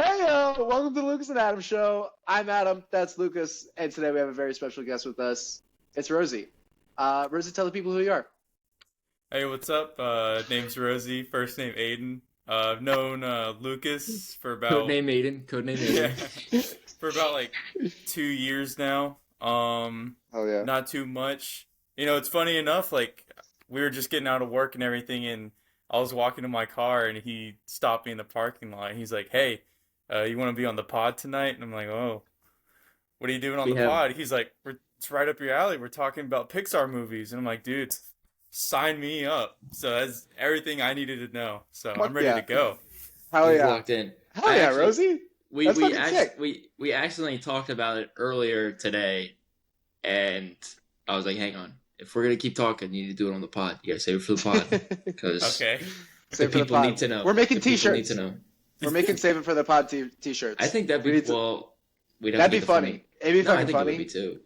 Hey, welcome to the Lucas and Adam show. I'm Adam, that's Lucas, and today we have a very special guest with us. It's Rosie. Rosie, tell the people who you are. Hey, what's up? Name's Rosie. First name Aiden. I've known Lucas for about Codename Aiden. Codename yeah, Aiden. for about like 2 years now. Oh yeah. Not too much. It's funny enough. Like we were just getting out of work and everything, and I was walking to my car, and he stopped me in the parking lot. He's like, "Hey, you want to be on the pod tonight?" And I'm like, "Oh, what are you doing on We the have pod?" He's like, "It's right up your alley. We're talking about Pixar movies." And I'm like, "Dude, sign me up." So that's everything I needed to know. So I'm Fuck ready yeah. to go. Hell he's yeah. locked in. Hell I yeah, actually Rosie. we That's we fucking actually sick. we accidentally talked about it earlier today, and I was like, "Hang on, if we're gonna keep talking, you need to do it on the pod. You gotta save it for the pod because Okay. the Save for the people need pod. to know. We're making The people need to t-shirts. know. We're making Save It for the Pod I t-shirts. think that'd We be need to. We'd have to That'd be get the funny. It'd be No, I fucking think it would be funny. too.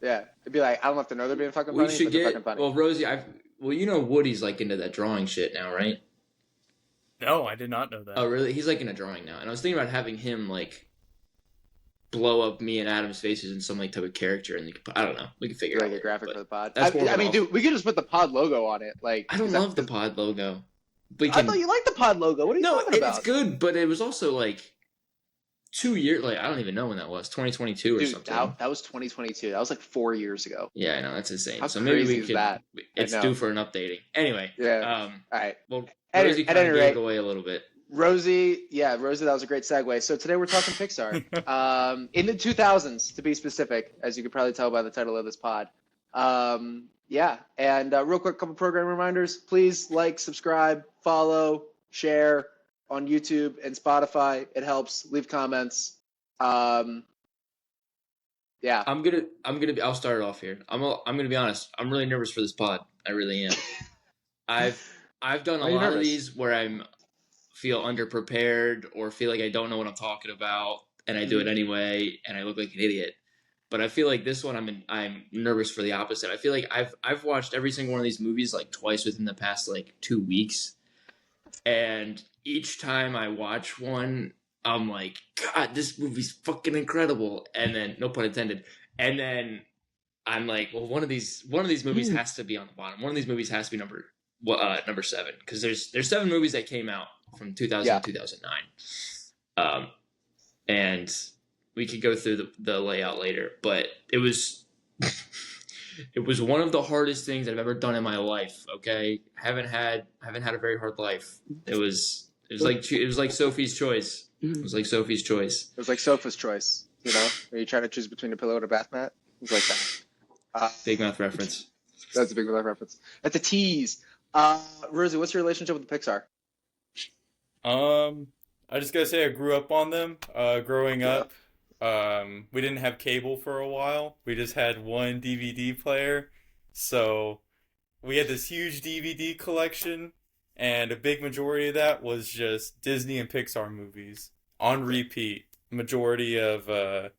Yeah. It'd be like, I don't have to know they're being fucking We funny, should but they're fucking get funny. Rosie. Woody's like into that drawing shit now, right? No, I did not know Oh, that. really? He's like into drawing now, and I was thinking about having him like blow up me and Adam's faces in some like type of character, and I don't know. We can figure it Like out a later. graphic for But the pod. that's more of I an mean, off. dude, we could just put the pod logo on it. Like, I don't is that, love the pod logo. We I thought can. you liked the pod logo. What are you No, talking it's about? good, but it was also like 2 years. Like I don't even know when that was. 2022 or Dude, something. that was 2022. That was like 4 years ago. Yeah, I know that's insane. How So maybe crazy we is could. that? I It's due know. for an updating. Anyway, Yeah. All right. well, Rosie At kind any of gave it rate, away a little bit. Rosie, that was a great segue. So today we're talking Pixar. In the 2000s, to be specific, as you could probably tell by the title of this pod. Yeah. And real quick, couple program reminders. Please like, subscribe, follow, share on YouTube and Spotify. It helps. Leave comments. Yeah. I'll start it off here. I'm gonna be honest. I'm really nervous for this pod. I really am. I've done a Why are you lot of nervous? these where I'm feel underprepared or feel like I don't know what I'm talking about, and I do it anyway, and I look like an idiot. But I feel like this one, I'm nervous for the opposite. I feel like I've watched every single one of these movies like twice within the past like 2 weeks, and each time I watch one, I'm like, God, this movie's fucking incredible. And then, no pun intended. And then I'm like, well, one of these movies has to be on the bottom. One of these movies has to be number 7, because there's 7 movies that came out from 2000 Yeah. to 2009. And we could go through the layout later, but it was it was one of the hardest things I've ever done in my life. Okay, haven't had a very hard life. It was like Sophie's Choice. It was like Sophie's Choice. It was like Sofa's choice. Are you trying to choose between a pillow and a bath mat? It was like that. Big Mouth reference. That's a big life reference. That's a tease. Rosie, what's your relationship with Pixar? I just gotta say I grew up on them. Growing Yeah. up, we didn't have cable for a while. We just had one DVD player, so we had this huge DVD collection, and a big majority of that was just Disney and Pixar movies on repeat. Majority of And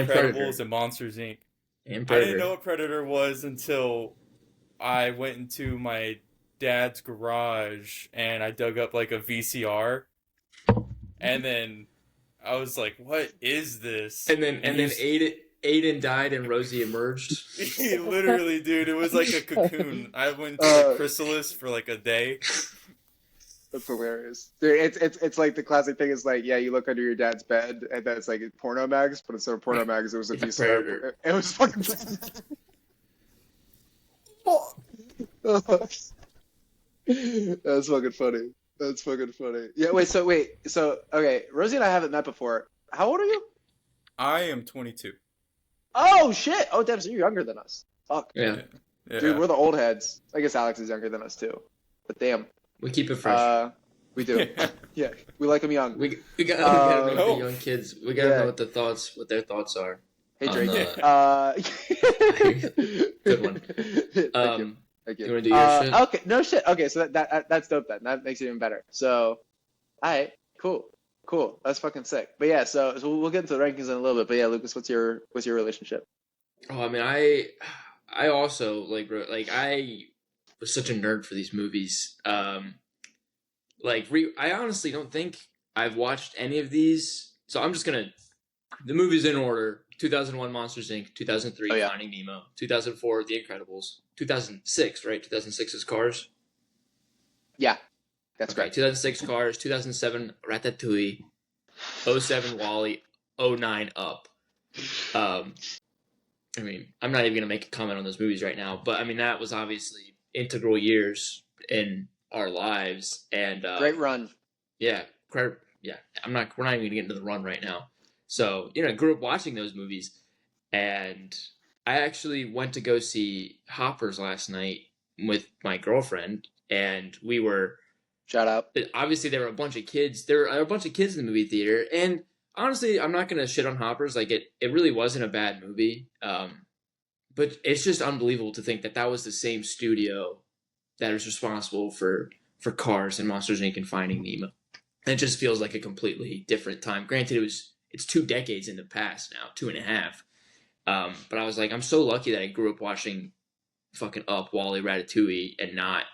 Predator. Incredibles and Monsters Inc. And I didn't Predator. know what Predator was until I went into my dad's garage and I dug up like a VCR, and then I was like, "What is this?" And then he's- Aiden died and Rosie emerged. literally, dude, it was like a cocoon. I went to Uh, the chrysalis for like a day. That's hilarious. Dude, it's like the classic thing is like, yeah, you look under your dad's bed and then it's like porno mags, but instead of porno mags, it was a Yeah, VCR. Predator. It was fucking. That's fucking funny. That's fucking funny. Yeah, so okay, Rosie and I haven't met before. How old are you? I am 22. Oh shit! Oh damn, so you're younger than us. Fuck, Yeah, Yeah. dude, we're the old heads. I guess Alex is younger than us too. But damn, we keep it fresh. we do. Yeah, we like them young. We gotta know no. the young kids. We gotta Yeah. know what their thoughts are. Hey on Drake. the- Good one. Thank you. Thank You you. wanna do your shit? Okay, no shit. Okay, so that's dope then. That makes it even better. So, all right, cool. That's fucking sick. But yeah, so we'll get into the rankings in a little bit. But yeah, Lucas, what's your relationship? Oh, I mean, I also I was such a nerd for these movies. I honestly don't think I've watched any of these. So I'm just gonna the movies in order: 2001 Monsters Inc., 2003 Oh yeah. Finding Nemo, 2004 The Incredibles, 2006 right? 2006 is Cars. Yeah, that's Okay, correct. 2006 Cars, 2007 Ratatouille, '07 Wall-E, '09 Up. I mean, I'm not even going to make a comment on those movies right now, but I mean, that was obviously integral years in our lives. And Great run. yeah, we're not even going to get into the run right now. So, I grew up watching those movies, and I actually went to go see Hoppers last night with my girlfriend, and we were Shout out. obviously there were a bunch of kids. There were a bunch of kids in the movie theater, and honestly, I'm not gonna shit on Hoppers. Like it really wasn't a bad movie. But it's just unbelievable to think that that was the same studio that is responsible for Cars and Monsters Inc. and Finding Nemo. And it just feels like a completely different time. Granted, it's 2 decades in the past now, 2.5. But I was like, I'm so lucky that I grew up watching fucking Up, Wall-E, Ratatouille, and not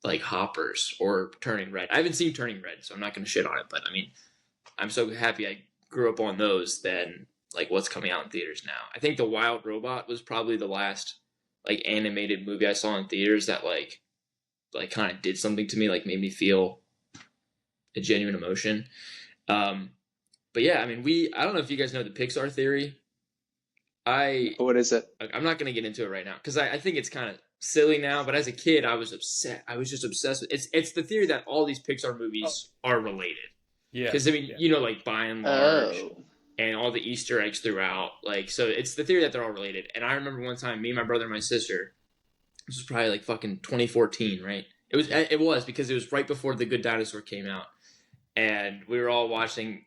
like Hoppers or Turning Red. I haven't seen Turning Red, so I'm not gonna shit on it. But I mean, I'm so happy I grew up on those than like what's coming out in theaters now. I think The Wild Robot was probably the last like animated movie I saw in theaters that like kind of did something to me, like made me feel a genuine emotion. But yeah, I mean, I don't know if you guys know the Pixar theory. What is it? I'm not gonna get into it right now because I think it's kind of silly now. But as a kid, I was upset. I was just obsessed with it's the theory that all these Pixar movies are related. Yeah. Because I mean, like by and large, and all the Easter eggs throughout, like so, it's the theory that they're all related. And I remember one time, me, my brother, and my sister. This was probably like fucking 2014, right? It was because it was right before The Good Dinosaur came out, and we were all watching.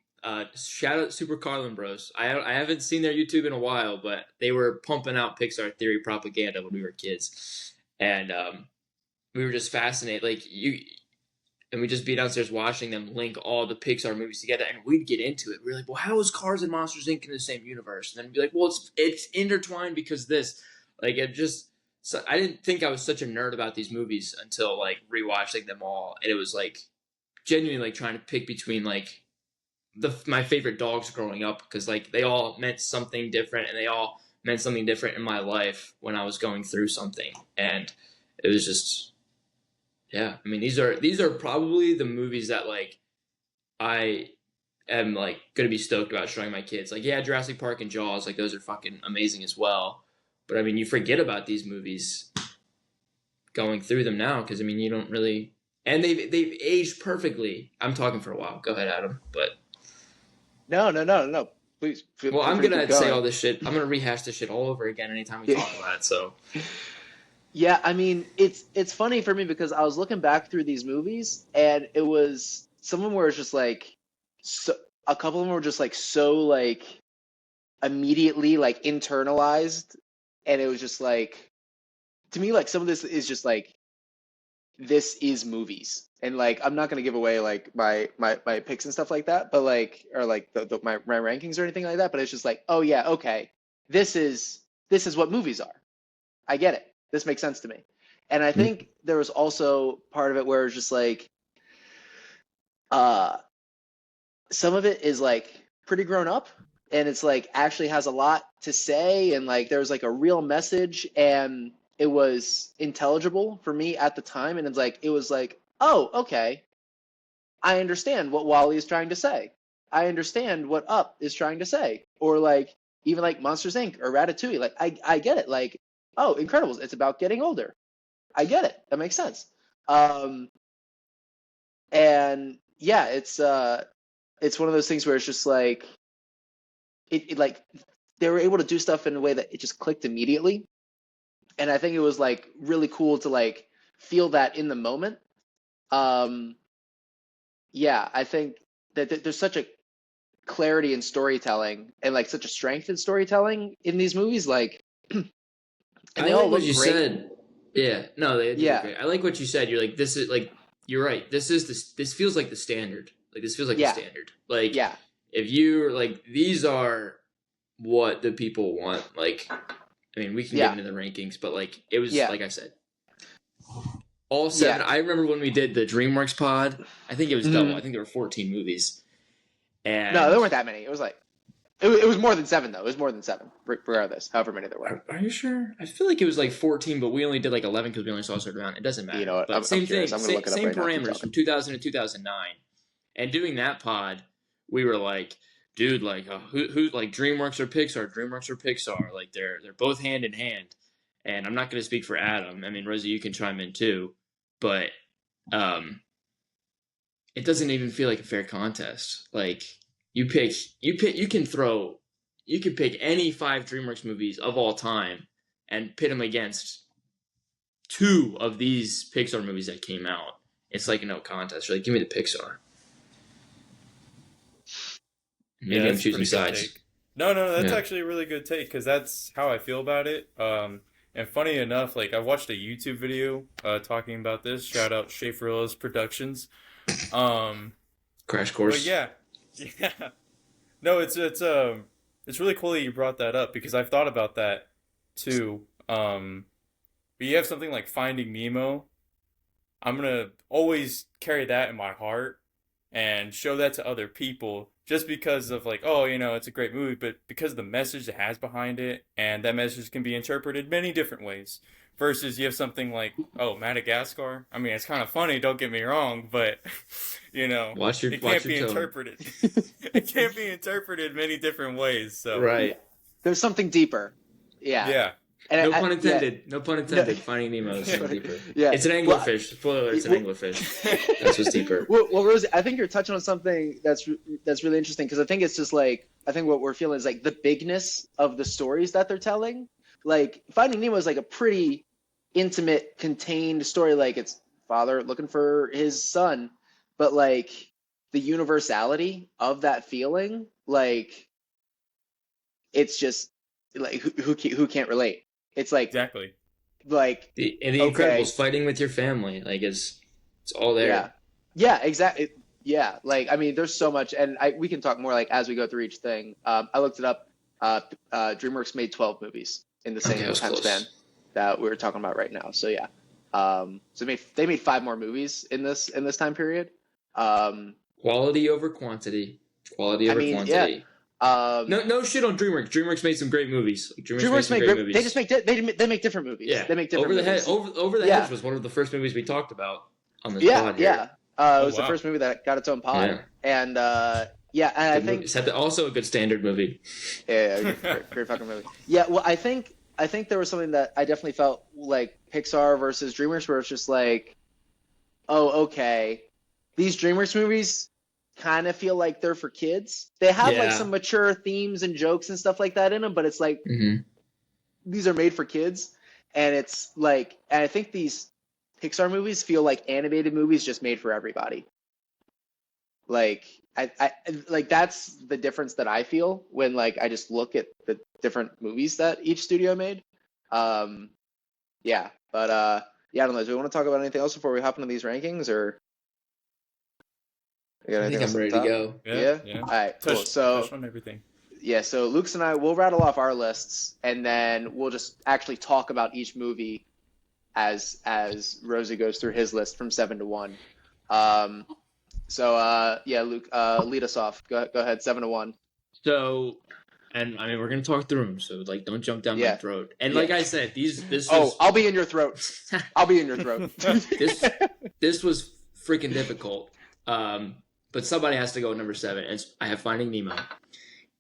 Shout out Super Carlin Bros. I haven't seen their YouTube in a while, but they were pumping out Pixar theory propaganda when we were kids, and we were just fascinated. And we'd just be downstairs watching them link all the Pixar movies together, and we'd get into it. We're like, well, how is Cars and Monsters Inc. in the same universe? And then we'd be like, well, it's intertwined because this, like, it just. So I didn't think I was such a nerd about these movies until like rewatching them all, and it was like genuinely like trying to pick between like my favorite dogs growing up because like they all meant something different, and they all meant something different in my life when I was going through something, and it was just. Yeah, I mean these are probably the movies that like I am like gonna be stoked about showing my kids. Like yeah, Jurassic Park and Jaws, like those are fucking amazing as well. But I mean you forget about these movies going through them now because I mean you don't really and they've aged perfectly. I'm talking for a while. Go ahead, Adam. But No. Please. Well, I'm gonna say all this shit. I'm gonna rehash this shit all over again anytime we talk about it. So. Yeah, I mean, it's funny for me because I was looking back through these movies, and it was some of them were just like, so a couple of them were just like so like immediately like internalized, and it was just like to me like some of this is just like this is movies, and like I'm not gonna give away like my picks and stuff like that, but like or like my rankings or anything like that, but it's just like oh yeah okay this is what movies are. I get it. This makes sense to me. And I think there was also part of it where it's just like some of it is like pretty grown up and it's like actually has a lot to say and like there was like a real message and it was intelligible for me at the time and it's like it was like, oh, okay. I understand what Wall-E is trying to say. I understand what Up is trying to say. Or like even like Monsters Inc. or Ratatouille. Like I get it. Like oh, Incredibles, it's about getting older. I get it. That makes sense. And yeah, it's one of those things where it's just like it like they were able to do stuff in a way that it just clicked immediately. And I think it was like really cool to like feel that in the moment. Yeah, I think that there's such a clarity in storytelling and like such a strength in storytelling in these movies like and they I all like look what you great. said. Yeah, no, they look great. I like what you said. You're like, this is like, you're right. This feels like the standard. Like this feels like the standard. Like, if you're like, these are what the people want. Like, I mean, we can get into the rankings, but like, it was like I said, all 7. I remember when we did the DreamWorks pod. I think it was double. I think there were 14 movies. And No, there weren't that many. It was like it was more than 7 though. It was more than 7, regardless, however many there were. Are you sure? I feel like it was like 14, but we only did like 11 because we only saw a certain amount. It doesn't matter. You know what? But I'm same curious. thing, I'm gonna look it up same right now. Keep parameters talking. from 2000 to 2009. And doing that pod, we were like, dude, like who like DreamWorks or Pixar? DreamWorks or Pixar? Like they're both hand in hand. And I'm not going to speak for Adam. I mean, Rosie, you can chime in too, but it doesn't even feel like a fair contest. Like you can pick any 5 DreamWorks movies of all time and pit them against 2 of these Pixar movies that came out. It's like a no contest. You're like, give me the Pixar. Maybe I'm that's a choosing pretty good sides. take. No, that's Yeah. actually a really good take because that's how I feel about it. And funny enough, like I watched a YouTube video talking about this. Shout out Schaefer Productions. Crash Course. But yeah. No, it's really cool that you brought that up because I've thought about that too. But you have something like Finding Nemo. I'm gonna always carry that in my heart and show that to other people just because of like, oh, it's a great movie, but because of the message it has behind it, and that message can be interpreted many different ways. Versus you have something like, oh, Madagascar. I mean, it's kind of funny, don't get me wrong, but Watch your it can't be tone. interpreted. It can't be interpreted many different ways. So Right. There's something deeper. Yeah. yeah. No pun intended. No pun intended. Finding Nemo is something deeper. Yeah. It's an anglerfish. Spoiler alert, it's an anglerfish. That's what's deeper. Well, Rosie, I think you're touching on something that's really interesting because I think it's just like I think what we're feeling is like the bigness of the stories that they're telling. Like Finding Nemo is like a pretty intimate, contained story. Like it's father looking for his son, but like the universality of that feeling, like it's just like who can't relate? It's like Exactly. like The okay. Incredibles, fighting with your family, like it's all there. Yeah, exactly. Yeah, like I mean, there's so much, and we can talk more like as we go through each thing. I looked it up. DreamWorks made 12 movies in the same Okay, I was time close. span that we're talking about right now. So yeah, so they made 5 more movies in this time period. Quality over quantity. Quality I over mean, quantity. yeah. No shit on DreamWorks. DreamWorks made some great movies. Like, DreamWorks made DreamWorks some make great great. movies. They just make they make different movies. Yeah, They make different Over the movies. Head. Over the Yeah. Hedge was one of the first movies we talked about on this Yeah, pod here. yeah. It was the wow. first movie that got its own pod, Yeah. and yeah, and I Good think movie. It's also a good standard movie. yeah, great fucking movie. Yeah, well, I think there was something that I definitely felt like Pixar versus DreamWorks, where it's just like, oh, okay, these DreamWorks movies kind of feel like they're for kids. They have like Yeah. some mature themes and jokes and stuff like that in them, but it's like Mm-hmm. these are made for kids, and it's like, and I think these Pixar movies feel like animated movies just made for everybody. Like I like that's the difference that I feel when like I just look at the different movies that each studio made. Yeah, but yeah, I don't know. Do we want to talk about anything else before we hop into these rankings, or you got I think anything else I'm at ready the top? to go. Yeah. All right. Cool. Touch on everything. Yeah, so Luke's and I, we'll rattle off our lists, and then we'll just actually talk about each movie as Rosie goes through his list from 7 to 1. So yeah, Luke, lead us off. Go ahead, 7 to 1. So, and I mean, we're gonna talk through them. So, like, don't jump down my Yeah. throat. And Yeah. like I said, this Oh, was I'll be in your throat. I'll be in your throat. this was freaking difficult. But somebody has to go number 7. And I have Finding Nemo.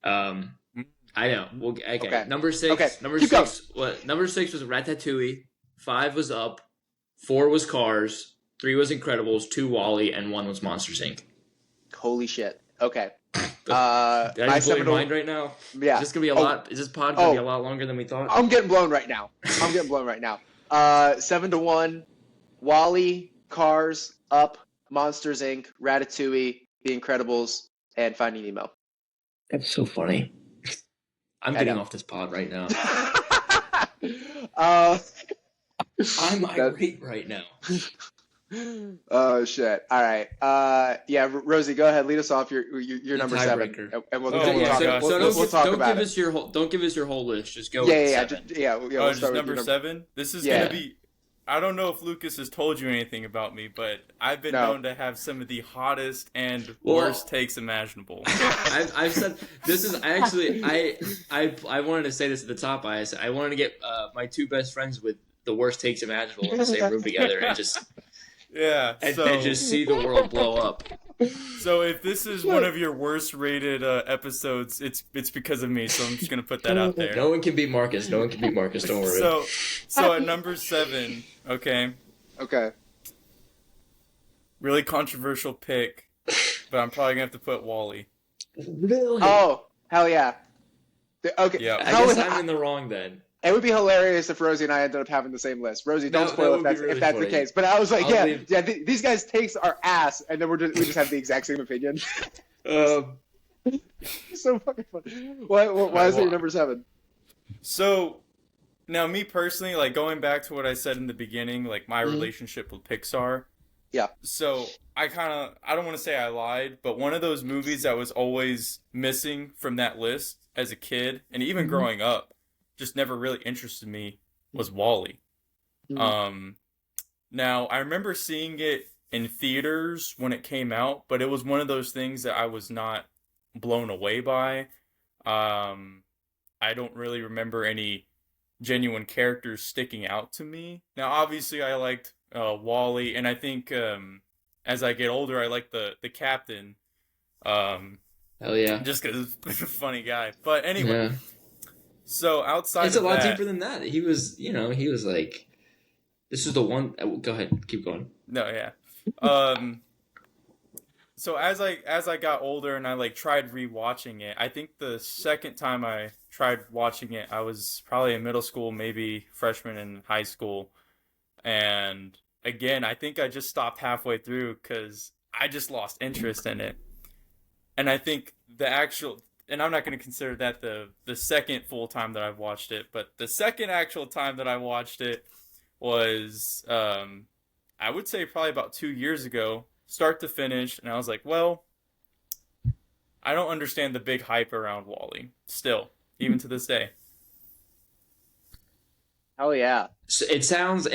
I know. Well, okay. Number 6. Okay. Number Keep 6. What? Number 6 was Ratatouille. 5 was Up. 4 was Cars. 3 was Incredibles. 2 Wall-E, and 1 was Monsters Inc. Holy shit. Okay. Did I my just blow 7 your to mind right now? Yeah. Is this gonna be a lot? Is this pod gonna be a lot longer than we thought? I'm getting blown right now. 7 to 1. Wall-E, Cars, Up, Monsters Inc., Ratatouille, The Incredibles, and Finding Nemo. That's so funny. I'm I getting know. off this pod right now. I'm irate right now. Oh shit! All right. Yeah, Rosie, go ahead. Lead us off. Your number 7, tiebreaker. and we'll, Oh, we'll yeah, talk. gosh. We'll talk about give it. us your whole list. Just go. Yeah. with 7. We'll Oh, start just with number your 7. This is Yeah. gonna be. I don't know if Lucas has told you anything about me, but I've been No. known to have some of the hottest and Well, worst takes imaginable. I've said this is actually I wanted to say this at the top. I wanted to get my two best friends with the worst takes imaginable in the same room together and just Yeah, and so just see the world blow up. so if this is one of your worst rated episodes, it's because of me. So I'm just gonna put that out there. No one can beat Marcus. No one can beat Marcus. Don't worry. So at number 7, okay, Okay. really controversial pick, but I'm probably gonna have to put Wally. Really? Oh, hell yeah. Okay. Yeah. I guess I'm in the wrong then. It would be hilarious if Rosie and I ended up having the same list. Rosie, don't That spoil would if be that's really the funny. case. But I was like, I'll leave- these guys' takes are ass, and then we just have the exact same opinion. So fucking funny. Why is it your number 7? So now, me personally, like going back to what I said in the beginning, like my relationship with Pixar. Yeah. So I don't want to say I lied, but one of those movies that was always missing from that list as a kid, and even growing up, just never really interested me, was Wall-E. Now I remember seeing it in theaters when it came out, but it was one of those things that I was not blown away by. I don't really remember any genuine characters sticking out to me. Now, obviously, I liked Wall-E, and I think as I get older, I like the captain. Hell yeah. Just because he's a funny guy. But anyway, Yeah. so outside It's of a lot that, deeper than that. He was like, this is the one. Go ahead, keep going. no, yeah. So as I got older and I like tried rewatching it, I think the second time I tried watching it, I was probably in middle school, maybe freshman in high school, and again, I think I just stopped halfway through because I just lost interest in it. And I think and I'm not going to consider that the second full time that I've watched it, but the second actual time that I watched it was I would say probably about 2 years ago, start to finish, and I was like, well, I don't understand the big hype around Wall-E still, even to this day. Hell yeah. So it sounds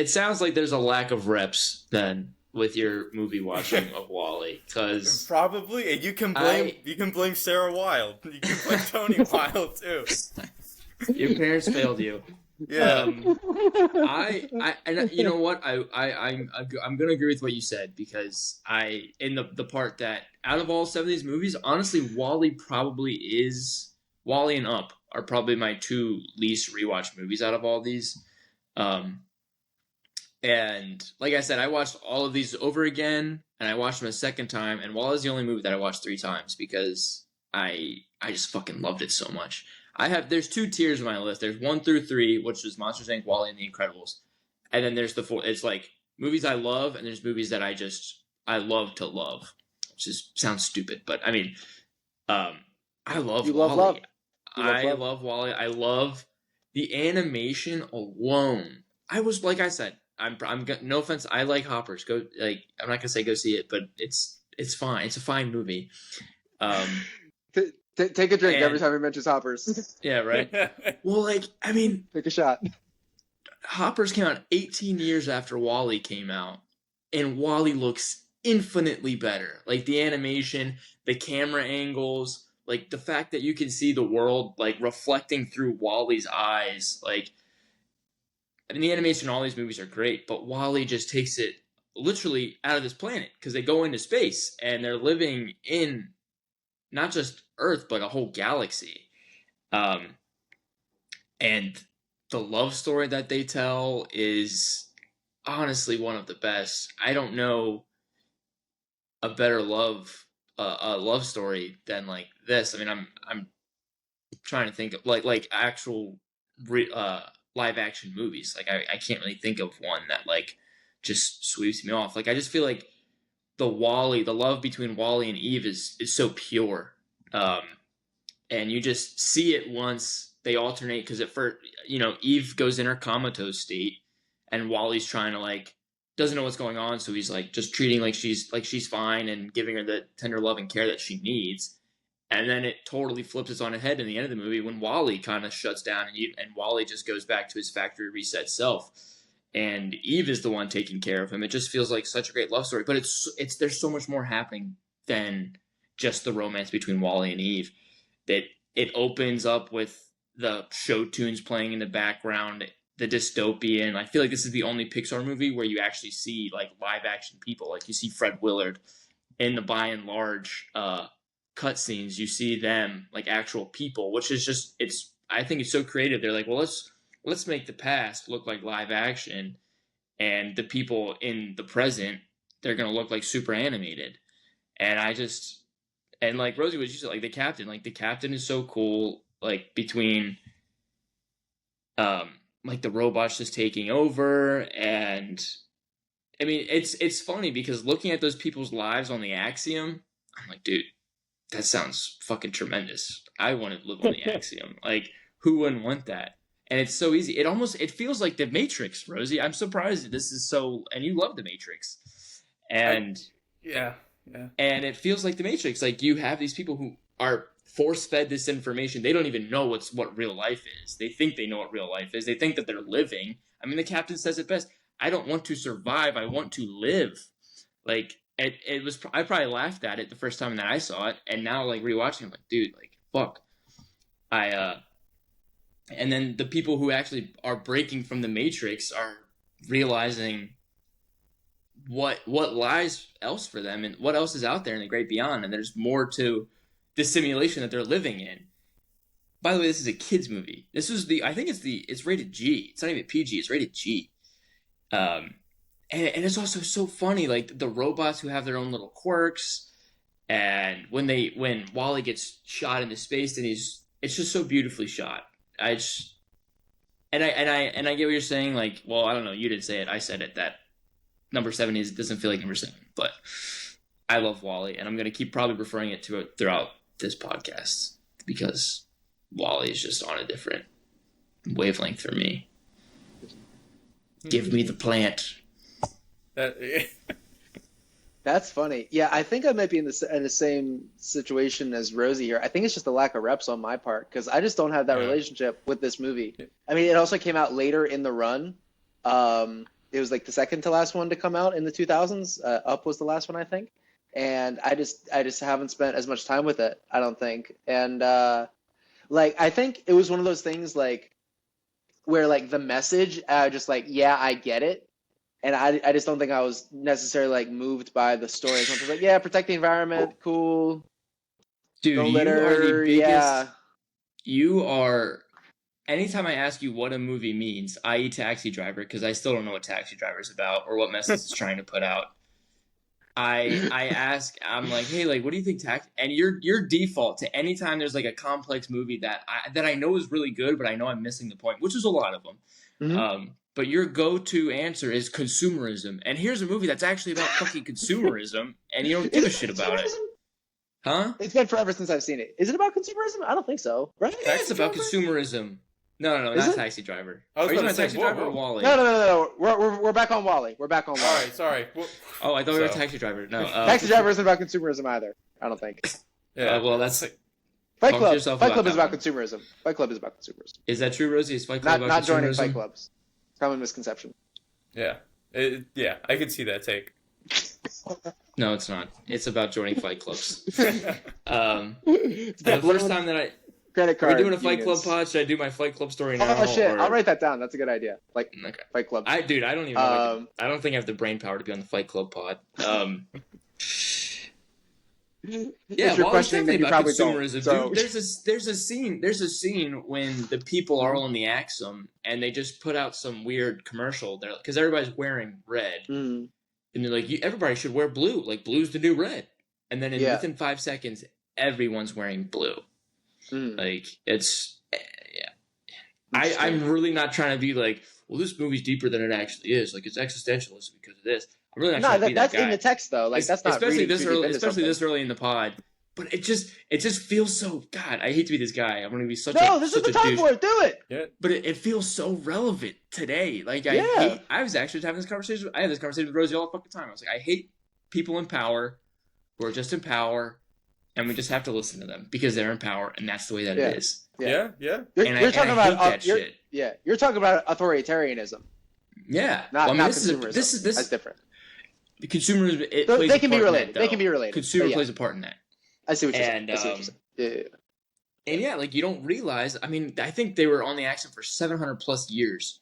like there's a lack of reps then with your movie watching of Wall-E, because Probably, and you can blame Sarah Wilde. You can blame Tony Wilde too. your parents failed you. Yeah. And you know what? I'm gonna agree with what you said, because in the part that out of all 7 of these movies, honestly, Wall-E and Up are probably my 2 least rewatched movies out of all these. And like I said, I watched all of these over again, and I watched them a second time. And Wall-E is the only movie that I watched 3 times because I just fucking loved it so much. There's 2 tiers on my list. There's 1 through 3, which is Monsters Inc., Wall-E, and The Incredibles. And then there's the 4. It's like movies I love, and there's movies that I love to love, which sounds stupid, but I mean, I love You Wall-E. love love. I love Wall-E. I love the animation alone. I was, like I said, I'm no offense. I like Hoppers. I'm not gonna say go see it, but it's fine. It's a fine movie. Take a drink And- every time he mentions Hoppers. Yeah, right. Well, I mean, Take a shot. Hoppers came out 18 years after Wall-E came out, and Wall-E looks infinitely better. Like the animation, the camera angles, like the fact that you can see the world like reflecting through Wall-E's eyes. Like, I mean, the animation in all these movies are great, but Wall-E just takes it literally out of this planet, because they go into space and they're living in not just Earth, but a whole galaxy. And the love story that they tell is honestly one of the best. I don't know a better love story than like this. I mean, I'm trying to think of like actual live action movies. Like I can't really think of one that like just sweeps me off. Like I just feel like the love between Wall-E and Eve is so pure. And you just see it once they alternate, because at first, Eve goes in her comatose state, and Wall-E's trying to like doesn't know what's going on, so he's like just treating like she's fine and giving her the tender love and care that she needs. And then it totally flips it on its head in the end of the movie when Wall-E kind of shuts down, and Wall-E just goes back to his factory reset self. and Eve is the one taking care of him. It just feels like such a great love story. But it's there's so much more happening than just the romance between Wally and Eve. That it opens up with the show tunes playing in the background, the dystopian. I feel like this is the only Pixar movie where you actually see like live action people. Like you see Fred Willard in the by and large cutscenes. You see them like actual people, which is just I think it's so creative. They're like, well, let's make the past look like live action, and the people in the present, they're gonna look like super animated. And and like Rosie, what you said, like the captain is so cool. Like between like the robots just taking over, and I mean it's funny because looking at those people's lives on the Axiom, I'm like, dude, that sounds fucking tremendous. I want to live on the Axiom. Like, who wouldn't want that? And it's so easy. It feels like the Matrix, Rosie. I'm surprised this is so, and you love the Matrix. And yeah. And it feels like the Matrix. Like you have these people who are force-fed this information. They don't even know what real life is. They think they know what real life is. They think that they're living. I mean, the captain says it best. I don't want to survive. I want to live. Like, it was, I probably laughed at it the first time that I saw it. And now, like, rewatching, I'm like, dude, like, fuck. And then the people who actually are breaking from the Matrix are realizing what lies else for them and what else is out there in the great beyond. And there's more to this simulation that they're living in. By the way, this is a kids movie. This is it's rated G. It's not even PG. It's rated G. And it's also so funny, like the robots who have their own little quirks, and when Wally gets shot into space, and it's just so beautifully shot. I get what you're saying. Like, well, I don't know. You didn't say it. I said it. That number 7 doesn't feel like number 7, but I love Wally, and I'm gonna keep probably referring it to it throughout this podcast because Wally is just on a different wavelength for me. Give me the plant. That's funny. Yeah, I think I might be in the same situation as Rosie here. I think it's just a lack of reps on my part because I just don't have that relationship with this movie. I mean, it also came out later in the run. It was like the second to last one to come out in the 2000s. Up was the last one, I think. And I just haven't spent as much time with it, I don't think. And like I think it was one of those things like where like the message just like, yeah, I get it. And I just don't think I was necessarily like moved by the story. Something like, yeah, protect the environment, cool. Dude, no litter, you are the biggest. Yeah. You are. Anytime I ask you what a movie means, i.e. Taxi Driver, because I still don't know what Taxi Driver is about or what message it's trying to put out. I ask, I'm like, hey, like, what do you think Taxi? And your default to anytime there's like a complex movie that I know is really good, but I know I'm missing the point, which is a lot of them. Mm-hmm. But your go-to answer is consumerism. And here's a movie that's actually about fucking consumerism, and you don't give a shit about it. Huh? It's been forever since I've seen it. Is it about consumerism? I don't think so. Right? It's about consumerism. No, not Taxi Driver. Are you talking about Taxi Driver or Wally? No. We're back on Wally. We're back on Wally. All right, sorry. Oh, I thought we were Taxi Driver. No, Taxi Driver isn't about consumerism either. I don't think. Yeah, well, that's Fight Club. Fight Club is about consumerism. Fight Club is about consumerism. Is that true, Rosie? Is Fight Club about not consumerism? joining fight clubs. Common misconception. Yeah, yeah, I could see that take. No, it's not. It's about joining fight clubs. It's the first time that credit card. Are we doing a Fight unions. Club pod? Should I do my Fight Club story now? Oh shit! Or... I'll write that down. That's a good idea. Like okay. Fight Club. I don't even know. I don't think I have the brain power to be on the Fight Club pod. Yeah, you're well, questioning that you about probably consumerism, don't. So... dude. There's a scene when the people are all in the Axiom and they just put out some weird commercial there because everybody's wearing red, and they're like, everybody should wear blue. Like blue's the new red. And then within 5 seconds, everyone's wearing blue. Like it's I'm really not trying to be like, well, this movie's deeper than it actually is. Like it's existentialist because of this. I'm really not trying to be that guy. That's in the text though. Like that's not especially this early in the pod. But it just feels so. God, I hate to be this guy. I'm gonna be such this is the time for it. Do it. Yeah. But it feels so relevant today. Like I was actually having this conversation. I had this conversation with Rosie all the fucking time. I was like, I hate people in power who are just in power, and we just have to listen to them because they're in power, and that's the way that it is. Yeah. You're talking about that shit. Yeah, you're talking about authoritarianism. Yeah. Not Well, I mean, not this consumerism. is this That's different. the consumers. It So plays they a can be part in related. that, They can be though. related. Consumer But yeah, plays a part in that. I see what you're saying. And I see what you're saying. Yeah. and yeah, like you don't realize. I mean, I think they were on the action for 700 plus years,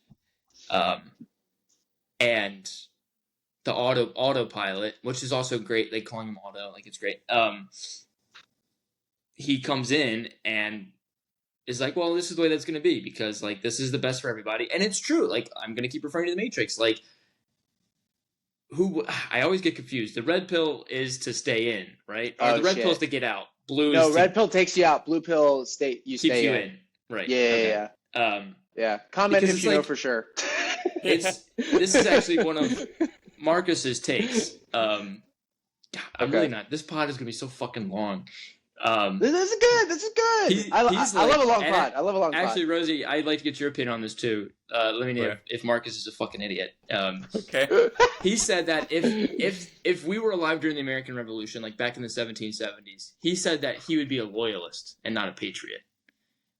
and the autopilot, which is also great. They call him Auto, like it's great. He comes in and is like, well, this is the way that's going to be because like this is the best for everybody, and it's true. Like I'm going to keep referring to the Matrix. Like who I always get confused. The red pill is to stay in, right? Or the red pill is to get out. Blue No, is red pill takes you out. Blue pill keeps stay you in. in. Right. Yeah, Okay. yeah. Comment because if it's you know like- for sure. This is actually one of Marcus's takes. I'm Okay. really not. This pod is gonna be so fucking long. This is good. This is good. He's I like- love a long and pod. I love a long Actually, pod. Rosie, I'd like to get your opinion on this too. Let me know Right. if Marcus is a fucking idiot. Okay. He said that if we were alive during the American Revolution, like back in the 1770s, he said that he would be a loyalist and not a patriot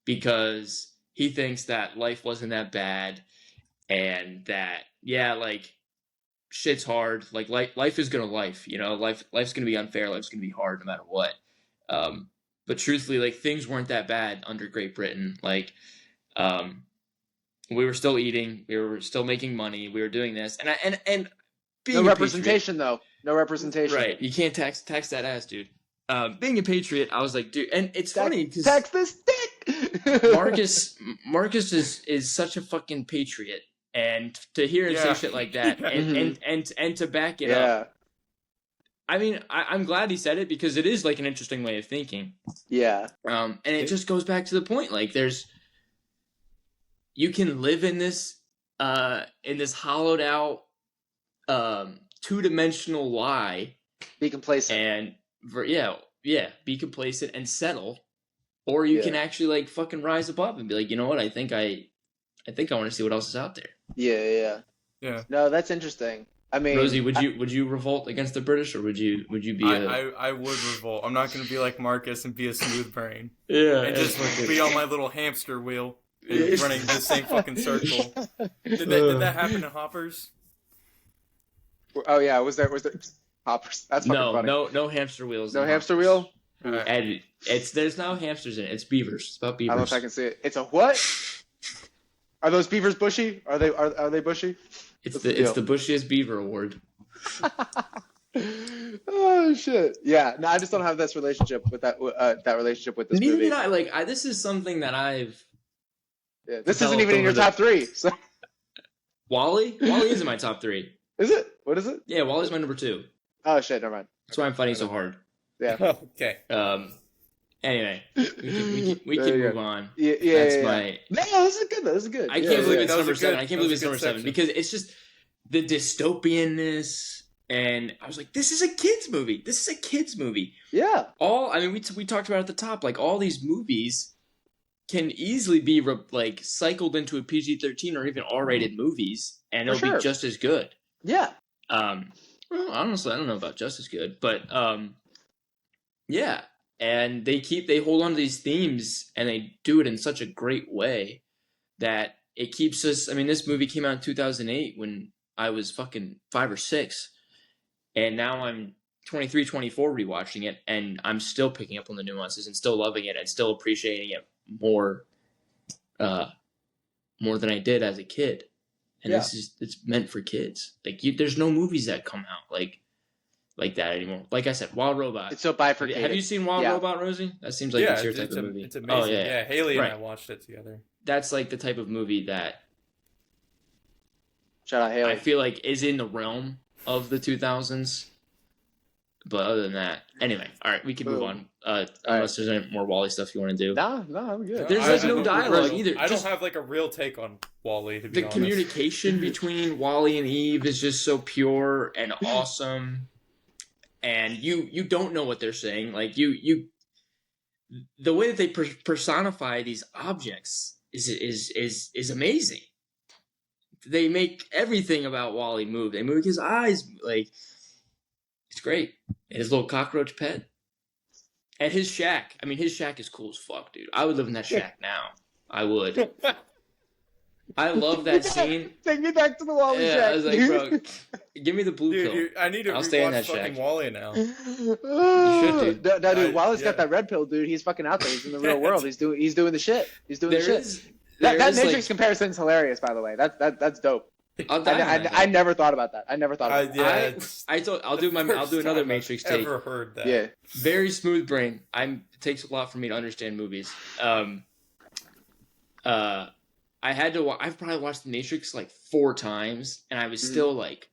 because he thinks that life wasn't that bad and that like shit's hard. Like life is gonna life, you know. Life's gonna be unfair. Life's gonna be hard no matter what. But truthfully, like things weren't that bad under Great Britain. Like, we were still eating, we were still making money, we were doing this, and being No a representation though. No representation. patriot, right? You can't tax that ass, dude. Being a patriot, I was like, dude, and it's funny because Tax this dick. Marcus is such a fucking patriot, and to hear him say Yeah. shit like that, and to back it up. Yeah. I mean, I'm glad he said it because it is like an interesting way of thinking. Yeah. And it just goes back to the point. Like, you can live in this hollowed out, 2-dimensional lie, Be complacent. and be complacent and settle, or you can actually like fucking rise above and be like, you know what? I think I want to see what else is out there. Yeah. No, that's interesting. I mean, Rosie, would you revolt against the British, or would you be I would revolt. I'm not going to be like Marcus and be a smooth brain and and just be on my little hamster wheel and running the same fucking circle. Did that happen in Hoppers? Oh yeah, was there hoppers? That's fucking funny. no hamster wheels. No in hamster Hoppers. wheel. And there's no hamsters in it. It's beavers. It's about I beavers. don't know if I can see it. It's a what? Are those beavers bushy? Are they bushy? It's What's the the deal? bushiest beaver award. Oh shit! Yeah, no, I just don't have this relationship with that relationship with this Neither movie. did I. Like, this is something that I've. Yeah, this isn't even in your Developed top three. So Wally is in my top 3. is it? What is it? Yeah, Wally's my number 2. Oh shit! Never mind. That's why I'm fighting so hard. Yeah. Okay. Anyway, we There can you move go. on. Yeah. That's Yeah. my. No, this is good. This is good. I can't believe it's That was number a 7. good- I can't that believe was it's a number good 7 section. because it's just the dystopianness, and I was like, this is a kids movie. This is a kids movie. Yeah. We talked about it at the top. Like, all these movies can easily be like cycled into a PG-13 or even R-rated movies, and For it'll sure. be just as good. Yeah. Well, honestly, I don't know about just as good, but yeah. And they hold on to these themes, and they do it in such a great way that it keeps us. I mean, this movie came out in 2008 when I was fucking 5 or 6, and now I'm 23, 24 rewatching it, and I'm still picking up on the nuances and still loving it and still appreciating it more than I did as a kid. And Yeah. it's meant for kids. Like, there's no movies that come out like that anymore. Like I said, Wild Robot. It's so bifurcated. Have you seen Wild Yeah. Robot, Rosie? That seems like Yeah, it's your type of movie. it's amazing. Oh, yeah. Yeah, Haley and I Right. watched it together. That's like the type of movie that Shout out Haley. I feel like is in the realm of the 2000s. But other than that, anyway, all right, we can move Boom. on. Unless there's any more Wally stuff you want to do. No, I'm good. There's, like, no dialogue either. I don't Just- have like a real take on Wally, to be The honest. communication between Wally and Eve is just so pure and awesome, and you don't know what they're saying. Like, the way that they personify these objects is amazing. They make everything about Wally move. They make his eyes, like, it's great. And his little cockroach pet. And his shack. I mean, his shack is cool as fuck, dude. I would live in that shack now. I would. I love that scene. Take me back to the Wally Yeah, shack. I was like, bro, give me the blue Dude, pill. I need to I'll stay in rewatch that fucking shack. Wally now. You should, dude. No, dude, Wally's Yeah. got that red pill, dude. He's fucking out there. He's in the real Yeah, world. He's doing the shit. He's doing the There shit. is That Matrix like comparison's hilarious, by the way. That's dope. I'll die on that I hill. never thought about that. I never thought about that. Yeah, I'll do another I've Matrix take. ever heard that. Yeah. Very smooth brain. It takes a lot for me to understand movies. I've probably watched The Matrix like 4 times, and I was still like,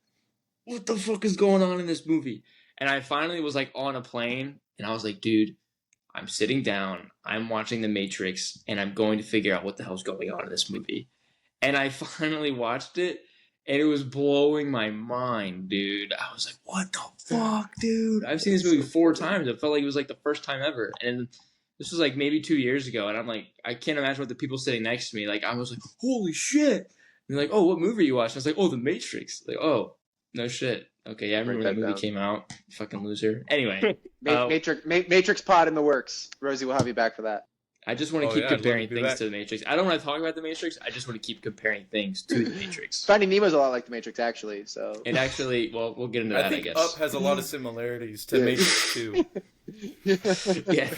what the fuck is going on in this movie? And I finally was like on a plane, and I was like, dude, I'm sitting down, I'm watching The Matrix, and I'm going to figure out what the hell's going on in this movie. And I finally watched it, and it was blowing my mind, dude. I was like, what the fuck, dude? I've seen this movie 4 times. It felt like it was like the first time ever. And this was like maybe 2 years ago, and I'm like, I can't imagine what the people sitting next to me, like, I was like, holy shit. And they're like, oh, what movie are you watching? I was like, oh, The Matrix. Like, oh, no shit. Okay, yeah, I remember when that movie came out. Fucking loser. Anyway. Matrix pod in the works. Rosie will have you back for that. I just want to keep comparing things to The Matrix. I don't want to talk about The Matrix. I just want to keep comparing things to The Matrix. Finding Nemo's a lot like The Matrix, actually. So. And actually, well, we'll get into that, I guess. Up has a lot of similarities to Matrix 2. Yeah.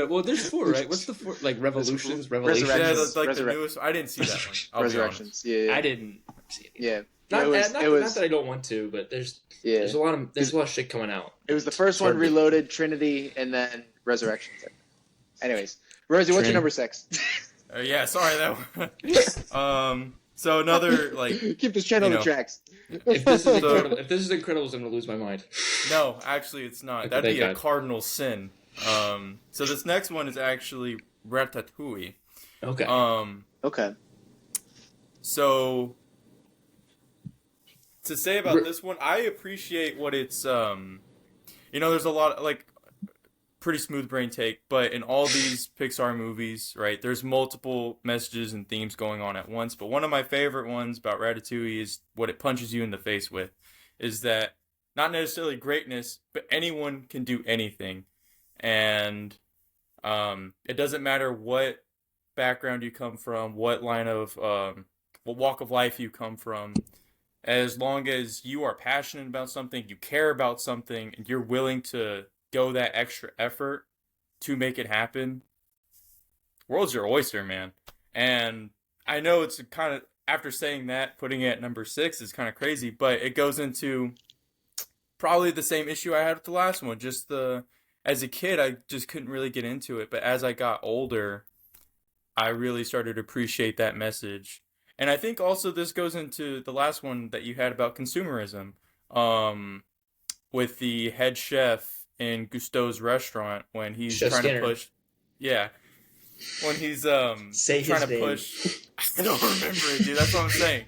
Well, there's 4, right? What's the 4? Like Revolutions? Revelations? Yeah, that's like the newest. I didn't see that one. I'll Resurrections. be honest. Yeah. I didn't see it. Yeah. Not that I don't want to, but there's a lot of shit coming out. It was the first one, Reloaded, Trinity, and then Resurrections. Anyways, Rosie, what's your number 6? Yeah, sorry that one. So another like keep this channel on the tracks. If this is Incredibles, I'm gonna lose my mind. No, actually, it's not. Okay, That'd be a cardinal sin. So this next one is actually Ratatouille. Okay. Okay. So to say about this one, I appreciate what it's there's a lot like pretty smooth brain take, but in all these Pixar movies, right, there's multiple messages and themes going on at once. But one of my favorite ones about Ratatouille is what it punches you in the face with, is that not necessarily greatness, but anyone can do anything. And it doesn't matter what background you come from, what line of what walk of life you come from. As long as you are passionate about something, you care about something, and you're willing to go that extra effort to make it happen, world's your oyster, man. And I know it's kind of, after saying that, putting it at number 6 is kind of crazy, but it goes into probably the same issue I had with the last one. Just as a kid, I just couldn't really get into it, but as I got older, I really started to appreciate that message. And I think also this goes into the last one that you had about consumerism, with the head chef in Gusteau's restaurant when he's Chef trying Skinner. to push, when he's Say trying his to name. push. I don't remember it, dude. That's what I'm saying.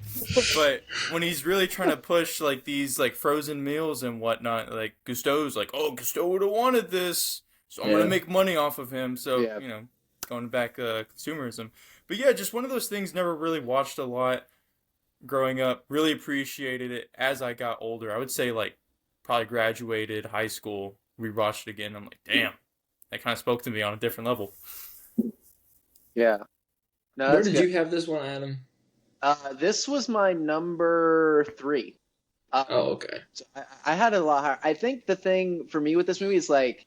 But when he's really trying to push like these like frozen meals and whatnot, like Gusteau's like, oh, Gusteau would have wanted this, so I'm gonna make money off of him. So going back consumerism. But yeah, just one of those things. Never really watched a lot growing up. Really appreciated it as I got older. I would say like probably graduated high school. Rewatched it again. I'm like, damn, that kind of spoke to me on a different level. Yeah. No, Where did you have this one, Adam? This was my number 3. Okay. So I had a lot higher. I think the thing for me with this movie is like,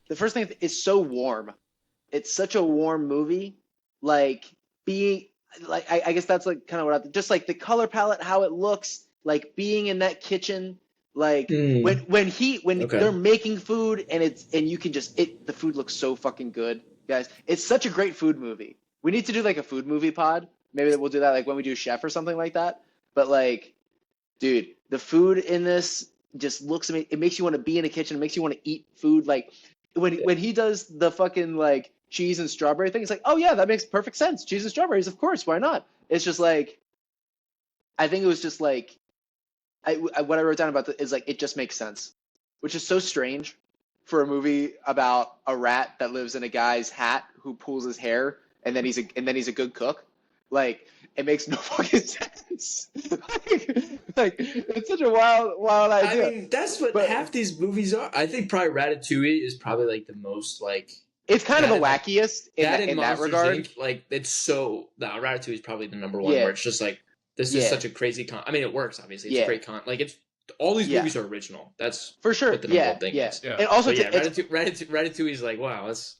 the first thing is so warm. It's such a warm movie. Like being like, I guess that's like kind of what just like the color palette, how it looks, like being in that kitchen. Like when they're making food and you can just the food looks so fucking good, guys. It's such a great food movie. We need to do like a food movie pod. Maybe we'll do that like when we do Chef or something like that. But like, dude, the food in this just looks amazing. It makes you want to be in a kitchen. It makes you want to eat food. Like when he does the fucking like cheese and strawberry thing, it's like, oh yeah, that makes perfect sense. Cheese and strawberries, of course, why not? It's just like, I think it was just like, what I wrote down about is like, it just makes sense, which is so strange for a movie about a rat that lives in a guy's hat who pulls his hair and then he's a good cook. Like, it makes no fucking sense. like it's such a wild idea. I mean, that's what half these movies are. I think probably Ratatouille is probably like the most like It's kind of That the and, like, wackiest that and in that Monsters regard. Inc. Like it's so. No, Ratatouille is probably the number one. Yeah. Where it's just like this is Yeah. such a crazy I mean, it works obviously. It's a Yeah. great like it's all these Yeah. movies are original. That's For sure. what the number Yeah. one thing Yeah. is. Yeah. And also, But yeah, it's Ratatouille is like wow, that's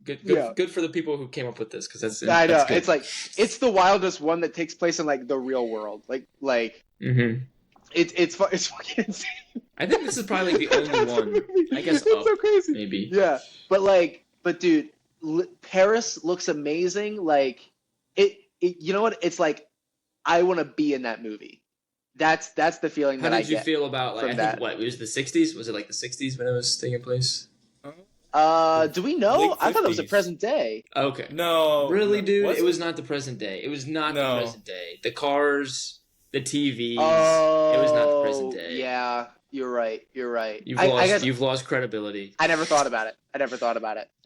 good. Yeah. Good for the people who came up with this because that's. I know. That's good. It's like it's the wildest one that takes place in like the real world. Like Mm-hmm. it's fucking insane. I think this is probably like the That's only the one. movie. I guess It's Up, so crazy. maybe. Yeah, but dude, Paris looks amazing. Like you know what? It's like I want to be in that movie. That's the feeling How that I did you get. feel about like from I that. think what it was the '60s? Was it like the '60s when it was taking place? Do we know? Late I thought it was the 50s. present day. Okay. No. Really, dude? Was It was not the present day. It was not the No. present day. The cars, the TVs. Oh, it was not the present day. Yeah, you're right. You've I lost. guess You've lost credibility. I never thought about it.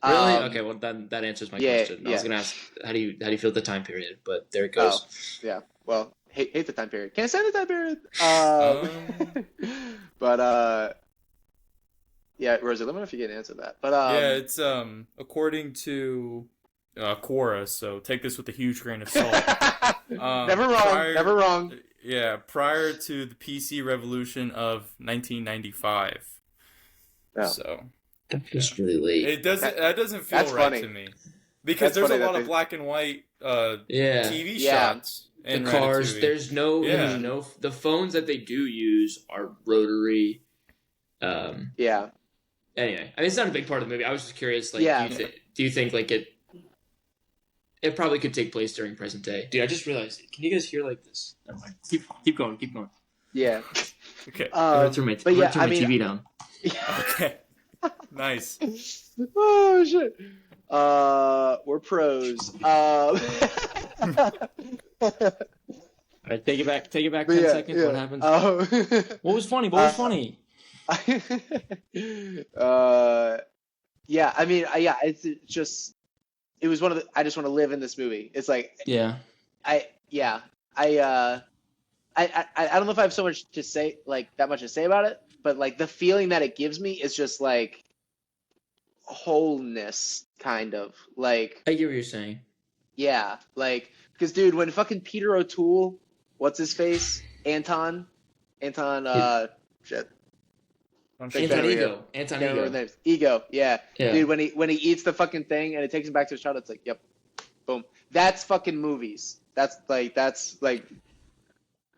Really? Okay. Well, that answers my yeah, question. I was yeah. gonna ask how do you feel the time period? But there it goes. Yeah. Well, hate the time period. Can't stand the time period. But yeah, Rosie, let me know if you can answer that. But Yeah, it's according to Quora, so take this with a huge grain of salt. never wrong. Never wrong. Yeah, prior to the PC revolution of 1995. Yeah. So That's just really late. that doesn't feel That's right funny. to me because That's there's a funny lot that of black and white Yeah. TV Yeah. shots. The in cars. Ratatouille. There's no. The phones that they do use are rotary. Yeah. Anyway, I mean, it's not a big part of the movie. I was just curious. Like, Yeah. do you think like it probably could take place during present day? Dude, I just realized. Can you guys hear like this? Never mind. Keep going. Keep going. Yeah. Okay. I'm gonna turn my, but yeah, turn my TV down. Okay. Nice. Oh shit. We're pros. All right, take it back. Take it back. But 10 yeah, seconds. yeah. What happened? What was funny? Yeah, I mean, yeah, it's just, it was one of the, I just want to live in this movie. It's like, Yeah. I don't know if I have so much to say, like that much to say about it, but like the feeling that it gives me is just like wholeness, kind of like, I get what you're saying. yeah, like, because dude, when fucking Peter O'Toole, what's his face, Anton, shit. Big fan over here. Anton Can't remember his Ego. names. Ego, yeah. Yeah. Dude, when he eats the fucking thing and it takes him back to his childhood, it's like, yep, boom. That's fucking movies. That's like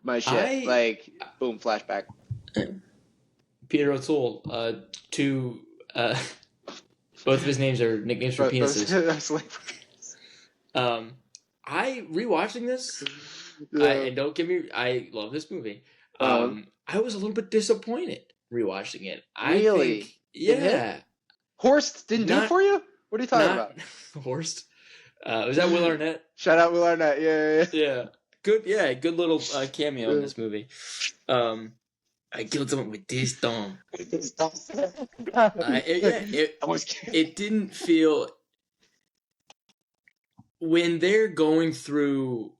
my shit. Like, boom, flashback. Peter O'Toole. Both of his names are nicknames for penises. I rewatching this. And don't get me. I love this movie. I was a little bit disappointed rewatching it. Really? I think, yeah. Horst didn't do it for you? What are you talking about? Horst. Was that Will Arnett? Shout out Will Arnett. Yeah. Yeah. Good. Yeah. Good little cameo in this movie. I killed someone with this thumb. It didn't feel when they're going through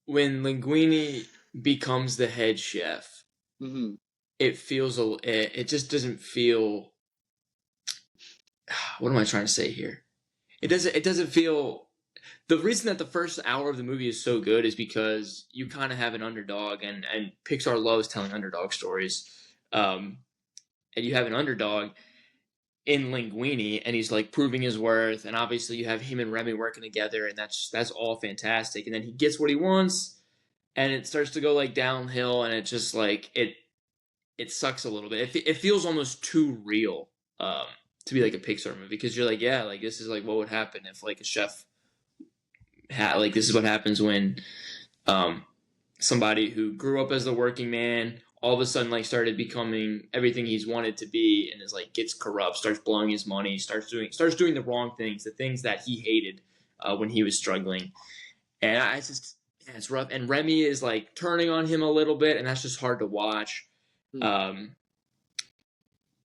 when Linguini becomes the head chef. Mm-hmm. It feels it just doesn't feel. What am I trying to say here? It doesn't feel. The reason that the first hour of the movie is so good is because you kind of have an underdog, and Pixar loves telling underdog stories. And you have an underdog in Linguini, and he's like proving his worth, and obviously you have him and Remy working together, and that's all fantastic. And then he gets what he wants, and it starts to go like downhill, and it just like it sucks a little bit. It feels almost too real to be like a Pixar movie, because you're like, yeah, like this is like what would happen if like a chef like this is what happens when somebody who grew up as the working man all of a sudden like started becoming everything he's wanted to be, and is like gets corrupt, starts blowing his money, starts doing the wrong things, the things that he hated when he was struggling. And it's rough. And Remy is like turning on him a little bit, and that's just hard to watch.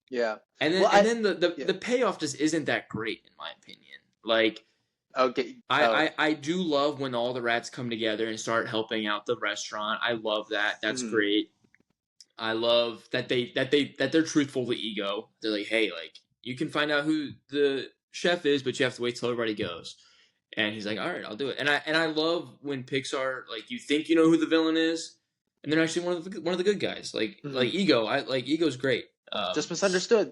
Yeah. And then the payoff just isn't that great in my opinion. Like, okay. I do love when all the rats come together and start helping out the restaurant. I love that. That's great. I love that they're truthful to Ego. They're like, hey, like you can find out who the chef is, but you have to wait till everybody goes. And he's like, all right, I'll do it. And I love when Pixar, like, you think you know who the villain is, and they're actually one of the good guys. Like Ego, Ego's great. Just misunderstood.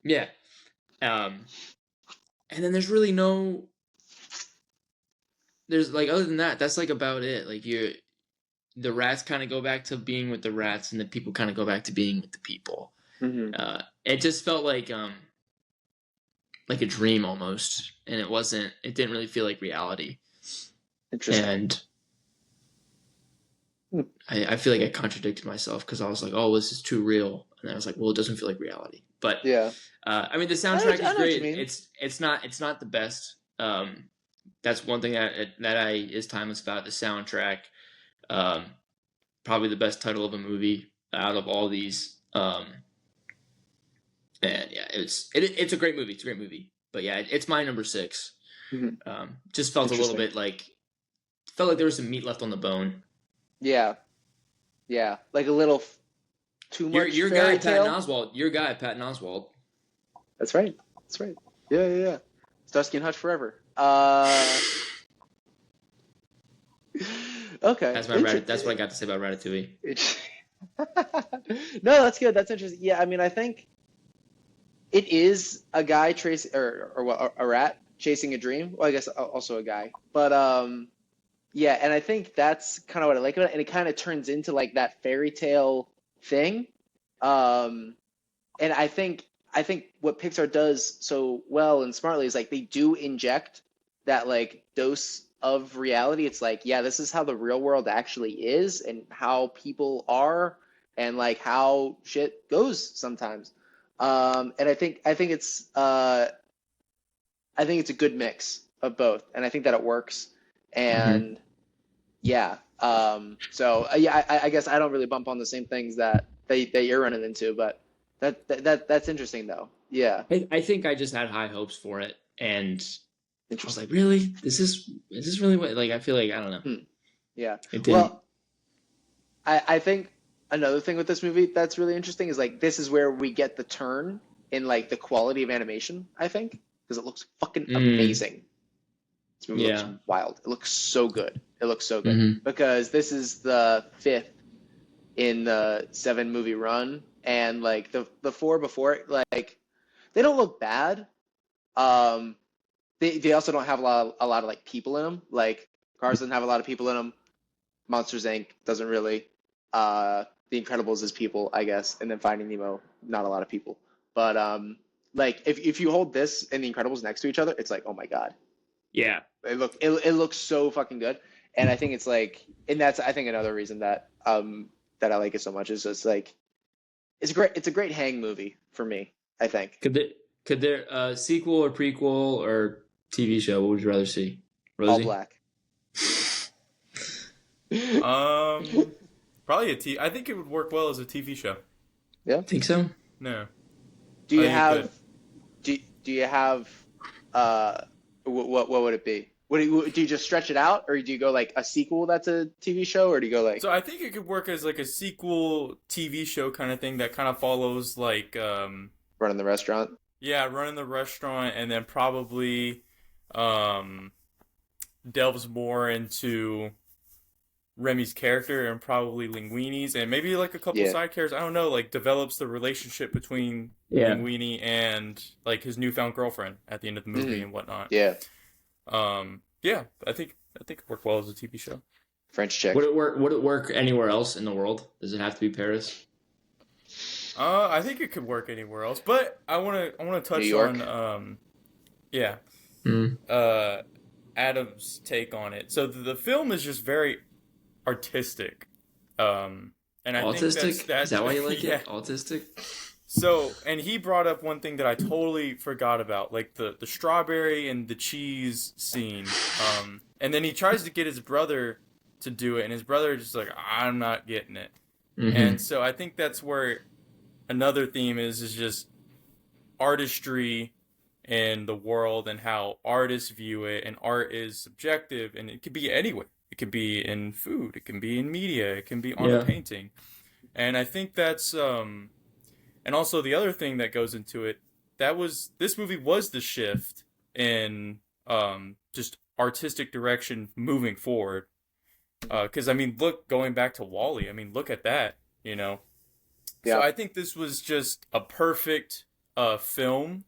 Yeah. And then there's really no. There's like other than that, that's like about it. Like the rats kind of go back to being with the rats, and the people kind of go back to being with the people. It just felt like a dream almost, and it wasn't. It didn't really feel like reality. Interesting. And I feel like I contradicted myself because I was like, "Oh, this is too real," and I was like, "Well, it doesn't feel like reality." But yeah, I mean, the soundtrack is great. It's not the best. That's one thing that is timeless about the soundtrack. Probably the best title of a movie out of all these. And yeah, it's a great movie. It's a great movie. But yeah, it's my number 6. Just felt a little bit like there was some meat left on the bone. Yeah, like a little too much. Your guy Patton Oswalt. Your guy Patton Oswalt. That's right. Yeah. Starsky and Hutch forever. Okay. That's what I got to say about Ratatouille. No, that's good. That's interesting. Yeah, I mean, I think it is a guy chasing, or a rat chasing a dream. Well, I guess also a guy, but yeah, and I think that's kind of what I like about it, and it kind of turns into like that fairy tale thing, and I think what Pixar does so well and smartly is like they do inject that like dose of reality. It's like, yeah, this is how the real world actually is, and how people are, and like how shit goes sometimes. And I think it's a good mix of both, and I think that it works. And yeah, so yeah, I guess I don't really bump on the same things that you're running into, but that's interesting though. Yeah, I think I just had high hopes for it, and I was like, really, is this really what? Like, I feel like I don't know. Yeah. Well, I think another thing with this movie that's really interesting is like this is where we get the turn in like the quality of animation. I think because it looks fucking amazing. This movie looks wild. It looks so good. Because this is the 5th in the 7 movie run, and like the 4 before it, like they don't look bad. They also don't have a lot of like people in them. Like Cars doesn't have a lot of people in them. Monsters Inc. doesn't really. The Incredibles is people, I guess, and then Finding Nemo, not a lot of people. But like if you hold this and The Incredibles next to each other, it's like, oh my god. Yeah. It looks so fucking good. And I think it's like, and that's I think another reason that that I like it so much is just like it's a great hang movie for me, I think. Could there sequel or prequel or TV show? What would you rather see? Rosie? All Black. Probably I think it would work well as a TV show. Yeah. Think so? No. Do you have what would it be? Do you just stretch it out, or do you go like a sequel that's a TV show, or do you go like? So I think it could work as like a sequel TV show kind of thing that kind of follows like Running the Restaurant. Yeah, Running the Restaurant, and then probably delves more into Remy's character and probably Linguini's, and maybe like a couple side characters. I don't know, like develops the relationship between Linguini and like his newfound girlfriend at the end of the movie and whatnot. Yeah. Yeah, I think it worked well as a TV show. French chick. Would it work anywhere else in the world? Does it have to be Paris? I think it could work anywhere else, but I want to touch on Adam's take on it. So the film is just very artistic. And I autistic? think that's is that why you like it? Autistic? So, and he brought up one thing that I totally forgot about, like the strawberry and the cheese scene. And then he tries to get his brother to do it, and his brother is just like, I'm not getting it. And so I think that's where another theme is just artistry in the world and how artists view it, and art is subjective, and it could be anywhere. It could be in food, it can be in media, it can be on a painting. And I think that's and also the other thing that goes into it this movie was the shift in just artistic direction moving forward. Because I mean, going back to Wall-E, I mean, look at that, you know. Yeah. So I think this was just a perfect film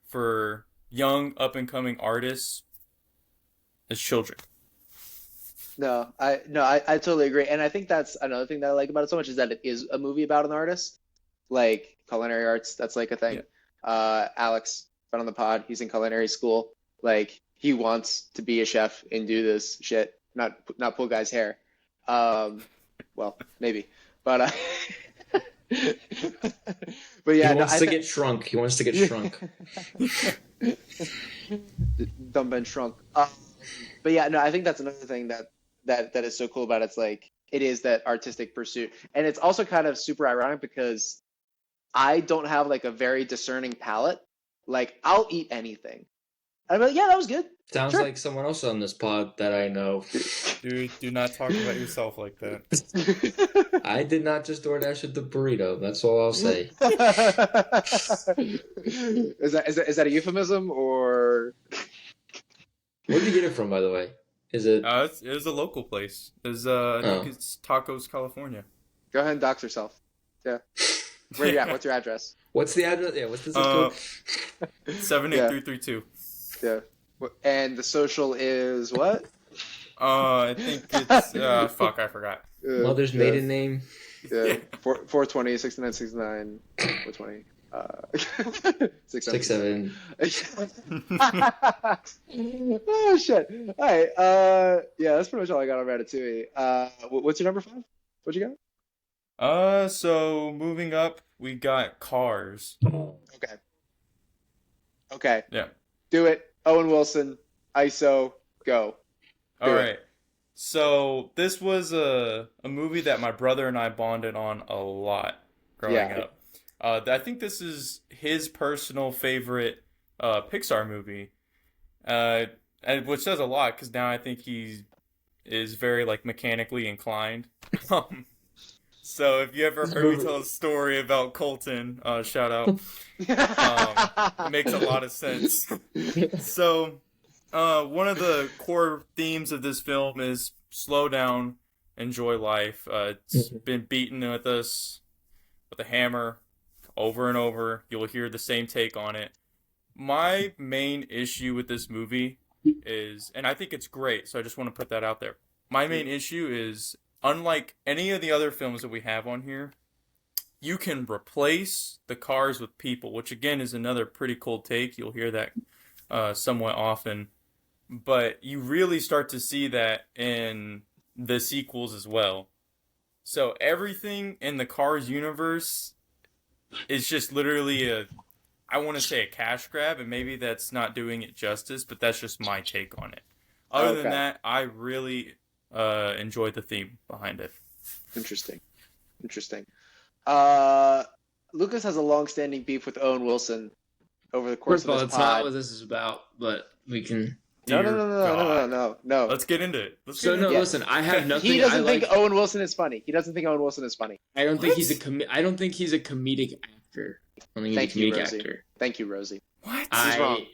for young up and coming artists as children. No, I totally agree. And I think that's another thing that I like about it so much is that it is a movie about an artist, like culinary arts. That's like a thing. Yeah. Alex, friend on the pod, he's in culinary school. Like he wants to be a chef and do this shit, not pull guys' hair. Well, maybe, but but yeah, He wants to get shrunk. He wants to get shrunk. Dumb and shrunk. But yeah, no, I think that's another thing that is so cool about it. It's like it is that artistic pursuit, and it's also kind of super ironic because I don't have like a very discerning palate. Like I'll eat anything. I'm like, yeah, that was good. Sounds Sure. like someone else on this pod that I know. Dude, do not talk about yourself like that. I did not just DoorDash the burrito. That's all I'll say. Is that a euphemism or? Where'd you get it from, by the way? Is it? It was a local place. I think it's Tacos, California. Go ahead and dox yourself. Yeah. Where you at? What's your address? What's the address? Yeah, what's the zip code? 78332. Yeah. And the social is what? I think it's fuck, I forgot. Mother's maiden name. Yeah. 420, 69, 69, 420. 67. Oh shit! All right. Yeah, that's pretty much all I got on Ratatouille. What's your number 5? What you got? So moving up, we got Cars. Okay. Yeah. Do it. Owen Wilson, ISO, go. All right. So this was a movie that my brother and I bonded on a lot growing up. I think this is his personal favorite Pixar movie, and which says a lot because now I think he is very like mechanically inclined. So if you ever heard me tell a story about Colton, shout out. It makes a lot of sense. So one of the core themes of this film is slow down, enjoy life. It's been beaten with us with a hammer over and over. You'll hear the same take on it. My main issue with this movie is, and I think it's great, so I just want to put that out there. My main issue is, unlike any of the other films that we have on here, you can replace the cars with people, which again is another pretty cool take. You'll hear that somewhat often. But you really start to see that in the sequels as well. So everything in the Cars universe is just literally I want to say a cash grab, and maybe that's not doing it justice, but that's just my take on it. Other than that, I really enjoyed the theme behind it. Interesting. Lucas has a long-standing beef with Owen Wilson over the course First of all, of this that's not pod. what this is about, but we can. No. Let's get into it. Listen, I have nothing. He doesn't think Owen Wilson is funny. I don't think he's a comedic actor. I don't think he's a comedic actor. Thank you, Rosie. What? He's wrong.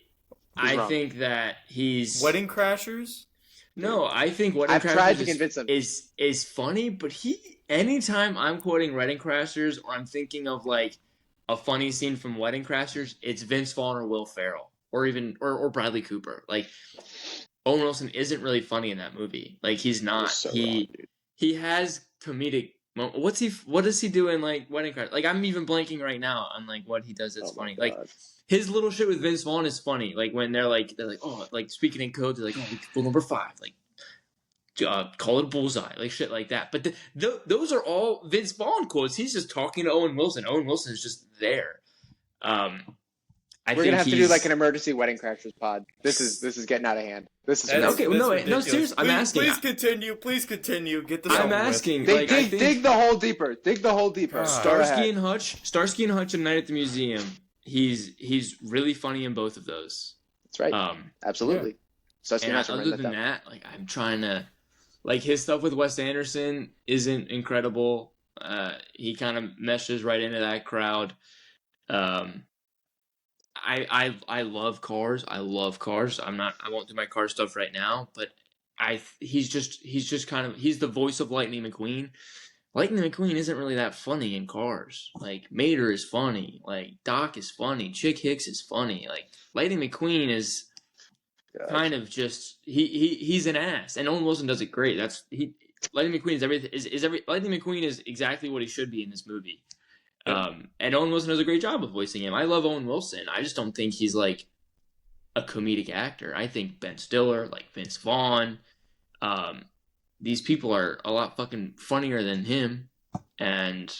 I think that he's Wedding Crashers. No, I think Wedding I've Crashers tried to convince him. is funny, but anytime I'm quoting Wedding Crashers or I'm thinking of like a funny scene from Wedding Crashers, it's Vince Vaughn or Will Ferrell or even or Bradley Cooper. Like Owen Wilson isn't really funny in that movie. Like he's not. So he has comedic. What does he do in like Wedding Crashers? Like I'm even blanking right now on like what he does that's funny. God. Like his little shit with Vince Vaughn is funny. Like when they're like oh, like speaking in code, they're like, oh, rule number 5, like call it a bullseye, like shit like that. But those are all Vince Vaughn quotes. He's just talking to Owen Wilson. Owen Wilson is just there. We're gonna have to do like an emergency Wedding Crashers pod. This is getting out of hand. This is no, seriously. I'm asking. Please continue. Get this. I'm asking. Dig the hole deeper. Starsky and Hutch, and Night at the Museum. He's really funny in both of those. That's right. Absolutely. Yeah. And other than that, like I'm trying to, like his stuff with Wes Anderson isn't incredible. I love Cars. I love Cars. I won't do my car stuff right now, but he's just kind of he's the voice of Lightning McQueen. Lightning McQueen isn't really that funny in Cars. Like Mater is funny. Like Doc is funny. Chick Hicks is funny. Like Lightning McQueen is kind of just he's an ass, and Owen Wilson does it great. Lightning McQueen is everything. Lightning McQueen is exactly what he should be in this movie. And Owen Wilson does a great job of voicing him. I love Owen Wilson. I just don't think he's like a comedic actor. I think Ben Stiller, like Vince Vaughn, these people are a lot fucking funnier than him. And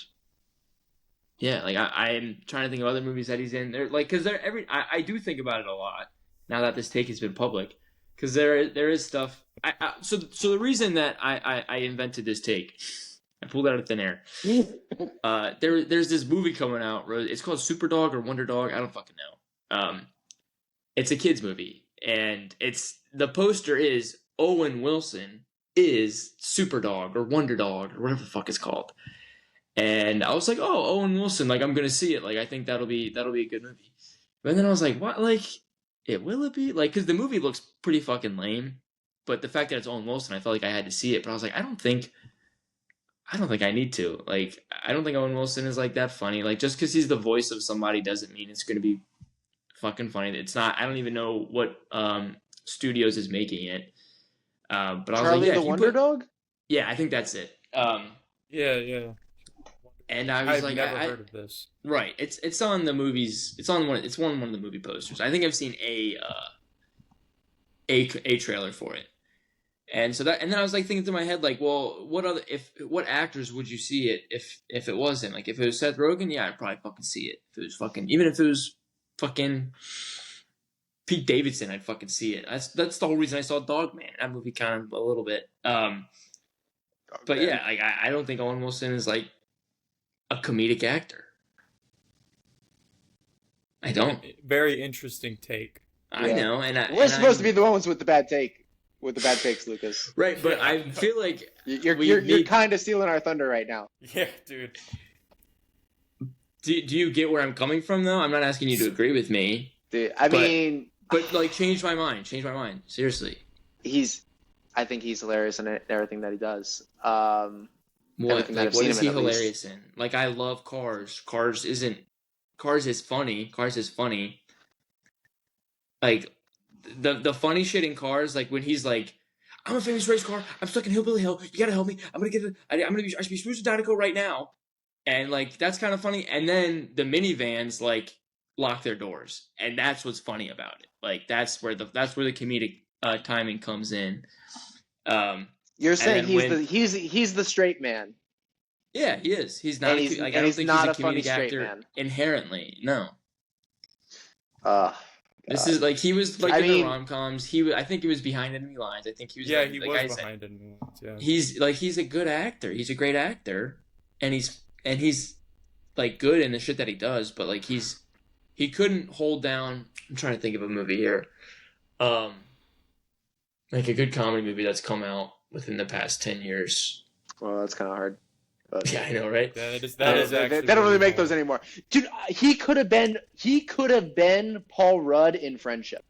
yeah, like I'm trying to think of other movies that he's in. They're like, because I do think about it a lot now that this take has been public, because there is stuff. So the reason that I invented this take, I pulled it out of thin air. There's this movie coming out. It's called Super Dog or Wonder Dog. I don't fucking know. It's a kids movie, and the poster is Owen Wilson is Super Dog or Wonder Dog or whatever the fuck it's called. And I was like, oh, Owen Wilson, like I'm gonna see it. Like I think that'll be a good movie. But then I was like, what? Like will it be? Like, because the movie looks pretty fucking lame. But the fact that it's Owen Wilson, I felt like I had to see it. But I was like, I don't think I need to. Like, I don't think Owen Wilson is like that funny. Like, just because he's the voice of somebody doesn't mean it's going to be fucking funny. It's not. I don't even know what studios is making it. But I was Charlie like, yeah, the Wonder Dog? Yeah, I think that's it. Yeah. And I was I've like, never heard of this. Right. It's on the movies. It's on one of the movie posters. I think I've seen a trailer for it. And then I was like thinking to my head, like, well, what actors would you see it if it wasn't? Like, if it was Seth Rogen, yeah, I'd probably fucking see it. If it was even if it was fucking Pete Davidson, I'd fucking see it. That's the whole reason I saw Dogman. That movie kind of a little bit. But yeah, like I don't think Owen Wilson is like a comedic actor. I don't. Very interesting take. I know, we're supposed to be the ones with the bad takes, Lucas. Right, but I feel like you're kind of stealing our thunder right now. Yeah, dude. Do you get where I'm coming from, though? I'm not asking you to agree with me. Dude, but like, change my mind. Seriously. I think he's hilarious in everything that he does. What is he hilarious in? Like, I love Cars. Cars is funny. Like, the funny shit in Cars, like when he's like, I'm a famous race car. I'm stuck in Hillbilly Hill. You gotta help me. I should be Spruce Dinoco right now. And like, that's kind of funny. And then the minivans like lock their doors, and that's what's funny about it. Like, that's where the comedic timing comes in. You're saying he's the straight man. Yeah, he is. He's not. I don't think he's a comedic actor inherently. No. This is like he was like in the rom-coms. I think he was behind Enemy Lines. I think he was. Yeah, he was behind Enemy Lines. Yeah. He's a good actor. He's a great actor, and he's like good in the shit that he does. But like he couldn't hold down. I'm trying to think of a movie here, like a good comedy movie that's come out within the past 10 years. Well, that's kind of hard. But yeah, I know, right? That is actually. They don't really make those anymore, dude. He could have been Paul Rudd in Friendship.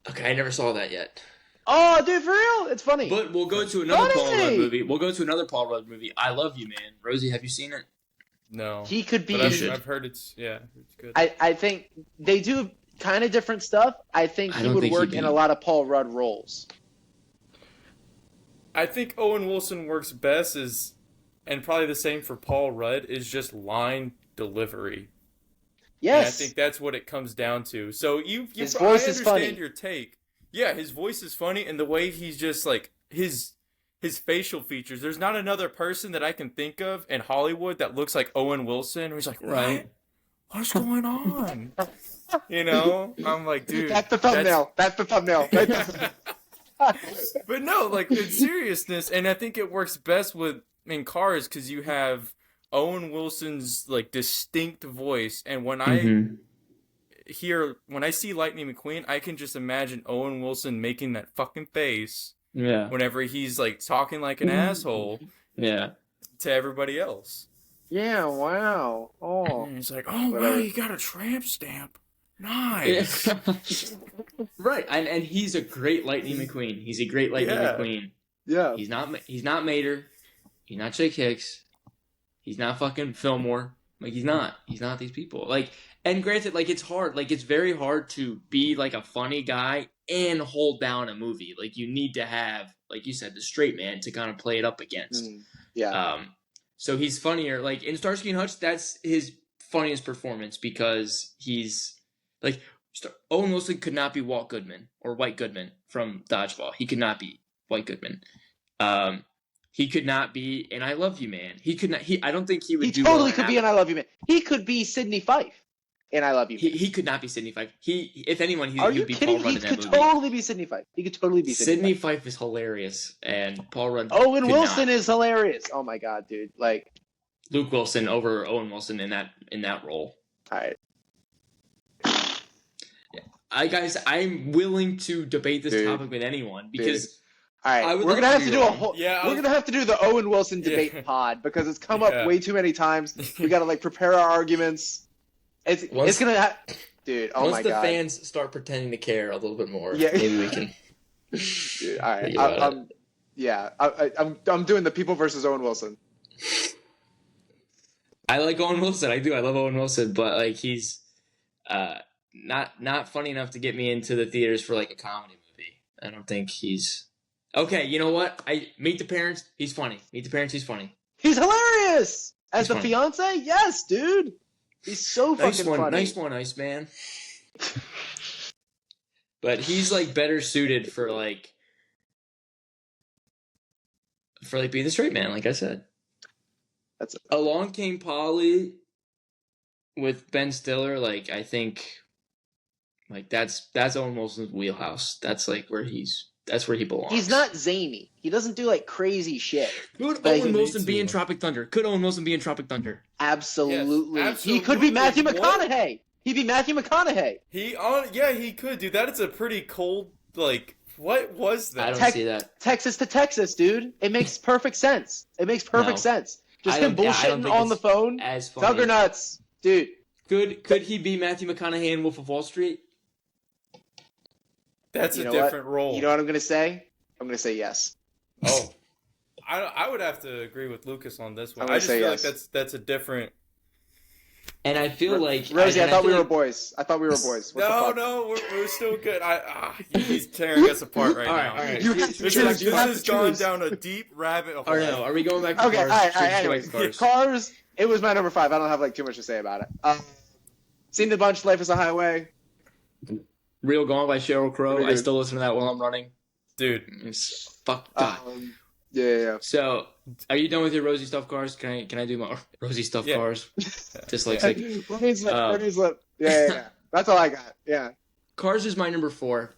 Okay, I never saw that yet. Oh, dude, for real? It's funny. But we'll go to another Paul Rudd movie. I Love You, Man. Rosie, have you seen it? No. He could be. But I've heard it's good. I think they do kind of different stuff. I think he would work in a lot of Paul Rudd roles. I think Owen Wilson works best and probably the same for Paul Rudd, is just line delivery. Yes. And I think that's what it comes down to. So his voice is funny. I understand your take. Yeah, his voice is funny, and the way he's just like his facial features. There's not another person that I can think of in Hollywood that looks like Owen Wilson. Where he's like, right? What's going on? You know, I'm like, dude. That's the thumbnail. That's the thumbnail. Right there. But no, like in seriousness, and I think it works best in Cars because you have Owen Wilson's like distinct voice, and when I see Lightning McQueen, I can just imagine Owen Wilson making that fucking face. Yeah. Whenever he's like talking like an asshole. Yeah. To everybody else. Yeah. Wow. Oh. And he's like, oh wow, you got a tramp stamp. Nice. Right, and he's a great Lightning McQueen. He's a great Lightning McQueen. Yeah. He's not Mater. He's not Jake Hicks. He's not fucking Fillmore. Like, he's not these people. Like, and granted, like, it's hard. Like, it's very hard to be like a funny guy and hold down a movie. Like, you need to have, like you said, the straight man to kind of play it up against. Yeah. So he's funnier. Like, in Starsky and Hutch, that's his funniest performance because he's like, Owen Wilson could not be Walt Goodman or White Goodman from Dodgeball. He could not be White Goodman. He could not be in I Love You Man. He could not. I don't think he would. He totally could be in I Love You Man. He could be Sidney Fife in I Love You Man. He could not be Sidney Fife. If anyone, he Are would you be kidding? Paul Rudd He in that could movie. totally be Sidney Fife. He could totally be Sidney Fife. Fife is hilarious, and Paul Rudd. Owen could Wilson not. is hilarious. Oh my god, dude! Like Luke Wilson over Owen Wilson in that role. all right. Guys, I'm willing to debate this Dude. topic with anyone because All right, I would we're love gonna to have to be do a wrong. whole. Yeah, we're gonna have to do the Owen Wilson debate pod because it's come up way too many times. We gotta like prepare our arguments. It's gonna, dude. Oh once my the god. fans start pretending to care a little bit more, Yeah. maybe we can. Dude, all right, think about I'm doing the people versus Owen Wilson. I like Owen Wilson. I do. I love Owen Wilson, but like he's not funny enough to get me into the theaters for like a comedy movie. I don't think he's okay. You know what? Meet the Parents. He's funny. Meet the Parents. He's funny. He's hilarious as He's the funny. fiance. Yes, dude. He's so Nice fucking one. funny. Nice one, Iceman. But he's like better suited for being the straight man. Like I said, That's Along Came Polly with Ben Stiller. Like I think. Like that's Owen Wilson's wheelhouse. That's like where he belongs. He's not zany. He doesn't do like crazy shit. Could Like, Owen Wilson be too. in Tropic Thunder? Could Owen Wilson be in Tropic Thunder? Absolutely. Yes, He could be Matthew absolutely. McConaughey. He'd be Matthew McConaughey. He could, dude. That is a pretty cold, like, what was I that? don't see that. Texas to Texas, dude. It makes perfect sense. It makes perfect No. sense. Just I him don't bullshitting think on the it's phone. As funny. Juggernuts, dude. Could he be Matthew McConaughey in Wolf of Wall Street? That's You a know different what? role. You know what I'm gonna say? I'm gonna say yes. Oh, I would have to agree with Lucas on this one. I'm I gonna just say feel yes. like that's a different. And I feel like Rosie, I and thought we feel were like- boys. I thought we were boys. What the No, fuck? no, we're still good. He's tearing us apart right All now. right. You have to This, choose. You have has to gone choose. down a deep rabbit hole. Or no? Are we going back to Okay, Cars? all right. Should we go back Anyways, to Cars? Cars. It was my number 5. I don't have like too much to say about it. Seen the bunch. Life is a Highway. Real Gone by Sheryl Crow. Pretty I good. still listen to that while I'm running. Dude, It's fucked up. Yeah. So, are you done with your Rosie stuffed cars? Can I do my Rosie stuffed Yeah. cars? Just like Freudian slip. Yeah. That's all I got. Yeah. Cars is my number 4.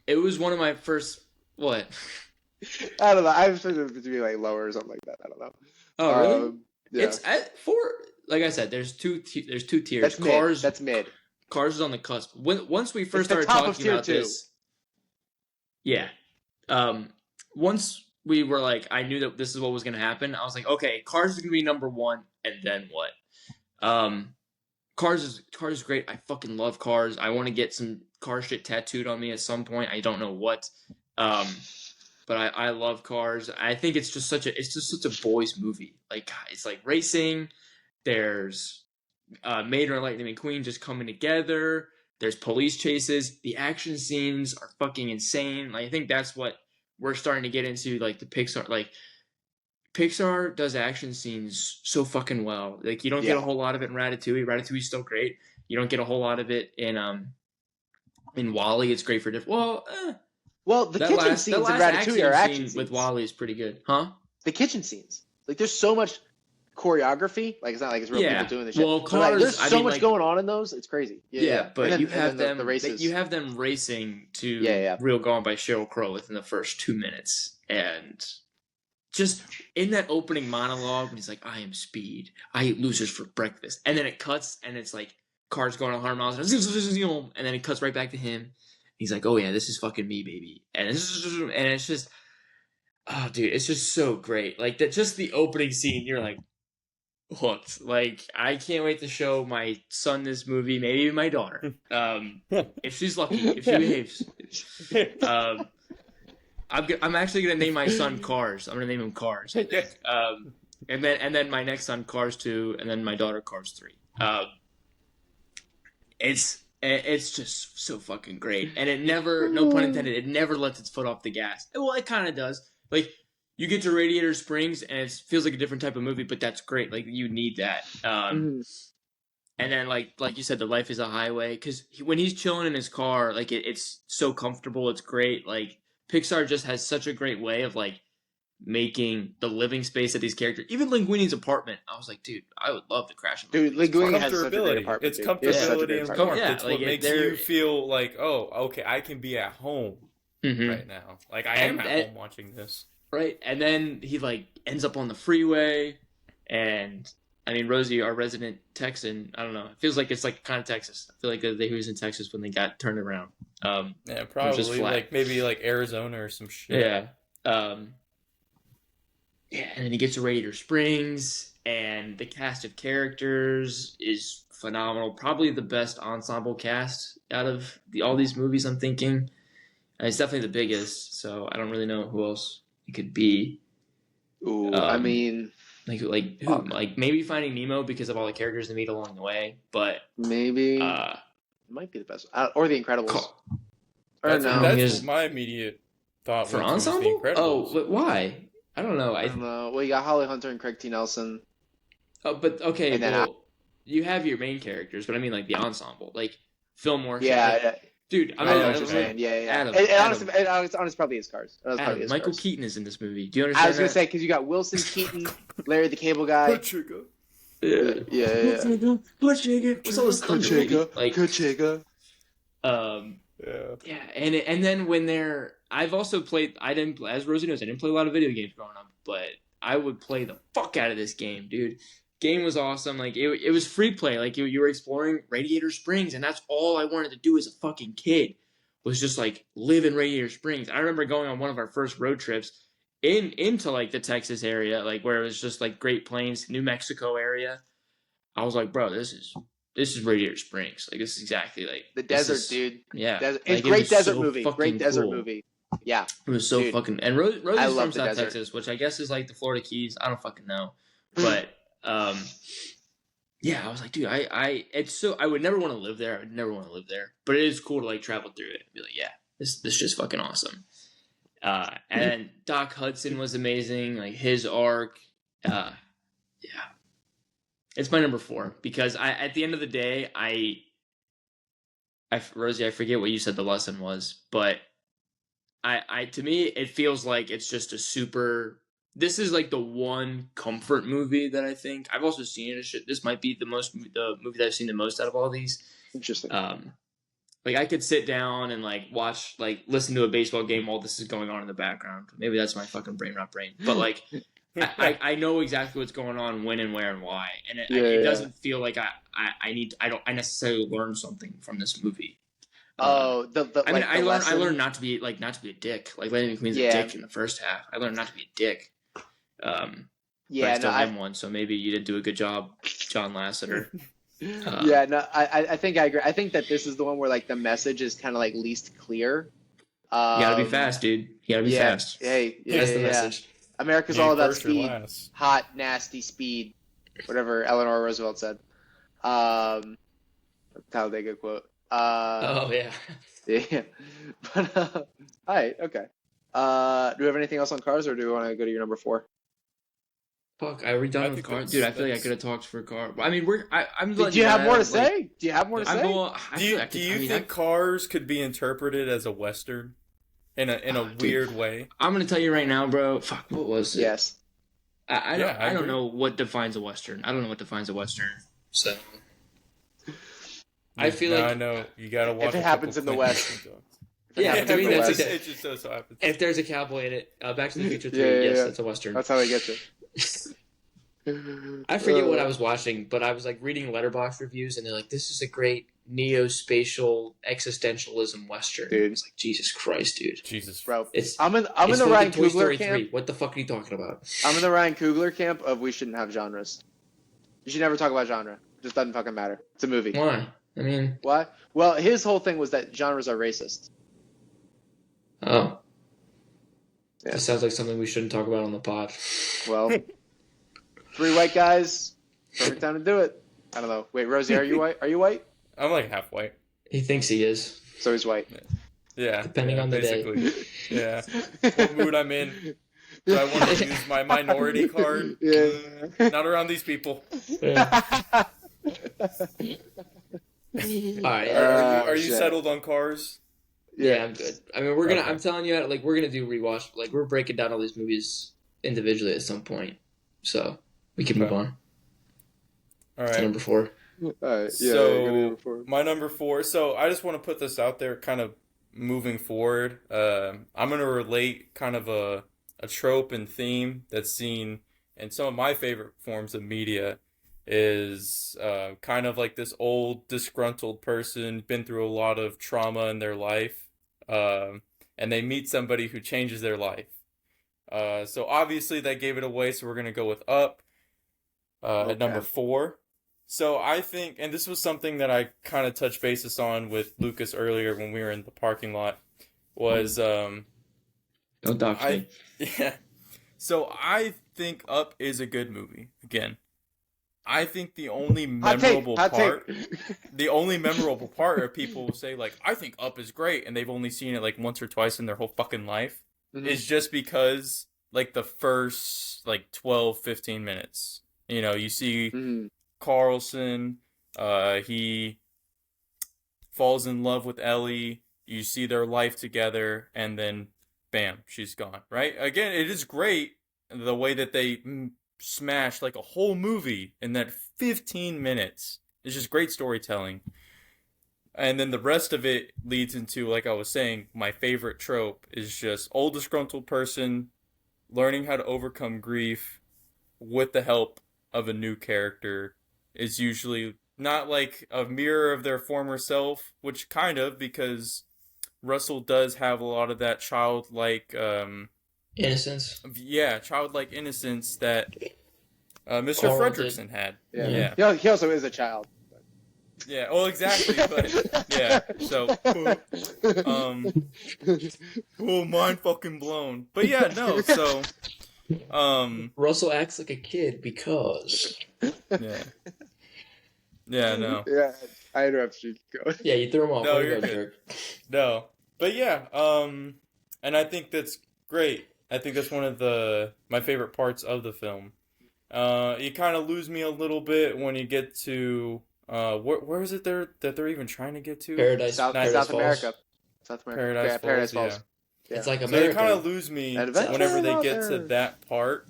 It was one of my first. What? I don't know. I was supposed it to be like lower or something like that. I don't know. Oh, really? Yeah. It's at 4. Like I said, there's two tiers. That's Cars. mid. That's mid. Cars is on the cusp. Once we first It's the started top of talking tier about 2. this, yeah. Once we were like, I knew that this is what was going to happen. I was like, okay, Cars is going to be number 1, and then what? Cars is great. I fucking love Cars. I want to get some car shit tattooed on me at some point. I don't know what. But I love Cars. I think it's just such a boys movie. Like it's like racing. There's Mater and Lightning McQueen just coming together. There's police chases. The action scenes are fucking insane. Like I think that's what we're starting to get into. Like the Pixar, like Pixar does action scenes so fucking well. Like you don't get a whole lot of it in Ratatouille. Ratatouille's still great. You don't get a whole lot of it in WALL-E. It's great for different. Well, the kitchen scenes in Ratatouille are action scenes. With WALL-E is pretty good, huh? The kitchen scenes. Like there's so much choreography. Like it's not like it's real people doing this shit. Well, But, like, Cars. there's I so mean, much like, going on in those. It's crazy. Yeah. but And then- you and have then them. the races. You have them racing to Yeah. Real Gone by Sheryl Crow within the first 2 minutes, and just in that opening monologue when he's like, "I am speed. I eat losers for breakfast," and then it cuts and it's like cars going 100 miles, and then it cuts right back to him. He's like, "Oh yeah, this is fucking me, baby," and it's just, oh dude, it's just so great. Like that, just the opening scene, you're like, hooked. Like, I can't wait to show my son this movie, maybe even my daughter. If she's lucky, if she behaves. I'm actually gonna name my son Cars. I'm gonna name him Cars. I think. And then my next son Cars 2, and then my daughter Cars 3. It's just so fucking great, and it never, no pun intended, it never lets its foot off the gas. Well, it kind of does. Like, you get to Radiator Springs, and it feels like a different type of movie, but that's great. Like, you need that. And then, like you said, the Life is a Highway, because when he's chilling in his car, like, it's so comfortable. It's great. Like, Pixar just has such a great way of, like, making the living space of these characters. Even Linguini's apartment, I was like, dude, I would love to crash in. Dude, Linguini has such a great apartment. It's comfortability and warmth. Yeah, it's like, what makes you feel like, oh, okay, I can be at home right now. Like, I am at home watching this. Right, and then he, like, ends up on the freeway, and I mean, Rosie, our resident Texan, I don't know, it feels like it's like kind of Texas. I feel like he was in Texas when they got turned around. Yeah, probably like maybe like Arizona or some shit. Yeah. Yeah, and then he gets to Radiator Springs, and the cast of characters is phenomenal. Probably the best ensemble cast out of all these movies, I'm thinking. And it's definitely the biggest, so I don't really know who else it could be. Ooh, I mean... Like maybe Finding Nemo because of all the characters they meet along the way, but... Maybe... it might be the best. Or The Incredibles. That's my immediate thought. For ensemble? Oh, but why? I don't know. I don't know. Well, you got Holly Hunter and Craig T. Nelson. Oh, but okay. Well, you have your main characters, but I mean, like the ensemble, like Fillmore. Yeah. Dude, I know what you're saying. Yeah. Adam. Honestly, probably his Cars. Michael Keaton is in this movie. Do you understand? I was gonna say because you got Wilson Keaton, Larry the Cable Guy. Pacheco. Yeah. Pacheco. What's all this Pacheco? Like Pacheco. Yeah, and then when they're, I've also played. I didn't, as Rosie knows, I didn't play a lot of video games growing up, but I would play the fuck out of this game, dude. Game was awesome. Like it was free play. Like you were exploring Radiator Springs, and that's all I wanted to do as a fucking kid was just like live in Radiator Springs. I remember going on one of our first road trips into like the Texas area, like where it was just like Great Plains, New Mexico area. I was like, bro, this is Radiator Springs. Like, this is exactly like the desert, dude. Yeah, it's like, great desert so movie. Great desert movie. Yeah, it was so fucking. And Rosie's from South Texas, which I guess is like the Florida Keys. I don't fucking know, but yeah, I was like, dude, it's so I would never want to live there. I would never want to live there, but it is cool to like travel through it and be like, yeah, this is just fucking awesome. And Doc Hudson was amazing. Like his arc, yeah. It's my number 4 because at the end of the day, Rosie, I forget what you said the lesson was, but to me, it feels like it's just a super. This is like the one comfort movie that I think I've also seen it. This might be the movie that I've seen the most out of all these. Interesting. Like I could sit down and like watch, like listen to a baseball game while this is going on in the background. Maybe that's my fucking brain rot brain, but like. I know exactly what's going on, when and where and why, and it doesn't feel like I necessarily learn something from this movie. I mean, I learned not to be a dick. Like Lightning McQueen's a dick in the first half. I learned not to be a dick. But I still am one, so maybe you did do a good job, John Lasseter. I think I agree. I think that this is the one where like the message is kind of like least clear. You gotta be fast, dude. You gotta be fast. That's the message. America's all about speed, hot, nasty speed, whatever Eleanor Roosevelt said. Talladega quote. Oh yeah. Yeah. But all right, okay. Do we have anything else on Cars, or do we want to go to your number 4? Fuck, are we done with Cars? Dude, I feel like I could have talked for Cars. I mean, I'm. Do you have more to say? Do you have more to say? Do you think Cars could be interpreted as a Western? In a weird way. I'm gonna tell you right now, bro. Fuck, what was it? Yes. I don't know what defines a Western. I don't know what defines a Western. So I feel like I know you gotta watch. If it happens in the West. Yeah, to me that's exactly. It just so happens. If there's a cowboy in it, Back to the Future 3, that's a Western. That's how they get it. I forget what I was watching, but I was like reading Letterboxd reviews, and they're like, "This is a great neo-spatial existentialism Western." Dude. It's like, Jesus Christ, dude. Jesus, bro. I'm in the Ryan Coogler camp. 3. What the fuck are you talking about? I'm in the Ryan Coogler camp of we shouldn't have genres. You should never talk about genre. It just doesn't fucking matter. It's a movie. Why? I mean, Why? Well, his whole thing was that genres are racist. oh, Yeah. this sounds like something we shouldn't talk about on the pod. Well, 3 white guys, perfect time to do it. I don't know. Wait, Rosie, are you white? Are you white? I'm like half white. He thinks he is. So he's white. Yeah. Depending on the day. basically. Yeah. What mood I'm in. Do I want to use my minority card? Yeah. Not around these people. Yeah. All right. Are you shit. settled on Cars? Yeah, I'm good. I mean, we're gonna. Okay. I'm telling you, like, we're gonna do rewatch. Like, we're breaking down all these movies individually at some point, so we can move on All to right. number 4. All right. Yeah. So, go to number 4. my number 4. So I just want to put this out there, kind of moving forward. I'm gonna relate kind of a trope and theme that's seen in some of my favorite forms of media. Is kind of like this old disgruntled person, been through a lot of trauma in their life, and they meet somebody who changes their life. So obviously that gave it away, so we're gonna go with Up at number 4. So I think, and this was something that I kind of touched basis on with Lucas earlier when we were in the parking lot, was Don't dox me. yeah. So I think Up is a good movie. Again, I think the only memorable part, the only memorable part are people will say like, I think Up is great, and they've only seen it like once or twice in their whole fucking life. Is just because like the first like 12, 15 minutes, you see Carlson, he falls in love with Ellie, you see their life together, and then bam, she's gone, right? Again, it is great the way that they smash like a whole movie in that 15 minutes. It's just great storytelling. And then the rest of it leads into, like I was saying, my favorite trope is just old disgruntled person learning how to overcome grief with the help of a new character is usually not like a mirror of their former self, which kind of, because Russell does have a lot of that childlike Innocence. yeah, childlike innocence that Mr. Carl Fredrickson had. Yeah. Yeah. He also is a child. Yeah, well, exactly, but yeah, so, oh, mind fucking blown. But yeah, no, so, Russell acts like a kid because. yeah, no, Yeah. I interrupted you. Go. Yeah, you threw him off. No, Way to you're go, good. jerk. no, but yeah, and I think that's great. I think that's one of my favorite parts of the film. You kind of lose me a little bit when you get to, where is it that they're even trying to get to? Paradise. South Falls. America. South America. Paradise Yeah, Paradise Falls, Falls. yeah. It's like So America. they kind of lose me Adventure whenever they out get to there. that part.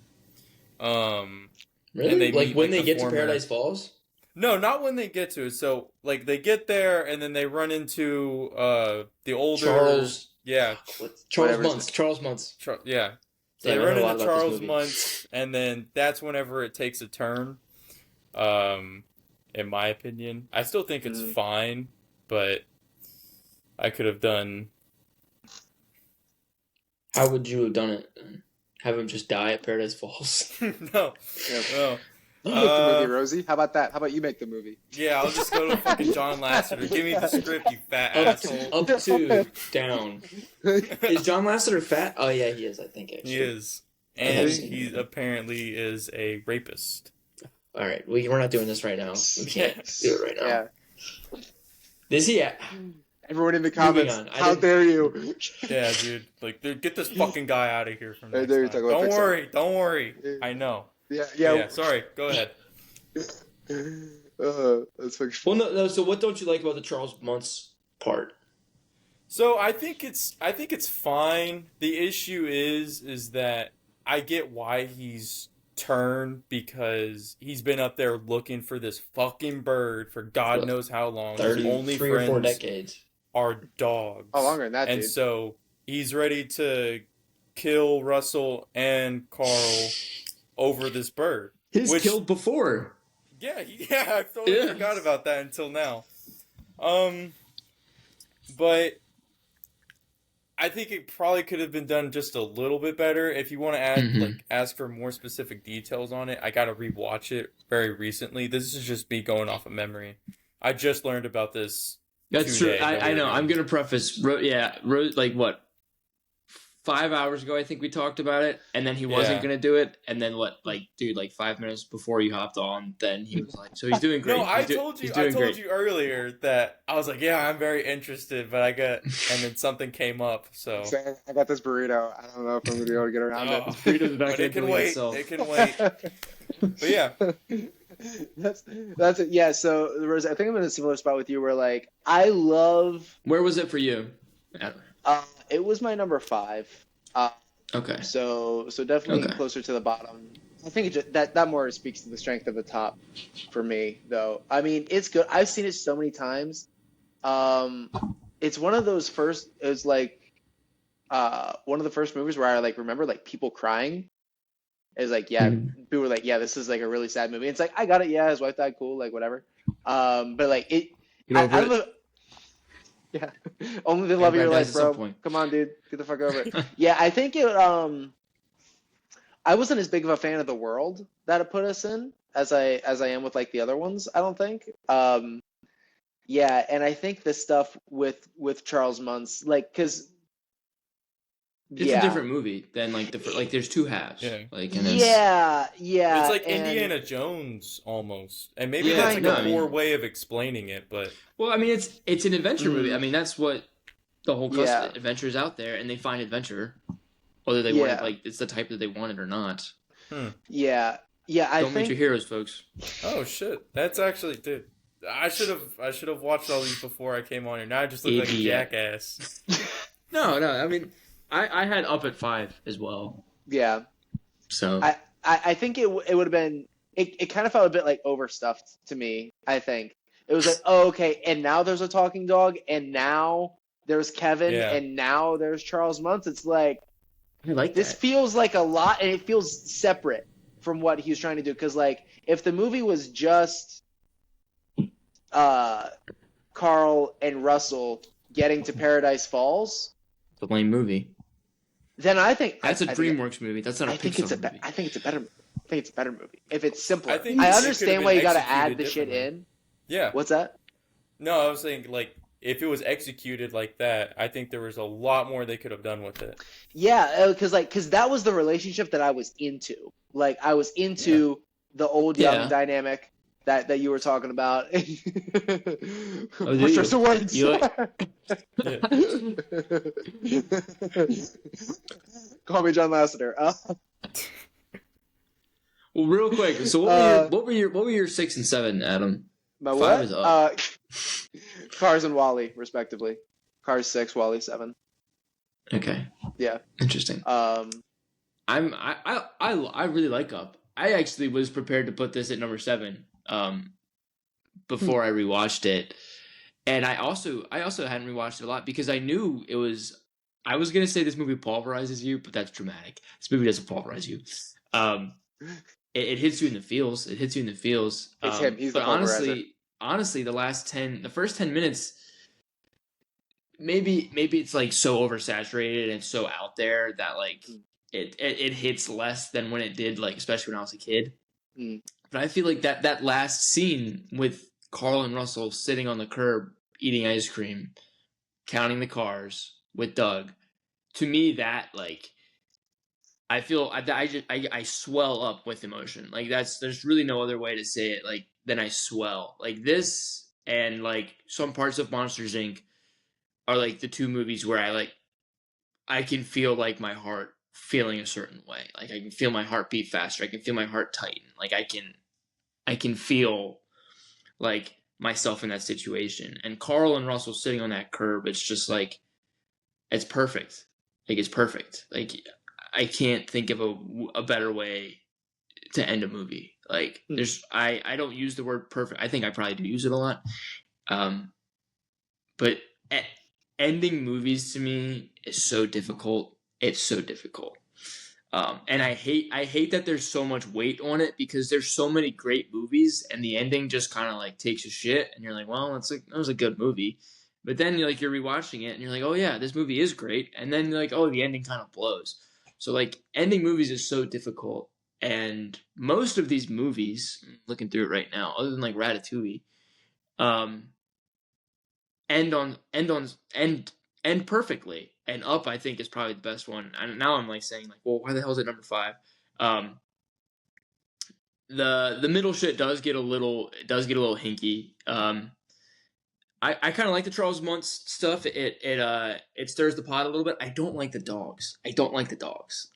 Really? and they Like meet, when like, they the get to former- Paradise Falls? No, not when they get to it. So, like, they get there, and then they run into the older... Charles. Yeah. Charles Whatever his Muntz. Charles Muntz. Yeah. So Damn, they I run know a lot into about this Charles movie. Muntz, and then that's whenever it takes a turn, in my opinion. I still think it's fine, but I could have done... How would you have done it? Have him just die at Paradise Falls? No. Yeah. No. You make the movie, Rosie. How about that? How about you make the movie? Yeah, I'll just go to fucking John Lasseter. Give me the script, you fat Up asshole. to, down. Is John Lasseter fat? Oh yeah, he is. I think actually. He is. I And have seen he him. apparently is a rapist. All right, we're not doing this right now. We can't do it right now. Yeah. Is he? At? Everyone in the comments, on. I how didn't- dare you? Yeah, dude. Like, dude, get this fucking guy out of here from Hey, next there you time. talk about Don't Pixar. worry. Don't worry. I know. Yeah. Yeah, sorry. Go ahead. That's fucking. Well, no. So, what don't you like about the Charles Muntz part? So I think it's fine. The issue is that I get why he's turned, because he's been up there looking for this fucking bird for God What, knows how long. His 30, only 3 or 4 friends decades. are dogs. Oh, longer than that, And dude. so he's ready to kill Russell and Carl over this bird. He's Which- killed before. Yeah, I totally Yeah. forgot about that until now. But I think it probably could have been done just a little bit better. If you want to ask for more specific details on it, I got to rewatch it very recently. This is just me going off of memory. I just learned about this. That's true. I know. I'm gonna preface. Like what? 5 hours ago, I think we talked about it, and then he wasn't gonna do it, and then what? Like, dude, like 5 minutes before you hopped on, then he was like, "So he's doing great." No, I told you earlier that I was like, "Yeah, I'm very interested," but and then something came up, so I got this burrito. I don't know if I'm gonna be able to get around it. This burrito's back. But it can wait. It can wait. But yeah, that's it. Yeah. So Rose, I think I'm in a similar spot with you, where like I love. Where was it for you? It was my number 5. Okay. So definitely closer to the bottom. I think that more speaks to the strength of the top for me, though. I mean, it's good. I've seen it so many times. It's one of those first. It was like one of the first movies where I like remember like people crying. It was like, yeah, people were like, yeah, this is like a really sad movie. It's like, I got it. Yeah, his wife died. Cool, like whatever. But like it. Yeah, only the love of your life, bro. Come on, dude, get the fuck over it. Yeah, I think it. I wasn't as big of a fan of the world that it put us in as I am with like the other ones. I don't think. Yeah, and I think the stuff with Charles Muntz, like, cause it's a different movie than like there's two halves. Yeah. Like, yeah. It's like Indiana Jones almost, and maybe that's like a poor way of explaining it, but. Well, I mean, it's an adventure movie. I mean, that's what the whole cast of adventure is out there, and they find adventure, whether they want it, like it's the type that they want it or not. Yeah. Don't meet your heroes, folks. Oh shit, that's actually, dude. I should have watched all these before I came on here. Now I just look like a jackass. No. I mean, I had Up at 5 as well. Yeah. So I think it would have been. It kind of felt a bit like overstuffed to me. I think. It was like, oh, okay, and now there's a talking dog, and now there's Kevin, and now there's Charles Muntz. It's like, I like this feels like a lot, and it feels separate from what he was trying to do. Because, like, if the movie was just Carl and Russell getting to Paradise Falls, the lame movie, then I think that's a DreamWorks movie. That's not a Pixar movie. I think it's a better movie if it's simpler. I understand why you got to add the shit in. Yeah. What's that? No, I was saying, like, if it was executed like that, I think there was a lot more they could have done with it. Yeah, because that was the relationship that I was into. Like, I was into the old young dynamic that you were talking about. Push us words. Call me John Lasseter. Well, real quick. So, what were your 6 and 7, Adam? My 5 what? is up. Cars and Wall-E, respectively. Cars 6, Wall-E 7. Okay. Yeah. Interesting. I really like Up. I actually was prepared to put this at number 7. Before I rewatched it, and I also hadn't rewatched it a lot because I knew it was. I was gonna say this movie pulverizes you, but that's dramatic. This movie doesn't pulverize you. It hits you in the feels. It hits you in the feels. It's him. He's but the honestly, the first 10 minutes, maybe it's like so oversaturated and so out there that like it hits less than when it did, like especially when I was a kid. But I feel like that last scene with Carl and Russell sitting on the curb eating ice cream, counting the cars with Doug, to me that like. I feel I swell up with emotion. Like there's really no other way to say it like than I swell. Like this and like some parts of Monsters Inc. are like the two movies where I can feel like my heart feeling a certain way. Like I can feel my heart beat faster. I can feel my heart tighten. Like I can feel like myself in that situation. And Carl and Russell sitting on that curb, it's just like it's perfect. Like it's perfect. Like I can't think of a better way to end a movie. Like I don't use the word perfect. I think I probably do use it a lot. But ending movies to me is so difficult. It's so difficult. And I hate that there's so much weight on it because there's so many great movies and the ending just kind of like takes a shit and you're like, well, that was a good movie. But then you're rewatching it and you're like, oh yeah, this movie is great. And then you're like, oh, the ending kind of blows. So like ending movies is so difficult. And most of these movies, looking through it right now, other than like Ratatouille, um, end perfectly. And Up, I think, is probably the best one. And now I'm like saying like, well, why the hell is it number 5? The middle shit does get a little hinky. I kind of like the Charles Muntz stuff. It stirs the pot a little bit. I don't like the dogs.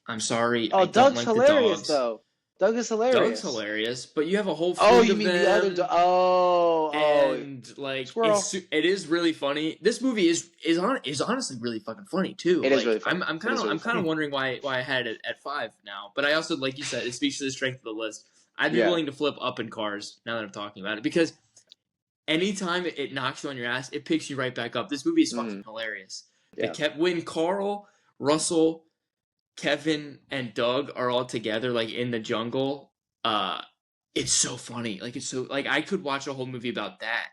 I'm sorry. Oh, I don't Doug's like hilarious the dogs. though. Doug is hilarious. Doug's hilarious, but you have a whole Oh, fleet you of mean them, the other dog? Oh, and like Squirrel. it is really funny. This movie is honestly really fucking funny too. It like, is really funny. I'm kind of wondering why I had it at 5 now. But I also, like you said, it speaks to the strength of the list. I'd be willing to flip Up in Cars now that I'm talking about it, because anytime it knocks you on your ass, it picks you right back up. This movie is fucking hilarious. Yeah. When Carl, Russell, Kevin, and Doug are all together, like in the jungle, it's so funny. Like it's so like I could watch a whole movie about that.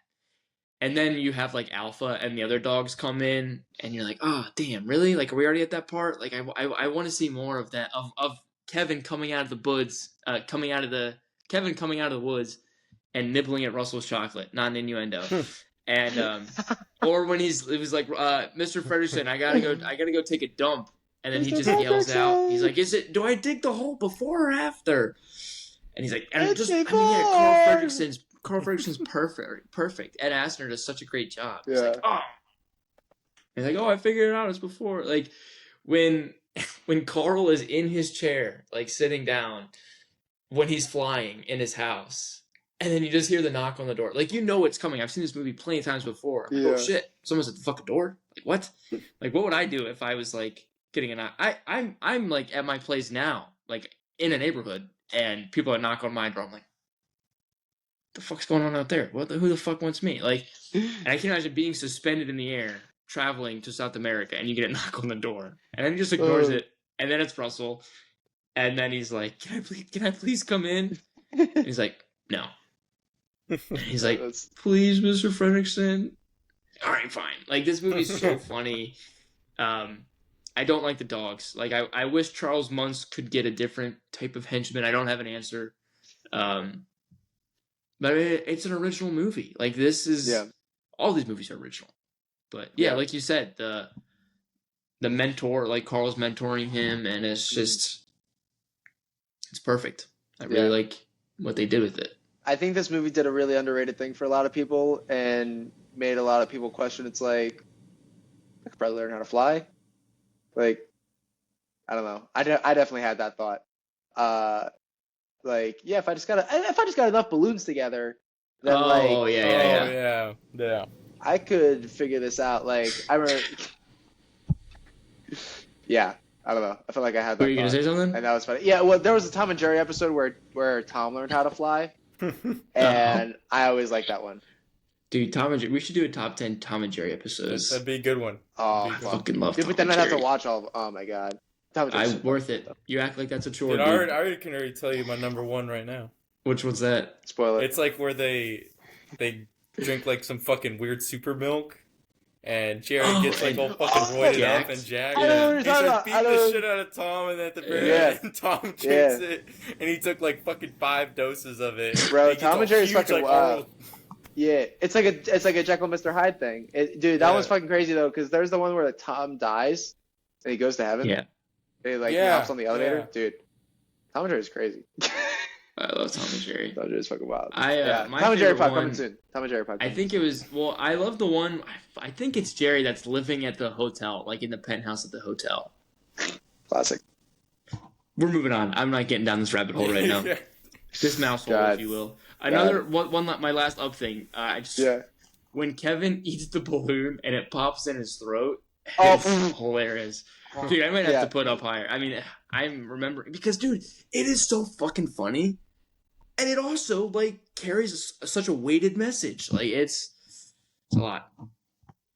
And then you have like Alpha and the other dogs come in, and you're like, oh damn, really? Like, are we already at that part? Like, I want to see more of that of Kevin coming out of the woods, coming out of the woods, and nibbling at Russell's chocolate, not an innuendo. And or when it was like, Mr. Frederickson, I gotta go take a dump, and then he just yells out, he's like, do I dig the hole before or after? And he's like, Carl Fredrickson's perfect. Ed Asner does such a great job. He's like, oh. He's like, oh, I figured it out. It's before. Like, when Carl is in his chair, like sitting down, when he's flying in his house, and then you just hear the knock on the door. Like, you know it's coming. I've seen this movie plenty of times before. I'm like, oh shit, someone's at the fucking door. Like, what? Like, what would I do if I was like getting a knock? I'm like at my place now, like in a neighborhood, and people are knocking on my door. I'm like, what the fuck's going on out there? Who the fuck wants me? Like, and I can imagine being suspended in the air, traveling to South America, and you get a knock on the door, and then he just ignores it, and then it's Russell, and then he's like, can I please come in? And he's like, no. And he's like, please, Mr. Fredrickson. All right, fine. Like, this movie's so funny. I don't like the dogs. Like, I wish Charles Muntz could get a different type of henchman. I don't have an answer. But it's an original movie. Like, this is... Yeah. All these movies are original. But, yeah, like you said, the mentor, like, Carl's mentoring him, and it's just... It's perfect. I really like what they did with it. I think this movie did a really underrated thing for a lot of people and made a lot of people question. It's like, I could probably learn how to fly. Like, I don't know. I definitely had that thought. Like, yeah, if I just got enough balloons together, then yeah. I could figure this out. Like, I remember, yeah, I don't know. I felt like I had that. Were you gonna say something? And that was funny. Yeah, well, there was a Tom and Jerry episode where Tom learned how to fly, and I always liked that one. Dude, Tom and Jerry, we should do a top 10 Tom and Jerry episodes. That'd be a good one. Oh, I fucking love Dude, Tom but then and I'd have Jerry. to watch all. Oh my god, worth it. You act like that's a chore. Dude, I can already tell you my number 1 right now. Which one's that? Spoil it. It's like where they drink like some fucking weird super milk, and Jerry gets like all fucking roided up, and Jack he starts beating the shit out of Tom, and at the very end, Tom drinks it, and he took like fucking 5 doses of it. Bro, Tom and Jerry's fucking wild. Yeah, it's like a Jekyll and Mr. Hyde thing. Dude, that one's fucking crazy though, because there's the one where Tom dies and he goes to heaven. Yeah. And he hops on the elevator. Yeah. Dude, Tom and Jerry's crazy. I love Tom and Jerry. Tom and Jerry's fucking wild. Tom and Jerry pod coming soon. Tom and Jerry pod. I think it was. Well, I love the one. I think it's Jerry that's living at the hotel, like in the penthouse at the hotel. Classic. We're moving on. I'm not getting down this rabbit hole right now. This mouse hole, if you will. Another one. My last Up thing. When Kevin eats the balloon and it pops in his throat, it's hilarious. Dude, I might have to put Up higher. I mean, I'm remembering because, dude, it is so fucking funny, and it also like carries such a weighted message. Like it's a lot.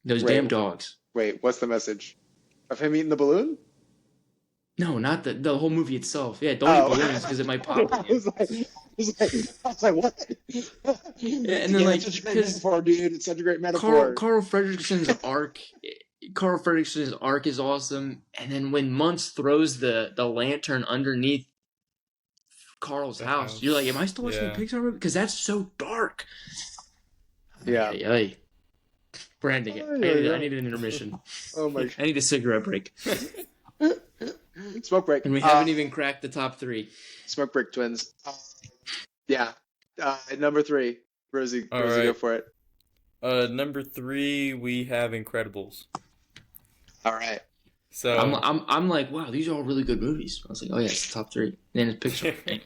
Those damn dogs. Wait, what's the message? Of him eating the balloon? No, not the whole movie itself. Yeah, don't eat Oh, balloons because it might pop I in you. was like, what? Yeah, and then Yeah, it's such a great because metaphor, dude. It's such a great metaphor. Carl Fredrickson's arc is awesome, and then when Muntz throws the lantern underneath Carl's The house, you're like, am I house. still watching a Yeah. Pixar movie? Because that's so dark. Yeah. Ay. We're ending it. I need an intermission. Oh my. I need a cigarette break. Smoke break. And we haven't even cracked the top 3. Smoke break twins. Yeah. Number 3. Rosie, All Rosie, go right. for it. Number 3, we have Incredibles. All right. So I'm like, wow, these are all really good movies. I was like, oh yeah, it's the top 3. Then it's Pixar. Anyway.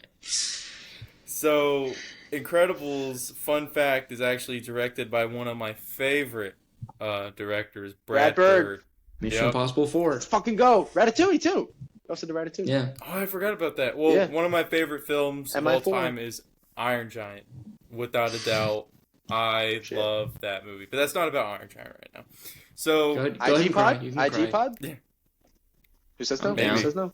So, Incredibles, fun fact, is actually directed by one of my favorite directors, Brad Bird. Mission Yep. Impossible 4. Let's fucking go. Ratatouille, too. Also did Ratatouille. Yeah. Oh, I forgot about that. Well, Yeah. one of my favorite films of all MI4. time is Iron Giant. Without a doubt, I Shit. love that movie. But that's not about Iron Giant right now. So, Go ahead IG and cry. pod? You can IG cry. pod? Yeah. Who says no? I'm down. Who says no?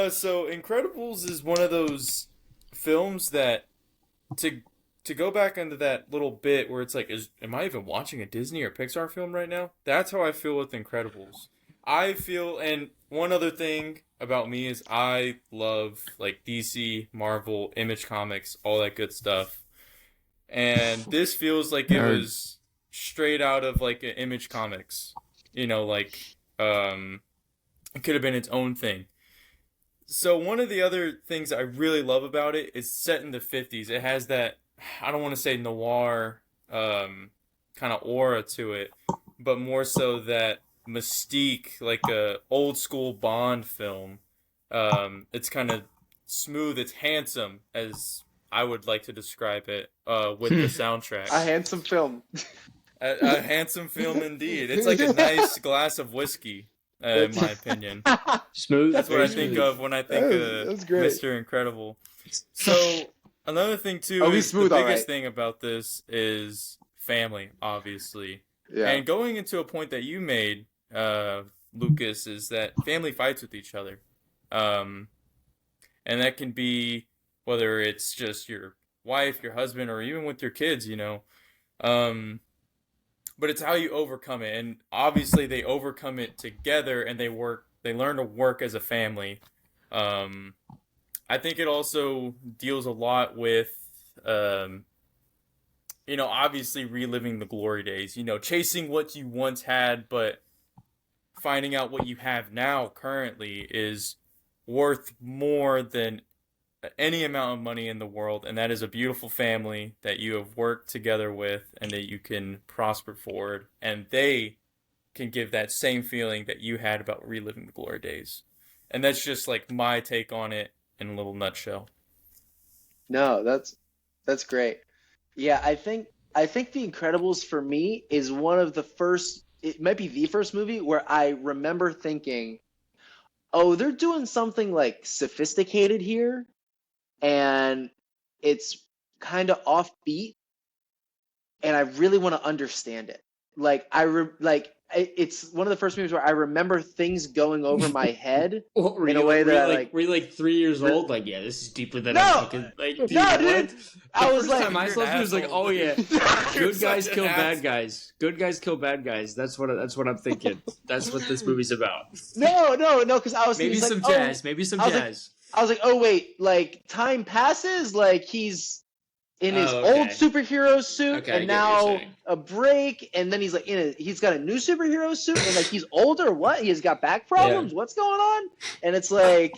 so Incredibles is one of those films that to go back into that little bit where it's like, am I even watching a Disney or Pixar film right now? That's how I feel with Incredibles. I feel, and one other thing about me is I love like DC, Marvel, Image Comics, all that good stuff. And this feels like it Nerd. was straight out of like an Image Comics. Like it could have been its own thing. So one of the other things I really love about it is set in the 50s. It has that, I don't want to say noir kind of aura to it, but more so that mystique, like a old school Bond film. It's kind of smooth, it's handsome, as I would like to describe it, with the soundtrack. A handsome film. A handsome film indeed. It's like a nice glass of whiskey, in my opinion. Smooth. That's what very I think smooth. of when I think That's of great. Mr. Incredible. So another thing too Oh, he's is smooth, the all biggest right. thing about this is family, obviously. Yeah. And going into a point that you made, Lucas, is that family fights with each other. And that can be whether it's just your wife, your husband, or even with your kids, but it's how you overcome it. And obviously they overcome it together and they learn to work as a family. I think it also deals a lot with, obviously reliving the glory days, chasing what you once had, but finding out what you have now currently is worth more than any amount of money in the world, and that is a beautiful family that you have worked together with and that you can prosper forward, and they can give that same feeling that you had about reliving the glory days. And that's just like my take on it in a little nutshell. No, that's great. Yeah, I think The Incredibles for me is one of the first, it might be the first movie where I remember thinking, oh, they're doing something like sophisticated here, and it's kind of offbeat, and I really want to understand it. It's one of the first movies where I remember things going over my head Were in you a way like, that I like. were you like 3 years old? Like, yeah, this is deeper than No! I'm fucking like. Dude, No, what? dude! I The was first like, time I You're saw an this movie, was like, asshole, oh yeah, dude. You're good guys such an kill bad asshole. guys. Good guys kill bad guys. That's what I'm thinking. That's what this movie's about. no, because I was Maybe thinking, some like, jazz. Maybe some I was like- jazz. I was like, oh wait, like time passes, like he's in his Oh, okay. old superhero suit, Okay, I and get what you're now saying. a break, and then he's like he's got a new superhero suit, and like he's older. What? He's got back problems. What's going on? And it's like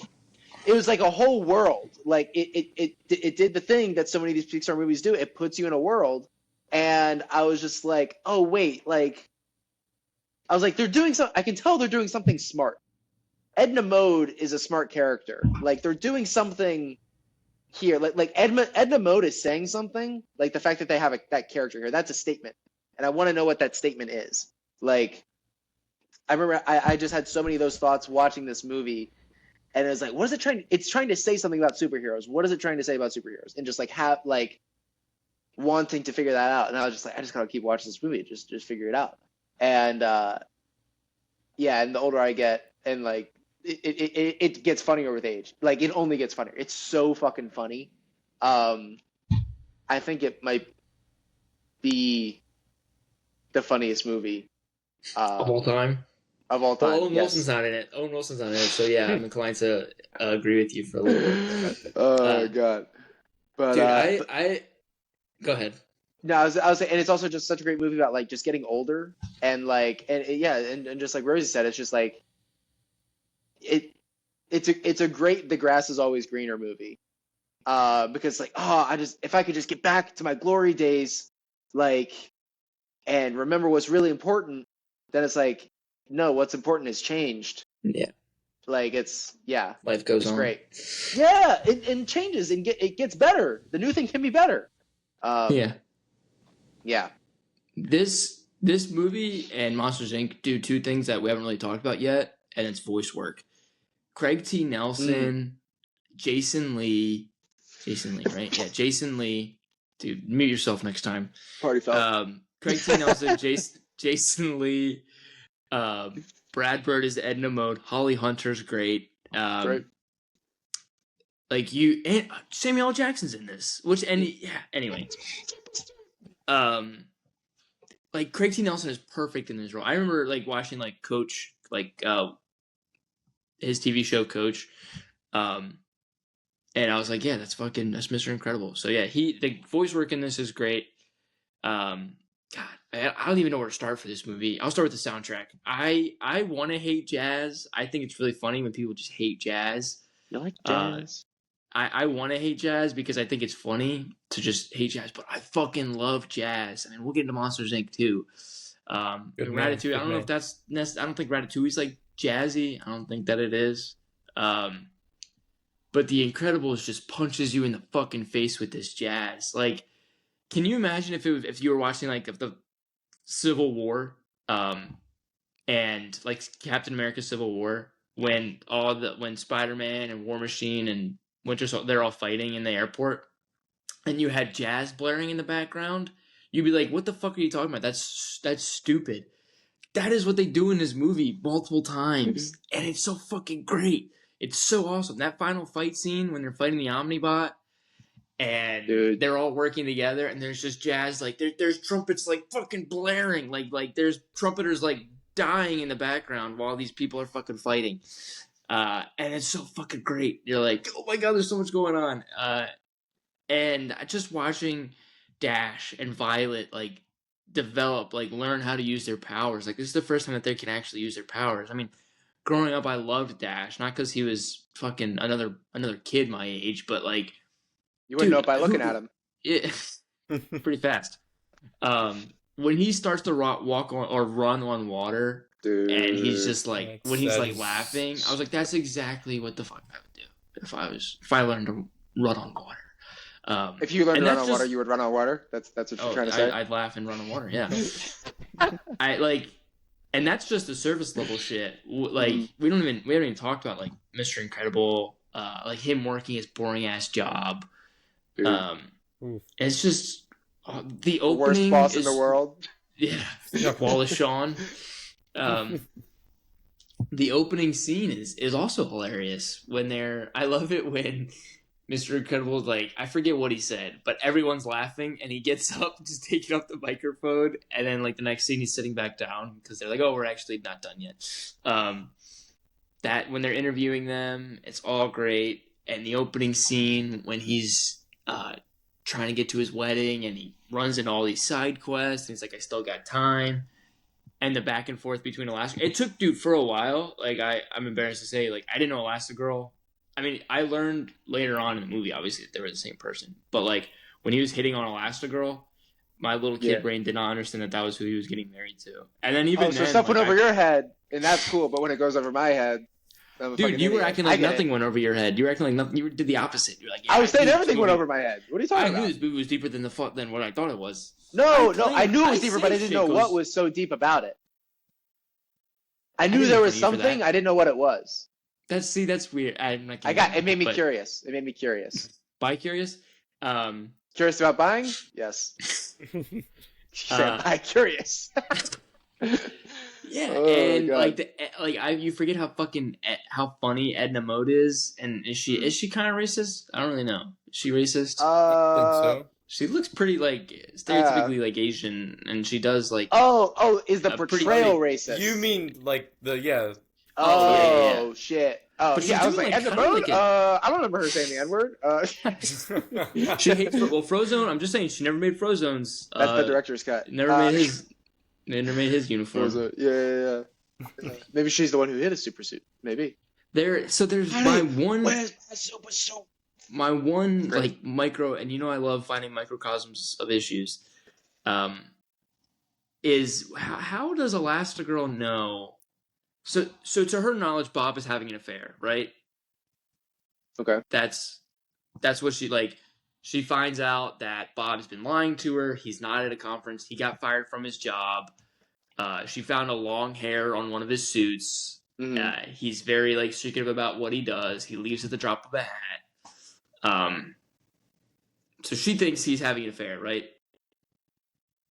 it was like a whole world. Like it did the thing that so many of these Pixar movies do. It puts you in a world, and I was just like, oh wait, like I was like, they're doing something. I can tell they're doing something smart. Edna Mode is a smart character. Like they're doing something here. Like Edna Mode is saying something. Like the fact that they have that character here, that's a statement, and I want to know what that statement is. Like I remember I just had so many of those thoughts watching this movie, and it was like, what is it trying? It's trying to say something about superheroes. What is it trying to say about superheroes? And just like have like wanting to figure that out. And I was just like, I just gotta keep watching this movie, just figure it out. And yeah, and the older I get, and like it gets funnier with age. Like it only gets funnier. It's so fucking funny. I think it might be the funniest movie Of all time. of all Well, time. Owen Yes. Wilson's not in it. Owen Wilson's not in it, so yeah, I'm inclined to agree with you for a little bit. Oh god. But Dude, but I go ahead. no, I was saying, and it's also just such a great movie about like just getting older and like and yeah, and just like Rosie said, it's just like it's a great the grass is always greener movie. Because like if I could just get back to my glory days, like and remember what's really important, then it's like no, what's important has changed. Yeah, Like life goes it's on. great. Yeah, it changes and it gets better. The new thing can be better. Yeah, Yeah. this movie and Monsters Inc. do two things that we haven't really talked about yet, and it's voice work. Craig T. Nelson, Jason Lee, right? Yeah, Jason Lee. Dude, mute yourself next time. Party foul. Craig T. Nelson, Jason Lee, Brad Bird is Edna Mode, Holly Hunter's great. Great. Like and Samuel L. Jackson's in this, anyway. Like Craig T. Nelson is perfect in this role. I remember like watching like Coach, like his TV show Coach, and I was like, yeah, that's Mr. Incredible. So yeah, the voice work in this is great. God, I don't even know where to start for this movie. I'll start with the soundtrack. I want to hate jazz. I think it's really funny when people just hate jazz. You like jazz? I want to hate jazz because I think it's funny to just hate jazz, but I fucking love jazz. I mean, we'll get into Monsters Inc. too. Ratatouille. I don't know if that's. I don't think Ratatouille's like jazzy. I don't think that it is. But The Incredibles just punches you in the fucking face with this jazz. Like, can you imagine if you were watching like the Civil War, and like Captain America: Civil War, when Spider-Man and War Machine and Winter Soldier, they're all fighting in the airport, and you had jazz blaring in the background, you'd be like, "What the fuck are you talking about? That's stupid." That is what they do in this movie multiple times, and it's so fucking great. It's so awesome. That final fight scene when they're fighting the Omnibot, and they're all working together, and there's just jazz, like there's trumpets like fucking blaring, like there's trumpeters like dying in the background while these people are fucking fighting. And it's so fucking great. You're like, oh my god, there's so much going on. And just watching Dash and Violet like develop, like learn how to use their powers. Like this is the first time that they can actually use their powers. I mean, growing up, I loved Dash, not because he was fucking another kid my age, but like you wouldn't know it by looking at him. Yeah, pretty fast. When he starts to walk on or run on water. Dude, and he's just like when he's like laughing, I was like, "That's exactly what the fuck I would do if I learned to run on water." If you learned to run on water, you would run on water. That's what you're trying to say. I'd laugh and run on water. Yeah, I like, and that's just the surface level shit. Like we haven't even talked about like Mr. Incredible, like him working his boring ass job. It's just the opening. Worst boss in the world. Yeah, Wallace Shawn. The opening scene is also hilarious when I love it when Mr. Incredible's like, I forget what he said, but everyone's laughing and he gets up, just taking up the microphone, and then like the next scene he's sitting back down because they're like, oh, we're actually not done yet. That when they're interviewing them, it's all great. And the opening scene when he's trying to get to his wedding and he runs into all these side quests and he's like, I still got time. And the back and forth between Alaska. It took, dude, for a while. Like, I'm embarrassed to say, like, I didn't know Elastigirl. I mean, I learned later on in the movie, obviously, that they were the same person. But, like, when he was hitting on Elastigirl, my little kid brain did not understand that was who he was getting married to. And then even so stuff went over your head, and that's cool. But when it goes over my head, dude, you were acting like nothing went over your head. You were acting like nothing. You did the opposite. You're like, I was saying everything went over my head. What are you talking about? I knew this movie was deeper than what I thought it was. No, I knew it was deeper, but I didn't know what was so deep about it. I knew there was something. I didn't know what it was. That's weird. It made me curious. It made me curious. Buy curious? Curious about buying? Yes. Buy curious. Yeah, Oh my and God. you forget how how funny Edna Mode is, and is she kind of racist? I don't really know. Is she racist? I think Uh, so. She looks pretty stereotypically Asian, and she does is the a pretty portrayal thick. racist? You mean like the Oh yeah. Oh shit. Oh But she's yeah, I was doing like, like Edna kind of Mode? like a. I don't remember her saying the N-word. She hates Frozone. I'm just saying she never made Frozone's. That's the director's cut. Never made his. Never made his uniform. Yeah. Maybe she's the one who hit a super suit. Maybe. There's Where's my super suit? my one Great. like micro, and I love finding microcosms of issues. Is how does Elastigirl know? So to her knowledge, Bob is having an affair, right? Okay. That's what she finds out that Bob has been lying to her. He's not at a conference. He got fired from his job. She found a long hair on one of his suits. Mm-hmm. He's very secretive about what he does. He leaves at the drop of a hat. So she thinks he's having an affair, right?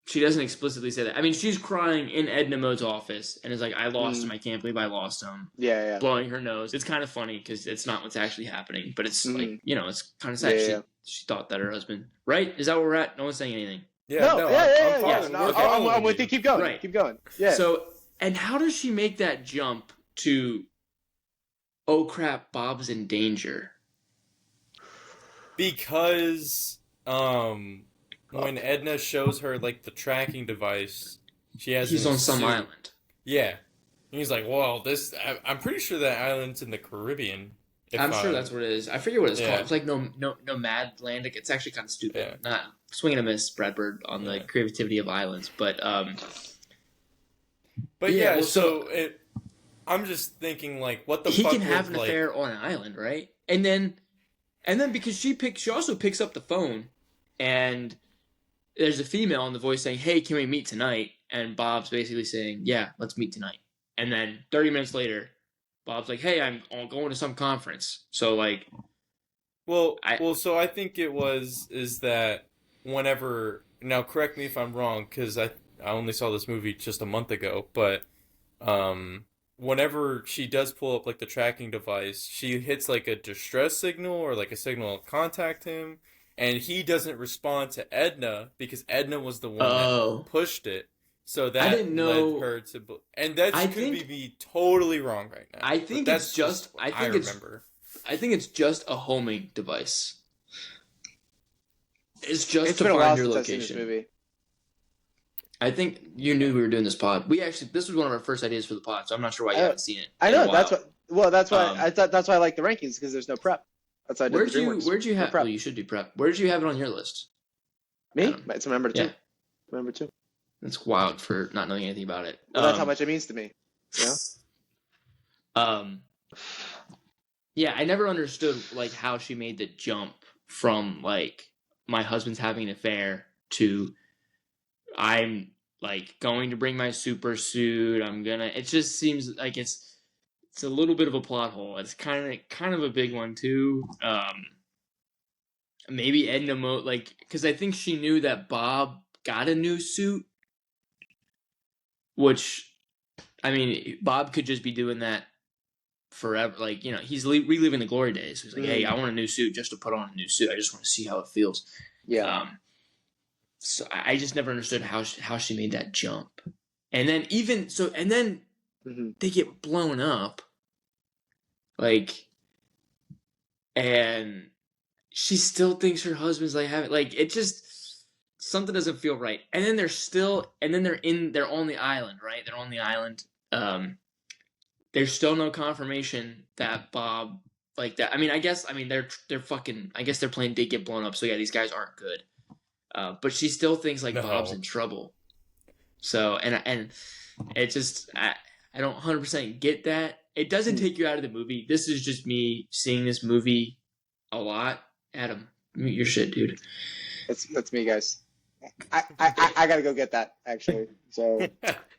She doesn't explicitly say that. I mean, she's crying in Edna Mode's office and is like, I lost him. I can't believe I lost him. Yeah. Blowing her nose. It's kind of funny because it's not what's actually happening, but it's it's kind of sad. Yeah. She thought that her husband, right? Is that where we're at? No one's saying anything. Yeah, I'm with you. Keep going. Right. Keep going. Yeah. So, and how does she make that jump to, oh crap, Bob's in danger? Because when Edna shows her the tracking device, she has. He's on some island. Yeah, and he's like, "Well, I'm pretty sure that island's in the Caribbean." I'm sure that's what it is. I forget what it's called. It's like Nomad Land. It's actually kind of stupid. Yeah. Not swinging a miss, Bradford, on the creativity of islands, but I'm just thinking what the he fuck can have an affair on an island, right? And then because she also picks up the phone, and there's a female on the voice saying, "Hey, can we meet tonight?" And Bob's basically saying, "Yeah, let's meet tonight." And then 30 minutes later, Bob's like, "Hey, I'm going to some conference." So so I think is that whenever, now correct me if I'm wrong, because I only saw this movie just a month ago, but whenever she does pull up the tracking device, she hits a distress signal or a signal to contact him, and he doesn't respond to Edna because Edna was the one that pushed it. So that I didn't know, led her to, and that could be totally wrong right now. I think it's just, I think it's just a homing device. It's just to find your location. I think you knew we were doing this pod. This was one of our first ideas for the pod, so I'm not sure why you haven't seen it. I know that's why I thought that's why I like the rankings, because there's no prep. That's why I did where'd you have? Well, you should do prep. Where did you have it on your list? Me? It's number 2. Yeah. Number 2. That's wild for not knowing anything about it. Well, that's how much it means to me. Yeah, I never understood how she made the jump from my husband's having an affair to I'm going to bring my super suit. It just seems like it's a little bit of a plot hole. It's kind of a big one too. Maybe Edna because I think she knew that Bob got a new suit, which, I mean, Bob could just be doing that forever. He's reliving the glory days. He's like, hey, I want a new suit just to put on a new suit. I just want to see how it feels. Yeah. So I just never understood how she made that jump. And then they get blown up. And she still thinks her husband's having, it just, something doesn't feel right. And then they're on the island, right? They're on the island. There's still no confirmation that Bob that. I mean, they're fucking, I guess their plane did get blown up. So yeah, these guys aren't good. But she still thinks Bob's in trouble. So, and it just, I don't 100% get that. It doesn't take you out of the movie. This is just me seeing this movie a lot. Adam, mute your shit, dude. That's me, guys. I gotta go get that, actually. So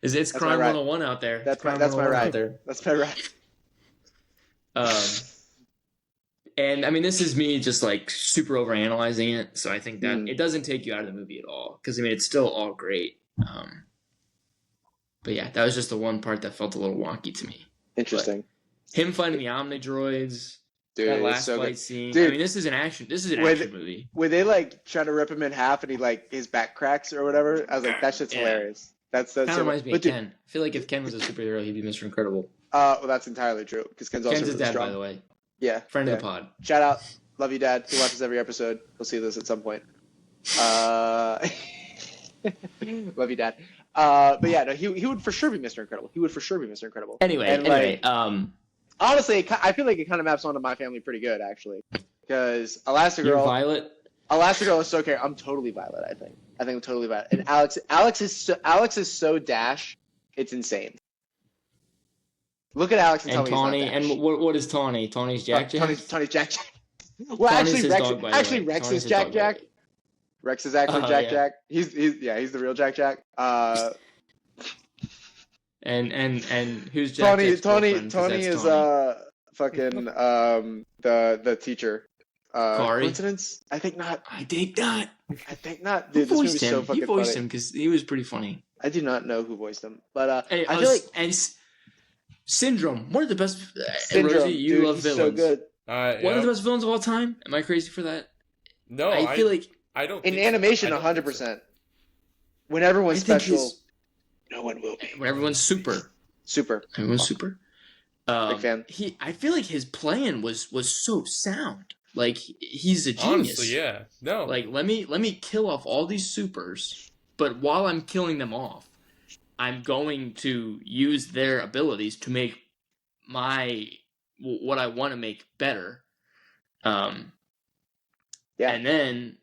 it's Crime 101 out there. That's my ride. That's my ride. And I mean, this is me just super overanalyzing it. So I think that it doesn't take you out of the movie at all, because I mean, it's still all great. But yeah, that was just the one part that felt a little wonky to me. Interesting. But him fighting the Omnidroids, Dude, that it's last so fight good. scene. Dude, I mean, this is an action With movie. Where they like try to rip him in half and he like his back cracks or whatever. I was like, that shit's Yeah. hilarious. That's Kind of so. reminds me But of dude, Ken. I feel like if Ken was a superhero, he'd be Mr. Incredible. well, that's entirely true because Ken's also Ken's his really dad, strong. by the way. Yeah, Friend yeah. of the pod. Shout out, love you, Dad. He watches every episode. We'll see this at some point. Love you, Dad. But yeah, no, he would for sure be Mr. Incredible. He would for sure be Mr. Incredible. Anyway, honestly, I feel like it kind of maps onto my family pretty good, actually, because you're Violet. Elastigirl is so care. I'm totally Violet. I think I'm totally Violet. And Alex is so Dash. It's insane. Look at Alex and tell me Tawny, he's not Dash. and what is Tawny? Tawny's Jack Jack? Tawny's Jack Jack. Well, Tawny's his Rex, dog, by the way. Rex Tawny's is his Jack dog, by the Jack. way. Rex is actually Jack Yeah. Jack. He's the real Jack Jack. And who's Jack Jack's Tony girlfriend? 'Cause that's is Tawny. fucking the teacher. Kari? Coincidence? I think not. I think not. Dude, Who this movie's voiced him? so He fucking voiced funny. him because he was pretty funny. I do not know who voiced him, but Hey, I feel like Syndrome, one of the best. Syndrome, Rosie, you dude, love he's villains. so good. One of the best villains of all time. Am I crazy for that? No, I feel like I don't. In think so. animation, I don't think 100%. When everyone's I think special, he's- no one will be. when everyone's super. Super. Everyone's super. Big fan. I feel like his plan was so sound. Like he's a genius. Honestly, yeah. No. Like let me kill off all these supers, but while I'm killing them off, I'm going to use their abilities to make what I want to make better. Yeah. And then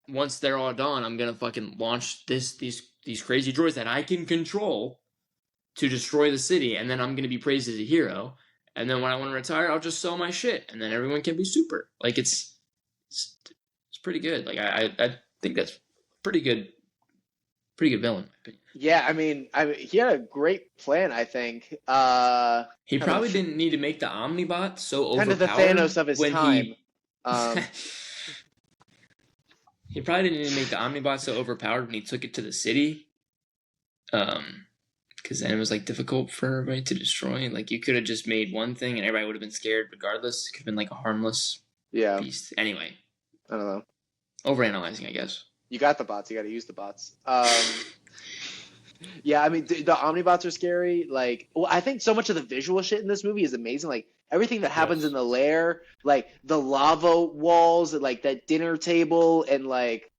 once they're all done, I'm gonna fucking launch these crazy droids that I can control to destroy the city, and then I'm gonna be praised as a hero. And then when I want to retire, I'll just sell my shit, and then everyone can be super. Like it's pretty good. Like I think that's pretty good villain. Yeah, I mean, he had a great plan, I think. He Kind probably of- didn't need to make the Omnibot so overpowered. Kind of the Thanos of his when time. He probably didn't need to make the Omnibot so overpowered when he took it to the city. Because then it was like difficult for everybody to destroy. Like you could have just made one thing and everybody would have been scared regardless. It could have been like a harmless Yeah, beast. Anyway, I don't know. overanalyzing, I guess. You got the bots. You got to use the bots. Yeah, I mean, the Omnibots are scary. Like, well, I think so much of the visual shit in this movie is amazing. Like, everything that happens Yes. in the lair, like the lava walls, and like that dinner table, and like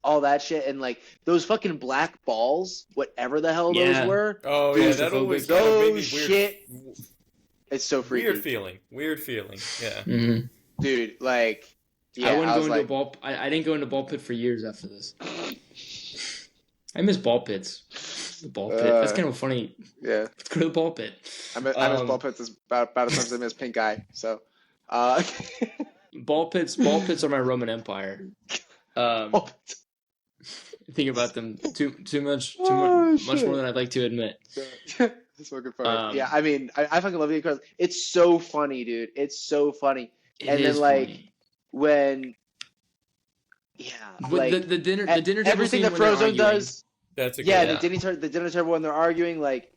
all that shit, and like those fucking black balls, whatever the hell Yeah. those were. Oh Dude, yeah, that claustrophobic. always kind of made me Those weird. shit- It's so freaky, Weird feeling. Weird feeling. Yeah. Mm-hmm. dude. Like, yeah, I wouldn't I go was into like, a ball. I didn't go into ball pit for years after this. I miss ball pits. The ball pit. That's kind of funny. yeah. Let's go to the ball pit. I miss ball pits as about as much as I miss pink eye. So, Ball pits are my Roman Empire. ball pits. Think about them too much Oh, much shit. more than I'd like to admit. It's fucking funny. Yeah, I mean, I fucking love the Incredibles. It's so funny, dude. It's so funny. It And then, is like, funny. when, yeah, With like the dinner table everything scene that when they're Frozone arguing. does. That's a good Yeah, one. the dinner table when they're arguing, like,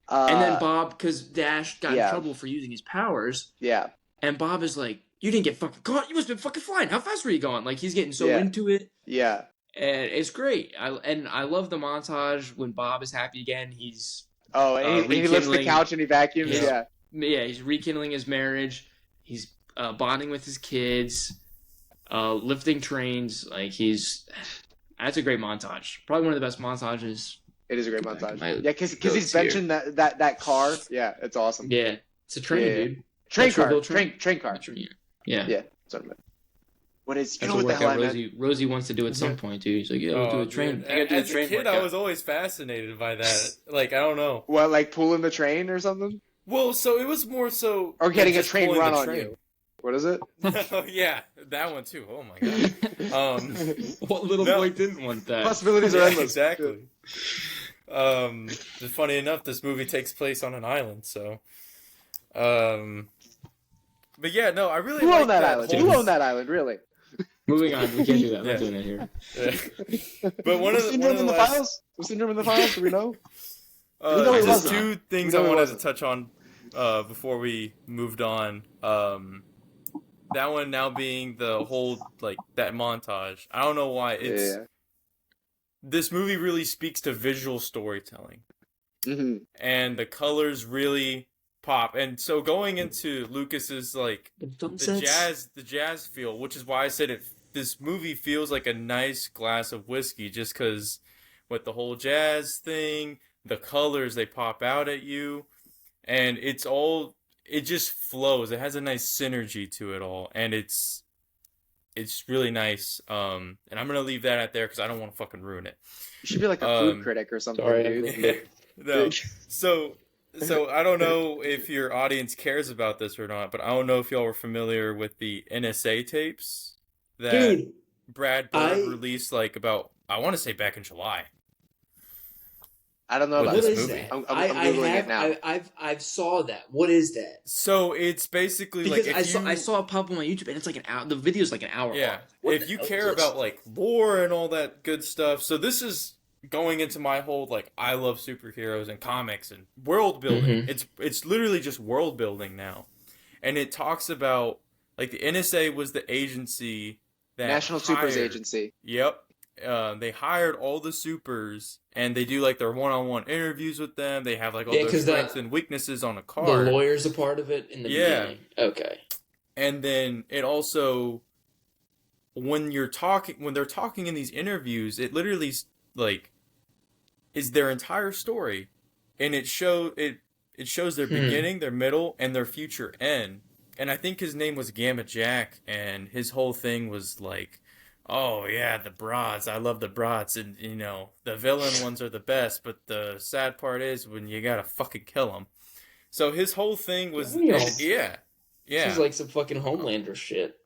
And then Bob, because Dash got yeah. in trouble for using his powers, yeah, and Bob is like, "You didn't get fucking caught. You must have been fucking flying. How fast were you going?" Like he's getting so Yeah. into it. yeah, And it's great. I love the montage when Bob is happy again. He's oh, and he lifts the rekindling- couch and he vacuums. Yeah. Yeah, he's rekindling his marriage. He's bonding with his kids, lifting trains. Like that's a great montage. Probably one of the best montages. it is a great Back montage. in my Yeah, because he's notes here. benching that car. Yeah, it's awesome. Yeah, it's a train, Yeah. dude. Train Metro car, Hill train? train car. Yeah. Yeah, that's what I meant. What is? You That's know what what the hell I workout meant? Rosie wants to do at some point, dude. He's like, yeah, we'll do a train. Dude. I gotta do As a train a kid, workout. I was always fascinated by that. Like, I don't know. What, like pulling the train or something? Well, so it was more so. Or getting a just train pulling run the on train. you? What is it? Oh yeah, that one too. Oh my god. What little No. boy didn't want that? Possibilities are Yeah, endless. exactly. Funny enough, this movie takes place on an island, so. But yeah, no, I really Who like owned that island? whole- Who owned that island? Really? Moving on. We can't do that. I'm Yeah. not doing that here. But one of the last files? Was Syndrome in the files? Do we know? We know just he wasn't. two things We I know he wanted to wasn't. touch on before we moved on. That one now being the whole like that montage. I don't know why Yeah. this movie really speaks to visual storytelling, Mm-hmm. and the colors really pop. And so going into Lucas's like the jazz feel, which is why I said it. This movie feels like a nice glass of whiskey, just because with the whole jazz thing, the colors they pop out at you, and it just flows. It has a nice synergy to it all, and it's really nice. And I'm gonna leave that out there because I don't want to fucking ruin it. You should be like a food critic or something, sorry, dude. No. So I don't know if your audience cares about this or not, but I don't know if y'all were familiar with the NSA tapes that Dude, Brad Bird released like about, I want to say back in July. I don't know What about is this movie. that? I'm googling it now. I've saw that. What is that? So it's basically Because like I saw it pop up on my YouTube, and it's like an hour. The video's like an hour. Yeah. long. What If the you hell care is this? about like lore and all that good stuff, so this is going into my whole like I love superheroes and comics and world building. It's literally just world building now, and it talks about like the NSA was the agency that National Supers hired- Agency. Yep. They hired all the supers, and they do like their one-on-one interviews with them. They have like all their 'cause strengths and weaknesses on a The card. lawyer's a part of it in the beginning. Okay. And then it also, when they're talking in these interviews, it literally like is their entire story, and it shows their beginning, their middle, and their future end. And I think his name was Gamma Jack, and his whole thing was like, oh yeah, the broads, I love the broads, and you know the villain ones are the best, but the sad part is when you gotta fucking kill them. So his whole thing was, yeah. This is like some fucking Homelander shit.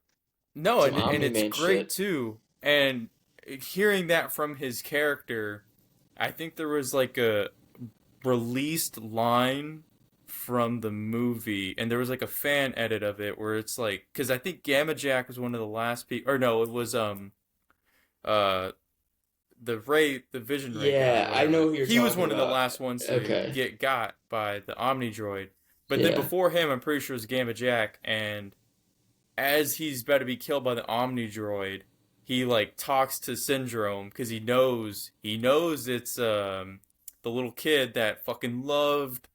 No, Some and Omni-Man it's great shit. too. And hearing that from his character, I think there was like a released line from the movie, and there was like a fan edit of it where it's like, because I think Gamma Jack was one of the last people, or no, it was the Vision Ray Yeah, guy, I know who you're he was talking one of the about. last ones to Okay. get got by the Omni Droid. But then Yeah. before him, I'm pretty sure it was Gamma Jack, and as he's about to be killed by the Omni Droid, he like talks to Syndrome because he knows it's the little kid that fucking loved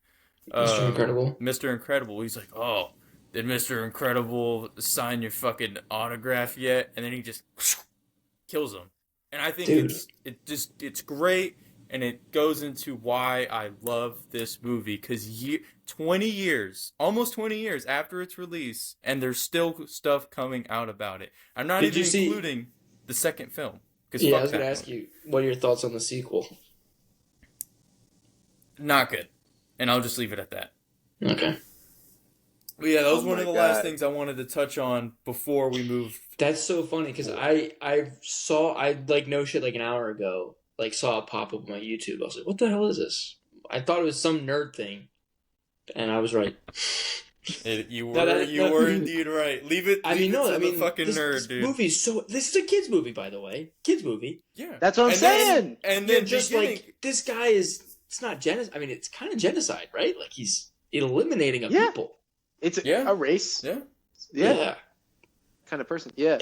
Mr. Incredible. Mr. Incredible. He's like, oh, did Mr. Incredible sign your fucking autograph yet? And then he just kills him. And I think Dude. it's great, and it goes into why I love this movie, because 20 years, almost 20 years after its release, and there's still stuff coming out about it. I'm not Did you even see- including the second film. Yeah, I was going to ask you, what are your thoughts on the sequel? Not good. And I'll just leave it at that. Okay. But yeah, that was Oh one of my the last God. things I wanted to touch on before we move. That's so funny because I like no shit like an hour ago, like saw it pop up on my YouTube. I was like, what the hell is this? I thought it was some nerd thing, and I was right. You were No, were indeed right. Leave it. I mean, leave it no, to I mean, the fucking this nerd, dude. movie's so. This is a kids movie, by the way. Kids movie. Yeah, That's what I'm saying. And Yeah, then just like this guy is. It's not genocide. I mean, it's kind of genocide, right? Like he's eliminating a Yeah. people. It's Yeah. a race. yeah. Yeah. Kind of person. Yeah.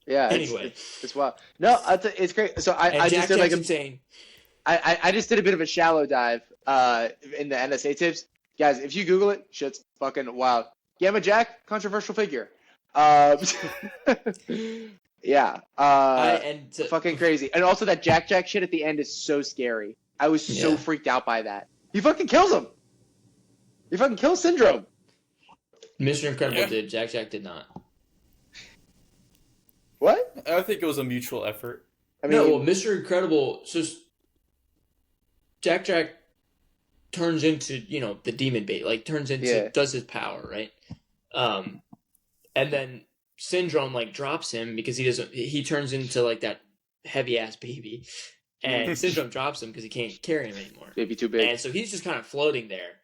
Yeah. Anyway. It's wild. No, it's great. So And I Jack just did like Jackson's saying, I just did a bit of a shallow dive in the NSA tips. Guys, if you Google it, shit's fucking wild. Gamma Jack, controversial figure. Yeah. Fucking crazy. And also that Jack shit at the end is so scary. I was so Yeah. freaked out by that. He fucking kills him. He fucking kills Syndrome. Mr. Incredible Yeah. did. Jack did not. What? I think it was a mutual effort. I mean, No, well, Mr. Incredible. So Jack turns into the demon bait, like turns into Yeah. does his power right, and then Syndrome like drops him because he turns into like that heavy ass baby, and Syndrome drops him because he can't carry him anymore, maybe too big. and so he's just kind of floating there.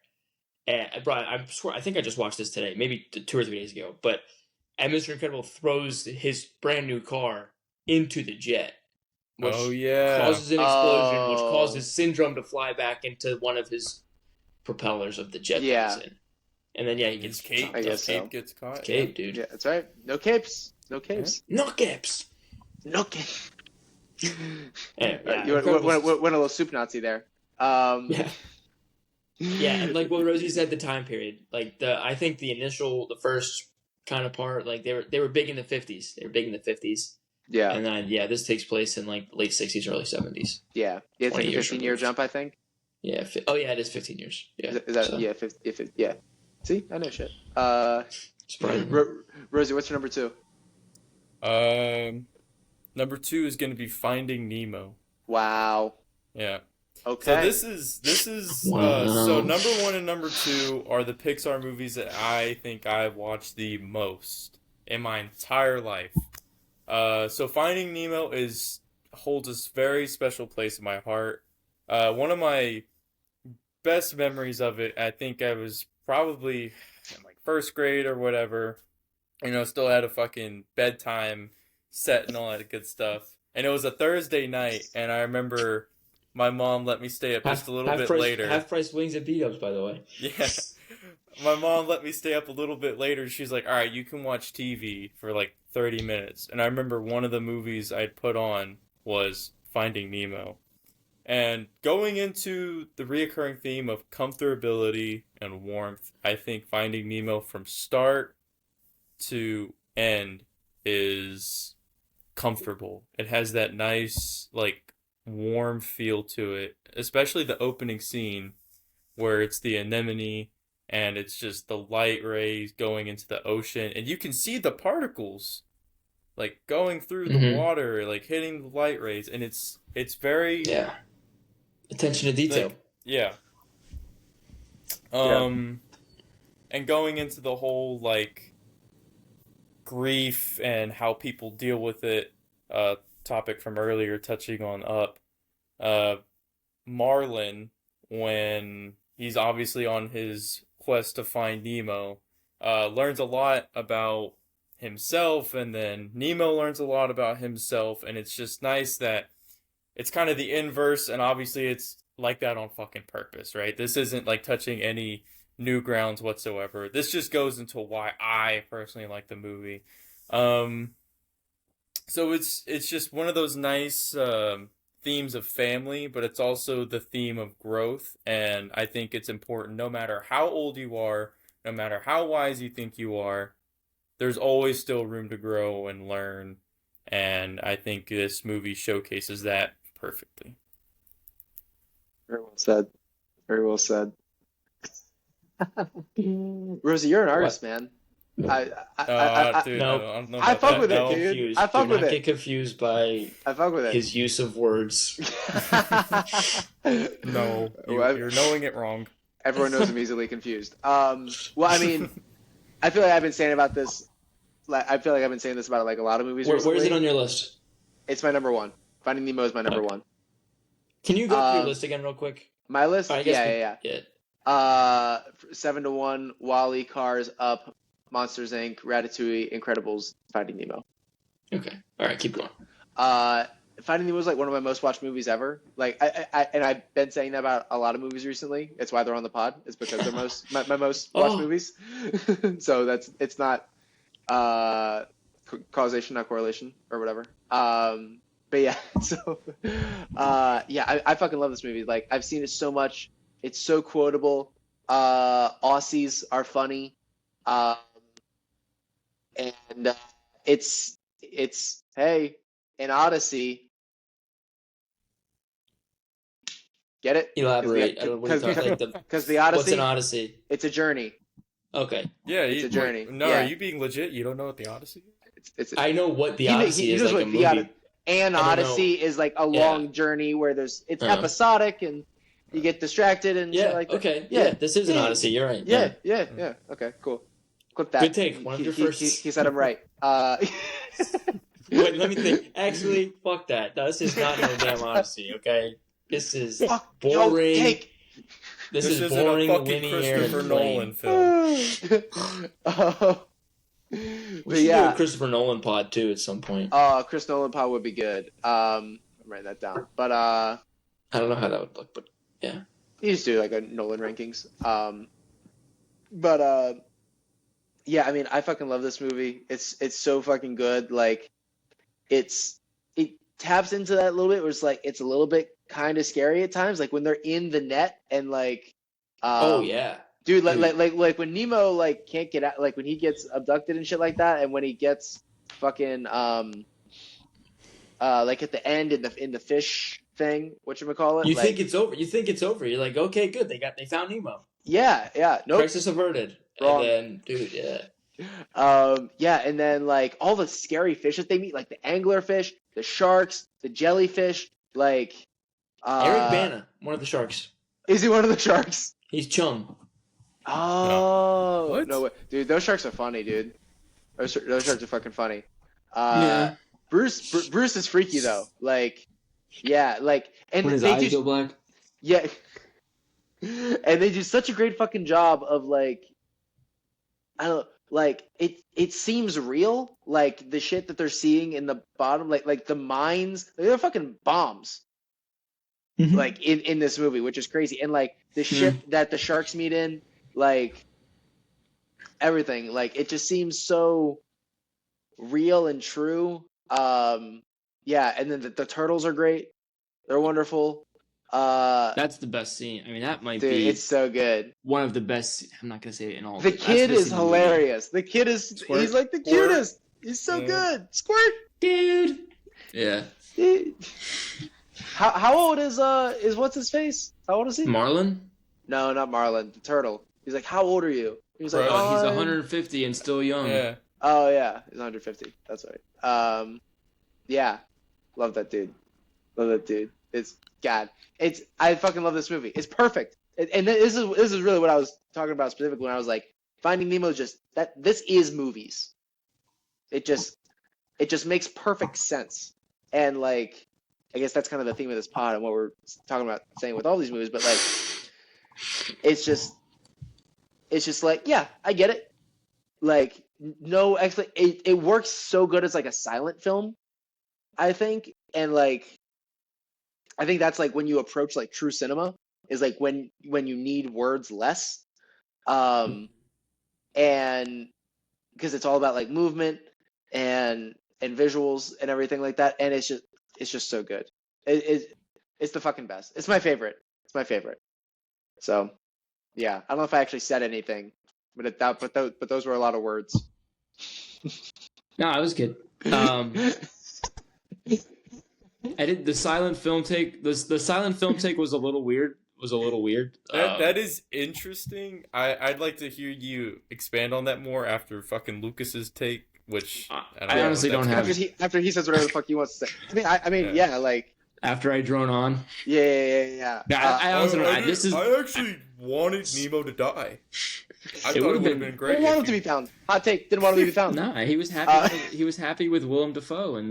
And I think I just watched this today, maybe 2 or 3 days ago, but and Mr. Incredible throws his brand new car into the jet, which causes an explosion, which causes Syndrome to fly back into one of his propellers of the jet that he's in. And then, he gets cape. I guess cape gets caught. Cape, dude. Yeah, that's right. No capes. No capes. Yeah. No capes. No capes. Yeah, you went a little soup Nazi there. Yeah, and like what Rosie said, the time period, like I think the first kind of part, like they were big in the 50s. They were big in the 50s. Yeah. And then this takes place in like late 60s, early 70s. Yeah. It's like a 15-year jump, I think. Yeah. It is 15 years. Yeah. Is that 50, yeah. See, I know shit. Rosie, what's your number 2? Number 2 is going to be Finding Nemo. Wow. Yeah. Okay. So this is so number 1 and number 2 are the Pixar movies that I think I've watched the most in my entire life. So Finding Nemo holds a very special place in my heart. One of my best memories of it, I think I was probably in like first grade or whatever. Still had a fucking bedtime set and all that good stuff. And it was a Thursday night, and I remember my mom let me stay up just a little bit later. Half-price wings and beat-ups, by the way. Yeah. My mom let me stay up a little bit later. She's like, all right, you can watch TV for like 30 minutes. And I remember one of the movies I'd put on was Finding Nemo. And going into the reoccurring theme of comfortability and warmth, I think Finding Nemo from start to end is comfortable. It has that nice, like, warm feel to it, especially the opening scene where it's the anemone and it's just the light rays going into the ocean, and you can see the particles like going through the water, like hitting the light rays, and it's very attention to detail. And going into the whole like grief and how people deal with it, topic from earlier, touching on Up, Marlin, when he's obviously on his quest to find Nemo, learns a lot about himself, and then Nemo learns a lot about himself, and it's just nice that it's kind of the inverse, and obviously it's like that on fucking purpose, right? This isn't like touching any new grounds whatsoever. This just goes into why I personally like the movie. So it's just one of those nice themes of family, but it's also the theme of growth, and I think it's important no matter how old you are, no matter how wise you think you are, there's always still room to grow and learn, and I think this movie showcases that perfectly. Very well said. Very well said. Rosie, you're an artist, man. I fuck with it, dude. I fuck with it. Get confused by I fuck with it. His use of words. No, you're knowing it wrong. Everyone knows I'm easily confused. Well, I mean, I feel like I've been saying about this. I feel like I've been saying this about like a lot of movies. Where is it on your list? It's my number 1. Finding Nemo is my number 1. Can you go through your list again real quick? My list? Yeah. 7 to 1, WALL-E, Cars, Up, Monsters Inc., Ratatouille, Incredibles, Finding Nemo. Okay. All right, keep going. Finding Nemo was like one of my most watched movies ever. Like, and I've been saying that about a lot of movies recently. It's why they're on the pod. It's because they're my most watched movies. So it's not causation, not correlation, or whatever. But yeah, so I fucking love this movie. Like, I've seen it so much. It's so quotable. Aussies are funny. And it's hey, an Odyssey. Get it? Elaborate. Because the Odyssey. What's an Odyssey? It's a journey. Okay. Yeah, it's a journey. Are you being legit? You don't know what the Odyssey is? I know what the Odyssey is, like a movie. An Odyssey is like a long journey where it's episodic and you get distracted and shit like that. Okay. Yeah, this is an Odyssey. You're right. Yeah. Okay, cool. Clip that. Good take. One of your first. He said I'm right. Wait, let me think. Actually, fuck that. No, this is not no damn Odyssey. Okay, this is boring. This is boring, a fucking linear. Christopher Nolan film. We But should do yeah, a Christopher Nolan pod too at some point. Chris Nolan pod would be good. I'm writing that down. But I don't know how that would look, but yeah. you just do like a Nolan rankings. But yeah, I mean, I fucking love this movie. It's so fucking good. Like, it taps into that a little bit. Where it's like it's a little bit kind of scary at times. Like when they're in the net and like, Oh yeah. dude, like when Nemo like can't get out, like when he gets abducted and shit like that, and when he gets fucking like at the end in the fish thing, whatchamacallit, You like think it's over. You think it's over. You're like, okay, good. They found Nemo. yeah, nope, Crisis averted. wrong. And then, dude, yeah. Yeah, and then like all the scary fish that they meet, like the anglerfish, the sharks, the jellyfish, like Eric Bana, one of the sharks. is he one of the sharks? He's Chum. Oh, What? no way. Dude, those sharks are funny, dude. Those sharks are fucking funny. Yeah. Bruce is freaky though. Like, yeah, like, and When his they eyes do, go black. yeah, and they do such a great fucking job of like, I don't know, like it seems real, like the shit that they're seeing in the bottom, like the mines, they're fucking bombs, like in this movie, which is crazy, and like the ship that the sharks meet in, like everything, like it just seems so real and true. Yeah, and then the turtles are great. They're wonderful. That's the best scene. I mean, that might Dude, be it's so good. one of the best. I'm not gonna say it in all. The but that's kid best is scene in the movie. hilarious. The kid is Squirt. he's like the Squirt. cutest. He's so Yeah. good. Squirt. Dude. Yeah. How old is what's his face? How old is he? Marlon. No, not Marlon. The turtle. He's like, how old are you? He's like, Bro, oh, He's 150 and still young. Yeah. oh yeah, he's 150. That's right. Yeah, love that dude. Love that dude. It's God. I fucking love this movie. It's perfect. And this is really what I was talking about specifically when I was like, Finding Nemo. Just that this is movies. It just makes perfect sense. And like, I guess that's kind of the theme of this pod and what we're talking about saying with all these movies. But like, it's just like, yeah, I get it. Like, no, actually, it works so good as like a silent film, I think. And like, I think that's like when you approach like true cinema is like when you need words less, and because it's all about like movement and visuals and everything like that, and it's just so good. It's the fucking best. It's my favorite. It's my favorite. So, yeah, I don't know if I actually said anything, but those were a lot of words. No, I was good. I did the silent film take. The silent film take was a little weird. That is interesting. I'd like to hear you expand on that more after fucking Lucas's take, which I honestly don't have. After he says whatever the fuck he wants to say. I mean, yeah, like After I drone on. yeah. I honestly don't. I actually wanted Nemo to die. I thought it would have been great. Didn't want him to be found. Hot take. Didn't want him to be found. Nah, he was happy. He was happy with Willem Dafoe and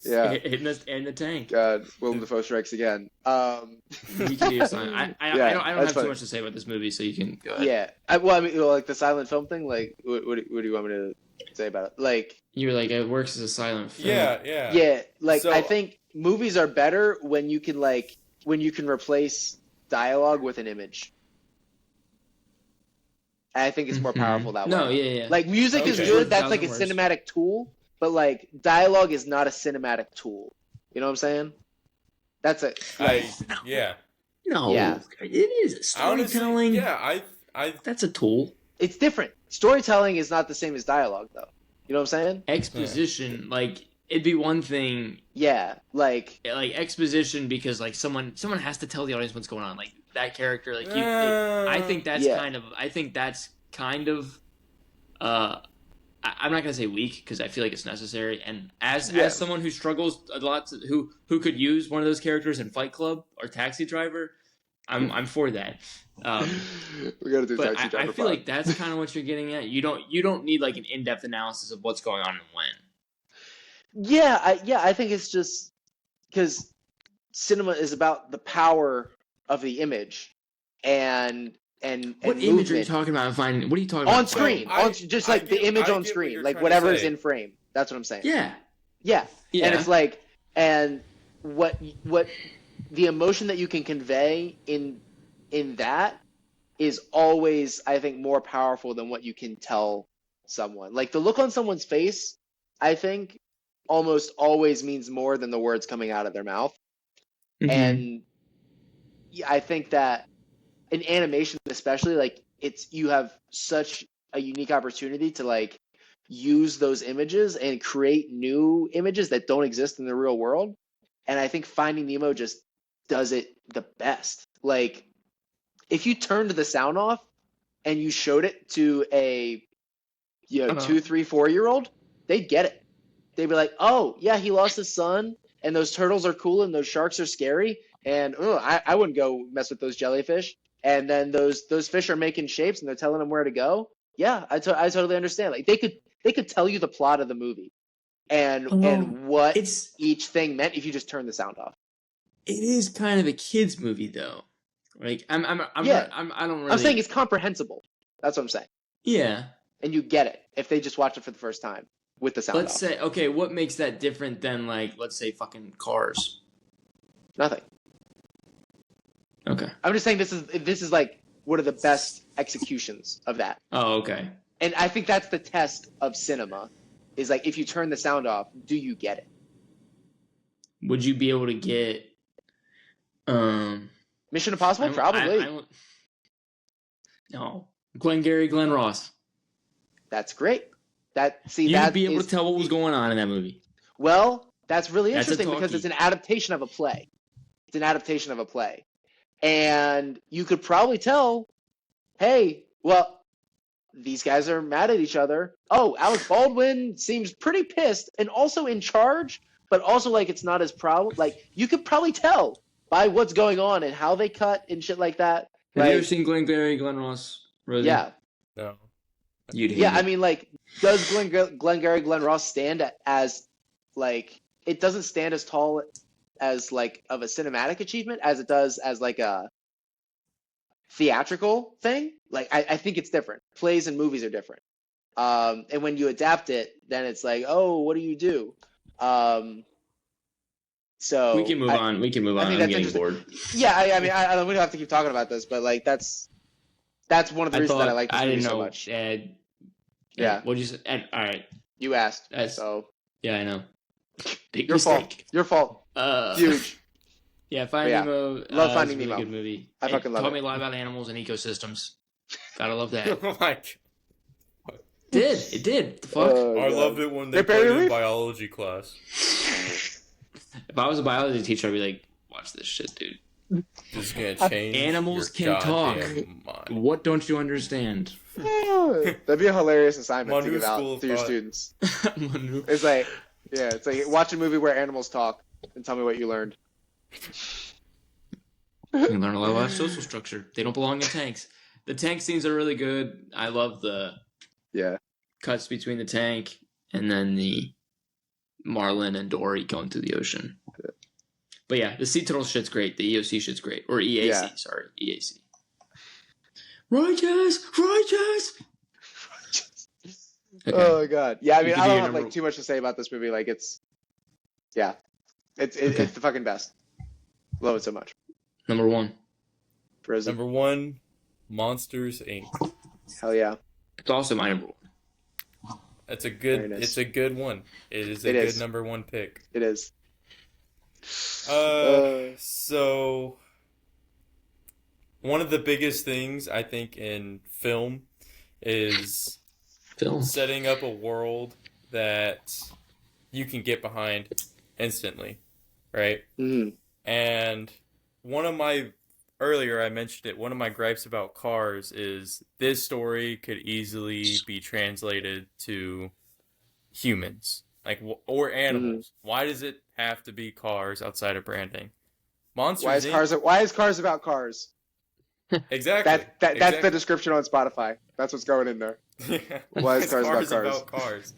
Yeah. in the tank. God, Willem Dafoe strikes again. He can be a silent. I don't have funny. too much to say about this movie, so you can go ahead. Yeah. I mean, like the silent film thing. Like, what do you want me to say about it? Like, You were like, it works as a silent film. Yeah. yeah. Like, So- I think movies are better when you can replace dialogue with an image. I think it's more powerful that way. No, yeah. Like, music is Okay. good. That's like a 1,000 words. cinematic tool. But like, dialogue is not a cinematic tool. You know what I'm saying? That's it. Yeah. No, Yeah. it is storytelling. Yeah, I That's a tool. It's different. Storytelling is not the same as dialogue, though. You know what I'm saying? Exposition, like it'd be one thing, Yeah. Like exposition because like someone has to tell the audience what's going on. Like that character, like you. I think that's Yeah. kind of. I'm not gonna say weak because I feel like it's necessary. And as someone who struggles a lot, who could use one of those characters in Fight Club or Taxi Driver, I'm for that. we gotta do But Taxi Driver I feel pod. like that's kind of what you're getting at. You don't need like an in-depth analysis of what's going on and when. Yeah, I think it's just because cinema is about the power of the image, and What image are you movement talking about? What are you talking on about? screen, just like the image on screen, like whatever is in frame. That's what I'm saying. Yeah. Yeah. Yeah. And it's like, and what the emotion that you can convey in that is always, I think, more powerful than what you can tell someone. Like the look on someone's face, I think, almost always means more than the words coming out of their mouth. Mhm. And I think that in animation, especially, like you have such a unique opportunity to like use those images and create new images that don't exist in the real world. And I think Finding Nemo just does it the best. Like if you turned the sound off and you showed it to a 2, 3, 4-year-old, they'd get it. They'd be like, oh yeah, he lost his son, and those turtles are cool, and those sharks are scary, and I wouldn't go mess with those jellyfish. And then those fish are making shapes, and they're telling them where to go. Yeah, I totally understand. Like they could tell you the plot of the movie, and what each thing meant if you just turn the sound off. It is kind of a kids movie though. Like I don't really. I'm saying it's comprehensible. That's what I'm saying. Yeah. And you get it if they just watch it for the first time with the sound off. Let's say, okay, what makes that different than, like, let's say fucking Cars? Nothing. Okay. I'm just saying this is like one of the best executions of that. Oh, okay. And I think that's the test of cinema, is like if you turn the sound off, do you get it? Would you be able to get Mission Impossible? Probably. No. Glenn Ross. That's great. You'd be able to tell what was going on in that movie. Well, that's really interesting because it's an adaptation of a play. It's an adaptation of a play. And you could probably tell, hey, well, these guys are mad at each other. Oh, Alec Baldwin seems pretty pissed and also in charge, but also like it's not his problem. Like you could probably tell by what's going on and how they cut and shit like that. Have you ever seen Glenn Ross? Rosie? Yeah. No. You'd hate it. I mean, like, does Glenn Ross stand as, like, it doesn't stand as tall as, like, of a cinematic achievement as it does as, like, a theatrical thing? Like, I think it's different. Plays and movies are different. And when you adapt it, then it's like, oh, what do you do? So we can move on. I'm getting bored. Yeah, I mean, we don't have to keep talking about this, but, like, that's one of the reasons that I like this movie so much. Yeah. What'd you say? All right. You asked. So. Yeah, I know. Your fault. Huge. Yeah, Finding Nemo. Love Finding Nemo. Good movie. I fucking love it. Taught me a lot about animals and ecosystems. Gotta love that. Oh my God. It did. The fuck? I loved it when they played it in biology class. If I was a biology teacher, I'd be like, watch this shit, dude. Just gonna change. Animals can talk. Mind. What don't you understand? That'd be a hilarious assignment to give out to your students. It's like watch a movie where animals talk and tell me what you learned. You learn a lot about social structure. They don't belong in tanks. The tank scenes are really good. I love the cuts between the tank and then the Marlin and Dory going through the ocean. But yeah, the sea turtle shit's great. The EOC shit's great. Or EAC, sorry. EAC. Righteous! Okay. Oh my God. Yeah, I mean, I don't have like too much to say about this movie. Like it's the fucking best. Love it so much. Number one. Rosie. Number one, Monsters Inc. Hell yeah. It's also my number one. It's a good one. It is a good number one pick. It is. So one of the biggest things I think in film is setting up a world that you can get behind instantly, right? Mm-hmm. And earlier I mentioned it, one of my gripes about Cars is this story could easily be translated to humans. Like, or animals. Mm-hmm. Why does it have to be cars outside of branding? Why is Cars about cars? Exactly. That's the description on Spotify. That's what's going in there. Why is Cars about cars?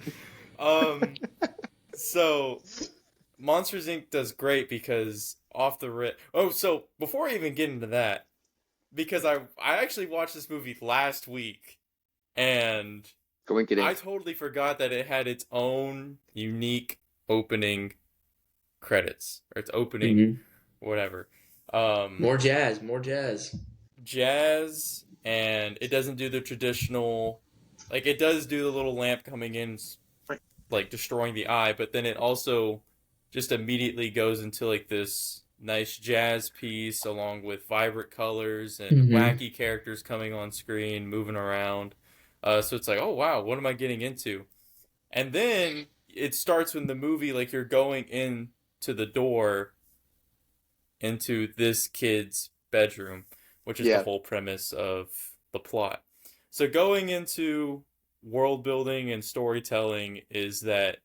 So, Monsters Inc. does great because off the rip. Oh, so before I even get into that, because I actually watched this movie last week, and I totally forgot that it had its own unique opening credits, or its opening whatever. More jazz. Jazz, and it doesn't do the traditional, like it does do the little lamp coming in, like destroying the eye, but then it also just immediately goes into like this nice jazz piece along with vibrant colors and wacky characters coming on screen, moving around. So it's like, oh wow, what am I getting into? And then it starts when the movie, like you're going in to the door into this kid's bedroom, which is the whole premise of the plot. So going into world building and storytelling is that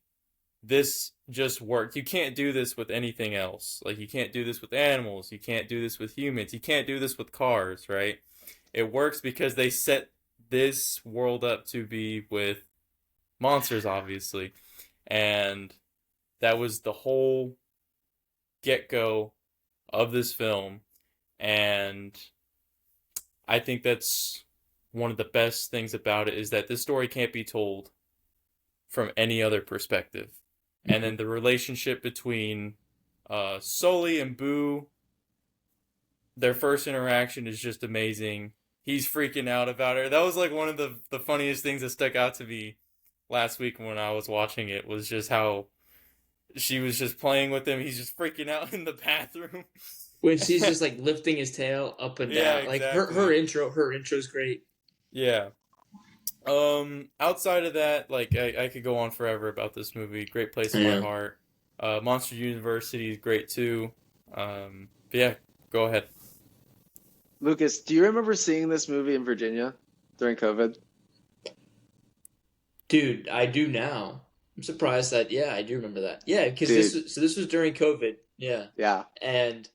this just worked. You can't do this with anything else. Like, you can't do this with animals. You can't do this with humans. You can't do this with cars, right? It works because they set this world up to be with monsters, obviously. And that was the whole get-go of this film. And I think that's one of the best things about it, is that this story can't be told from any other perspective. And then the relationship between Sully and Boo, their first interaction is just amazing. He's freaking out about her. That was like one of the funniest things that stuck out to me last week when I was watching it, was just how she was just playing with him. He's just freaking out in the bathroom. When she's just like lifting his tail up and down. Like her intro's great. Yeah. Outside of that, like I could go on forever about this movie. Great place in my heart. Monster University is great too. But yeah, go ahead. Lucas, do you remember seeing this movie in Virginia during COVID? Dude, I do now. I'm surprised that, I do remember that. Yeah, because this was during COVID. Yeah. Yeah. And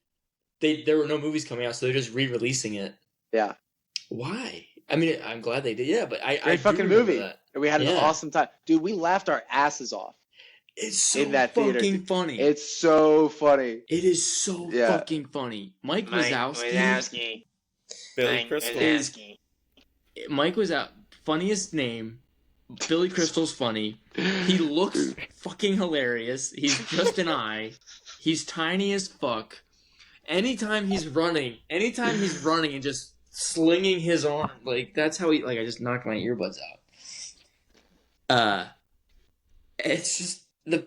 there were no movies coming out, so they're just re-releasing it. Yeah. Why? I mean, I'm glad they did. Yeah, but I fucking do movie. That. And we had an awesome time. Dude, we laughed our asses off. It's so in that theater. Fucking funny. It's so funny. It is so fucking funny. Mike Wazowski. Billy Crystal. Mike was out. Funniest name. Billy Crystal's funny. He looks fucking hilarious. He's just an eye. He's tiny as fuck. Anytime he's running and just slinging his arm, like that's how he, like, I just knocked my earbuds out. It's just the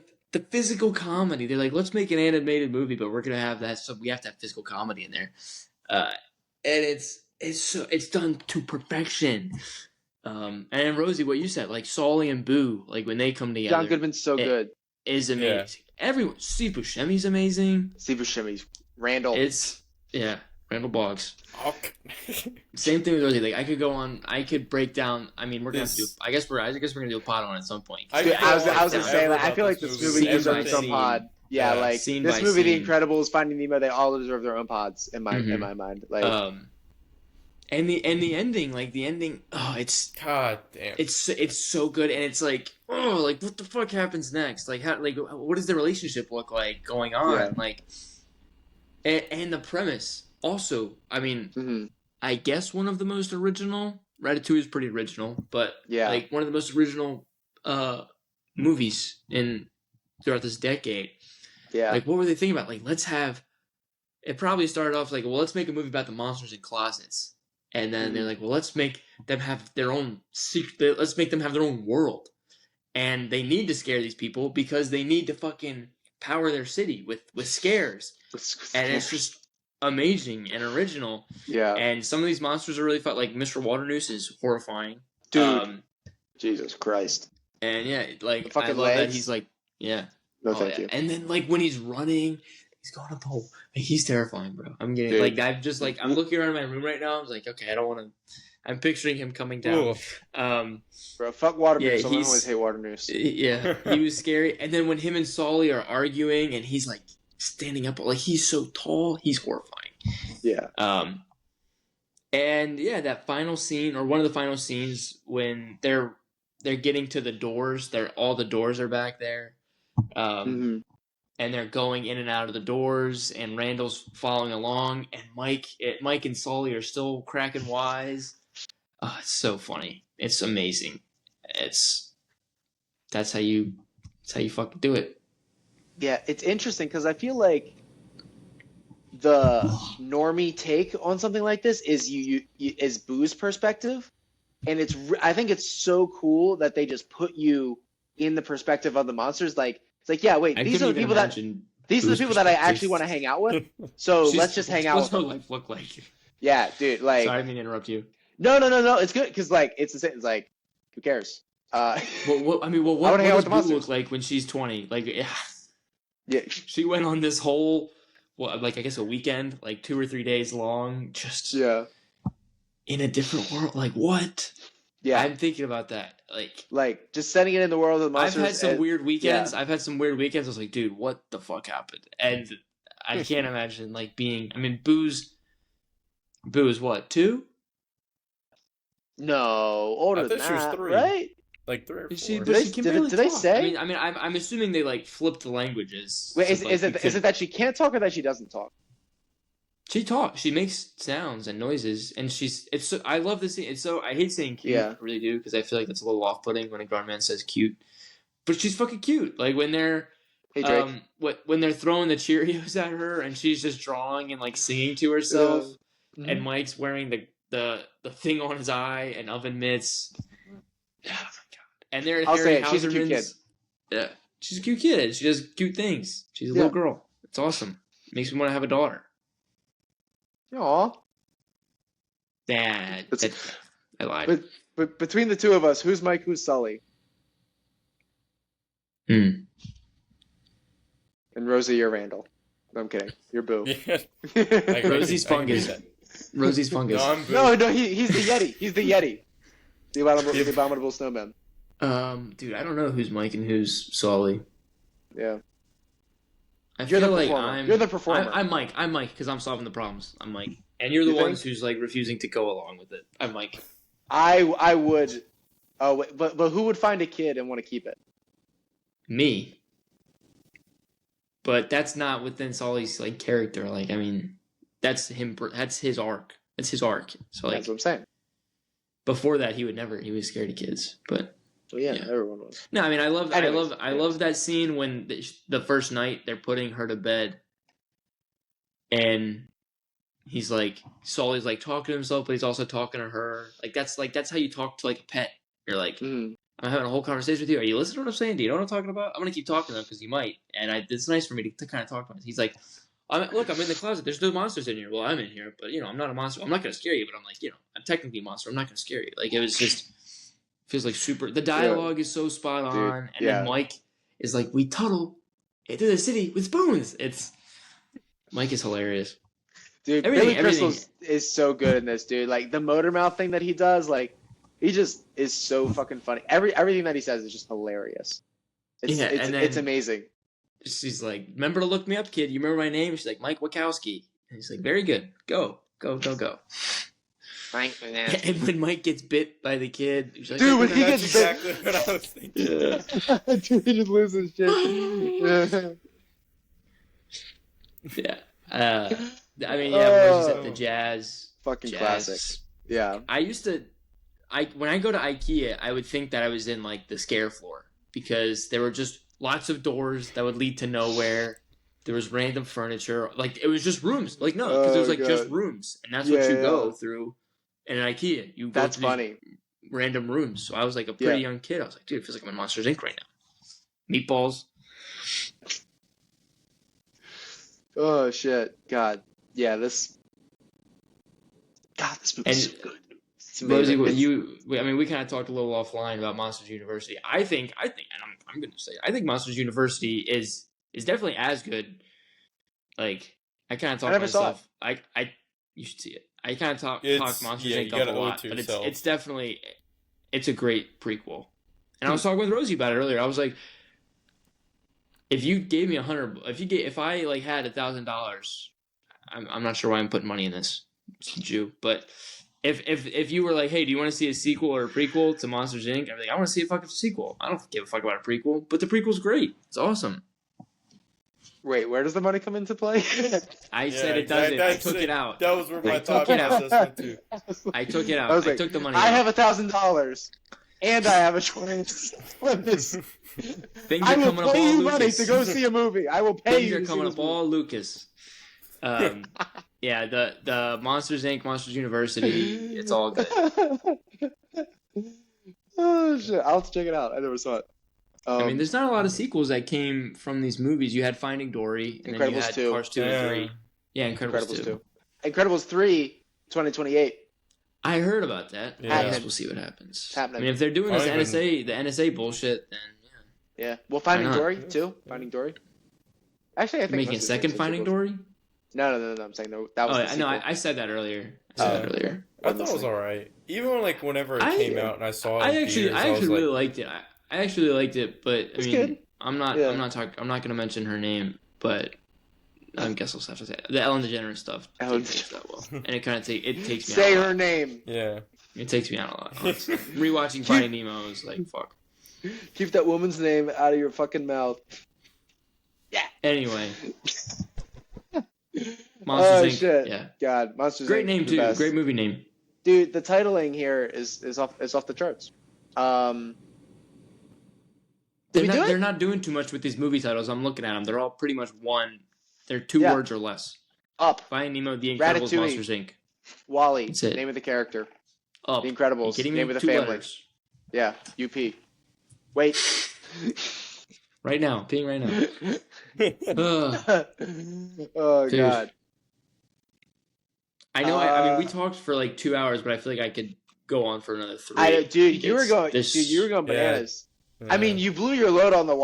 physical comedy. They're like, let's make an animated movie, but we're gonna have that, so we have to have physical comedy in there. And it's done to perfection. And Rosie, what you said, like Sully and Boo, like when they come together, John Goodman's so good. Is amazing. Yeah. Everyone, Steve Buscemi's amazing. Steve Buscemi's Randall. Randall Boggs. Same thing with Rosie. Like I could break down. I mean, we're gonna have to do. I guess we're gonna do a pod on it at some point. I was gonna say, like, I feel like this movie deserves its own pod. Yeah, like this movie, The Incredibles, Finding Nemo, they all deserve their own pods in my mind. Like, and the ending, it's god damn. It's so good, and it's like, like what the fuck happens next? Like what does the relationship look like going on? Yeah. Like, and the premise also. I mean, I guess one of the most original. Ratatouille is pretty original, but like one of the most original movies throughout this decade. Yeah. Like, what were they thinking about? Like, it probably started off like, well, let's make a movie about the monsters in closets. And then they're like, well, let's make them have their own secret. Let's make them have their own world. And they need to scare these people because they need to fucking power their city with scares. And it's just amazing and original. Yeah. And some of these monsters are really fun. Like, Mr. Waternoose is horrifying. Dude. Jesus Christ. And I love that he's like, No, thank you. And then, like, when he's running, he's going up the hole. Like, he's terrifying, bro. I'm getting, like, I'm looking around my room right now. I was like, okay, I don't want to. I'm picturing him coming down. Bro, fuck Waternoose. I always hate Waternoose. Yeah, he was scary. And then when him and Sully are arguing and he's, like, standing up, like, he's so tall, he's horrifying. Yeah. And, that final scene, or one of the final scenes, when they're getting to the doors, all the doors are back there. and they're going in and out of the doors, and Randall's following along, and Mike and Sully are still cracking wise. Oh, it's so funny. It's amazing. That's how you fucking do it. Yeah, it's interesting because I feel like the normie take on something like this is is Boo's perspective, and I think it's so cool that they just put you in the perspective of the monsters. Like it's like, yeah, wait, these are the people that I actually want to hang out with. So let's just hang out. What's with her them. life look like? Yeah, dude. Like, sorry, I didn't mean to interrupt you. No. It's good because like it's the same. It's like, who cares? What does Boo look like when she's 20? Like, yeah, she went on this whole, I guess a weekend, like 2 or 3 days long, just in a different world. Like, what? Yeah, I'm thinking about that. Like just setting it in the world of the monsters. I've had some weird weekends. Yeah. I've had some weird weekends. I was like, dude, what the fuck happened? And I can't imagine like being. I mean, Boo's what, 2? No, older than that, she was 3. Right? Like 3 or 4. Did they say? I mean, I'm assuming they like flipped the languages. Wait, is it that she can't talk or that she doesn't talk? She talks. She makes sounds and noises, and I love this scene. It's so I hate saying cute. Yeah. I really do because I feel like that's a little off-putting when a grown man says cute. But she's fucking cute. Like when they're when they're throwing the Cheerios at her and she's just drawing and like singing to herself, and Mike's wearing the thing on his eye and oven mitts. Oh my god! And they're I'll say it. She's a cute kid. Yeah, she's a cute kid. She does cute things. She's a little girl. It's awesome. Makes me want to have a daughter. Aw. Dad. I lied. But between the two of us, who's Mike, who's Sully? And Rosie, you're Randall. No, I'm kidding. You're Boo. Rosie's fungus. Rosie's fungus. No, he's the Yeti. He's the Yeti. The abominable snowman. Dude, I don't know who's Mike and who's Sully. Yeah. You're the performer. I'm Mike because I'm solving the problems. I'm Mike. And you're the ones who's like refusing to go along with it. I'm Mike. I would. Oh, wait, but who would find a kid and want to keep it? Me. But that's not within Sully's like character. Like, I mean, that's him. That's his arc. That's his arc. So like, that's what I'm saying. Before that, he was scared of kids. But well, yeah, everyone was. No, I mean, I love that scene when the first night they're putting her to bed, and he's like, Sully's like talking to himself, but he's also talking to her. That's how you talk to like a pet. You're like, I'm having a whole conversation with you. Are you listening to what I'm saying? Do you know what I'm talking about? I'm gonna keep talking to them because you might, and it's nice for me to kind of talk to him. He's like, look, I'm in the closet. There's no monsters in here. Well, I'm in here, but I'm not a monster. I'm not gonna scare you, but I'm like, I'm technically a monster. I'm not gonna scare you. Like it was just feels like super. The dialogue is so spot on, and then Mike is like, we tunnel into the city with spoons. Mike is hilarious. Dude, Billy Crystal is so good in this, dude. Like the motor mouth thing that he does, like he just is so fucking funny. Everything that he says is just hilarious. It's amazing. She's like, remember to look me up, kid. You remember my name? She's like, Mike Wachowski. And he's like, very good. Go. Thanks for that. And when Mike gets bit by the kid, he's like, dude, when he gets exactly what I was thinking. Yeah. Dude, he just loses shit. Yeah. I mean, Rosie's at the jazz. Fucking classic. Yeah. When I go to IKEA, I would think that I was in like the scare floor because there were just lots of doors that would lead to nowhere. There was random furniture. Like it was just rooms. Like no, because it was like just rooms, and that's what you go through in an IKEA. You go that's funny. Random rooms. So I was like a pretty young kid. I was like, dude, it feels like I'm in Monsters Inc. right now. Meatballs. Oh shit! God, yeah, this movie's so good. Rosie, we kind of talked a little offline about Monsters University. I think, and I'm going to say, I think Monsters University is definitely as good. Like, I kind of talk myself. You should see it. I kind of talk Monsters Inc. up a lot, but it's definitely a great prequel. And I was talking with Rosie about it earlier. I was like, if you gave me if I like had $1,000, I'm not sure why I'm putting money in this. It's a Jew, but. If you were like, hey, do you want to see a sequel or a prequel to Monsters Inc? I'd be like, I want to see a fucking sequel. I don't give a fuck about a prequel, but the prequel's great. It's awesome. Wait, where does the money come into play? I Yeah, said it doesn't. I took it out. That was where my I thought took it out. process went to. I took it out. I was I like, took the money I out. have $1,000, and I have a choice. Split this. Things I are will coming up pay all you money Lucas. to go see a movie. I will pay Things you are to see coming this up movie. all Lucas. Yeah, the Monsters Inc. Monsters University. It's all good. Oh shit! I'll have to check it out. I never saw it. I mean, there's not a lot of sequels that came from these movies. You had Finding Dory, and then you Incredibles had 2. Cars 2 and 3. Yeah, Incredibles 2. Incredibles 3, 2028. I heard about that. Yeah. I guess we'll see what happens. It's happening. I mean, if they're doing I this don't NSA, the NSA bullshit, then yeah. Yeah. Well, Finding Why not? Dory too. Finding Dory. Actually, I think Making a most of these second things are Finding sequels. Dory? No. I'm saying no. That was. Oh, the I know. sequel. I said that earlier. I thought it was alright. Even whenever it came out and I saw it. I in actually theaters, I was really like, liked it. I actually liked it, but I It's mean, good. I'm not gonna mention her name, but I guess I'll have to say it. The Ellen DeGeneres stuff Ellen didn't taste that well, and it kind of takes me Say out. her name. Yeah. It takes me out a lot. Honestly. Rewatching Finding Nemo is like fuck. Keep that woman's name out of your fucking mouth. Anyway, Monsters Inc. Shit. Yeah, God, Monsters. great Inc. name the too. best. Great movie name. Dude, the titling here is off the charts. They're not doing too much with these movie titles. I'm looking at them. They're all pretty much one. They're two Yeah. words or less. Up, Finding Nemo, The Incredibles, Ratatouille. Monsters Inc. Wally, That's it. name of the character. Up. The You Incredibles, kidding me? name of the Two family. letters. Yeah, UP. Wait. Right now. Peeing right now. Ugh. Oh Dude. God. I know. I mean, we talked for like 2 hours, but I feel like I could go on for another 3. Dude, you were going Yeah. bananas. Yeah. I mean, you blew your load on the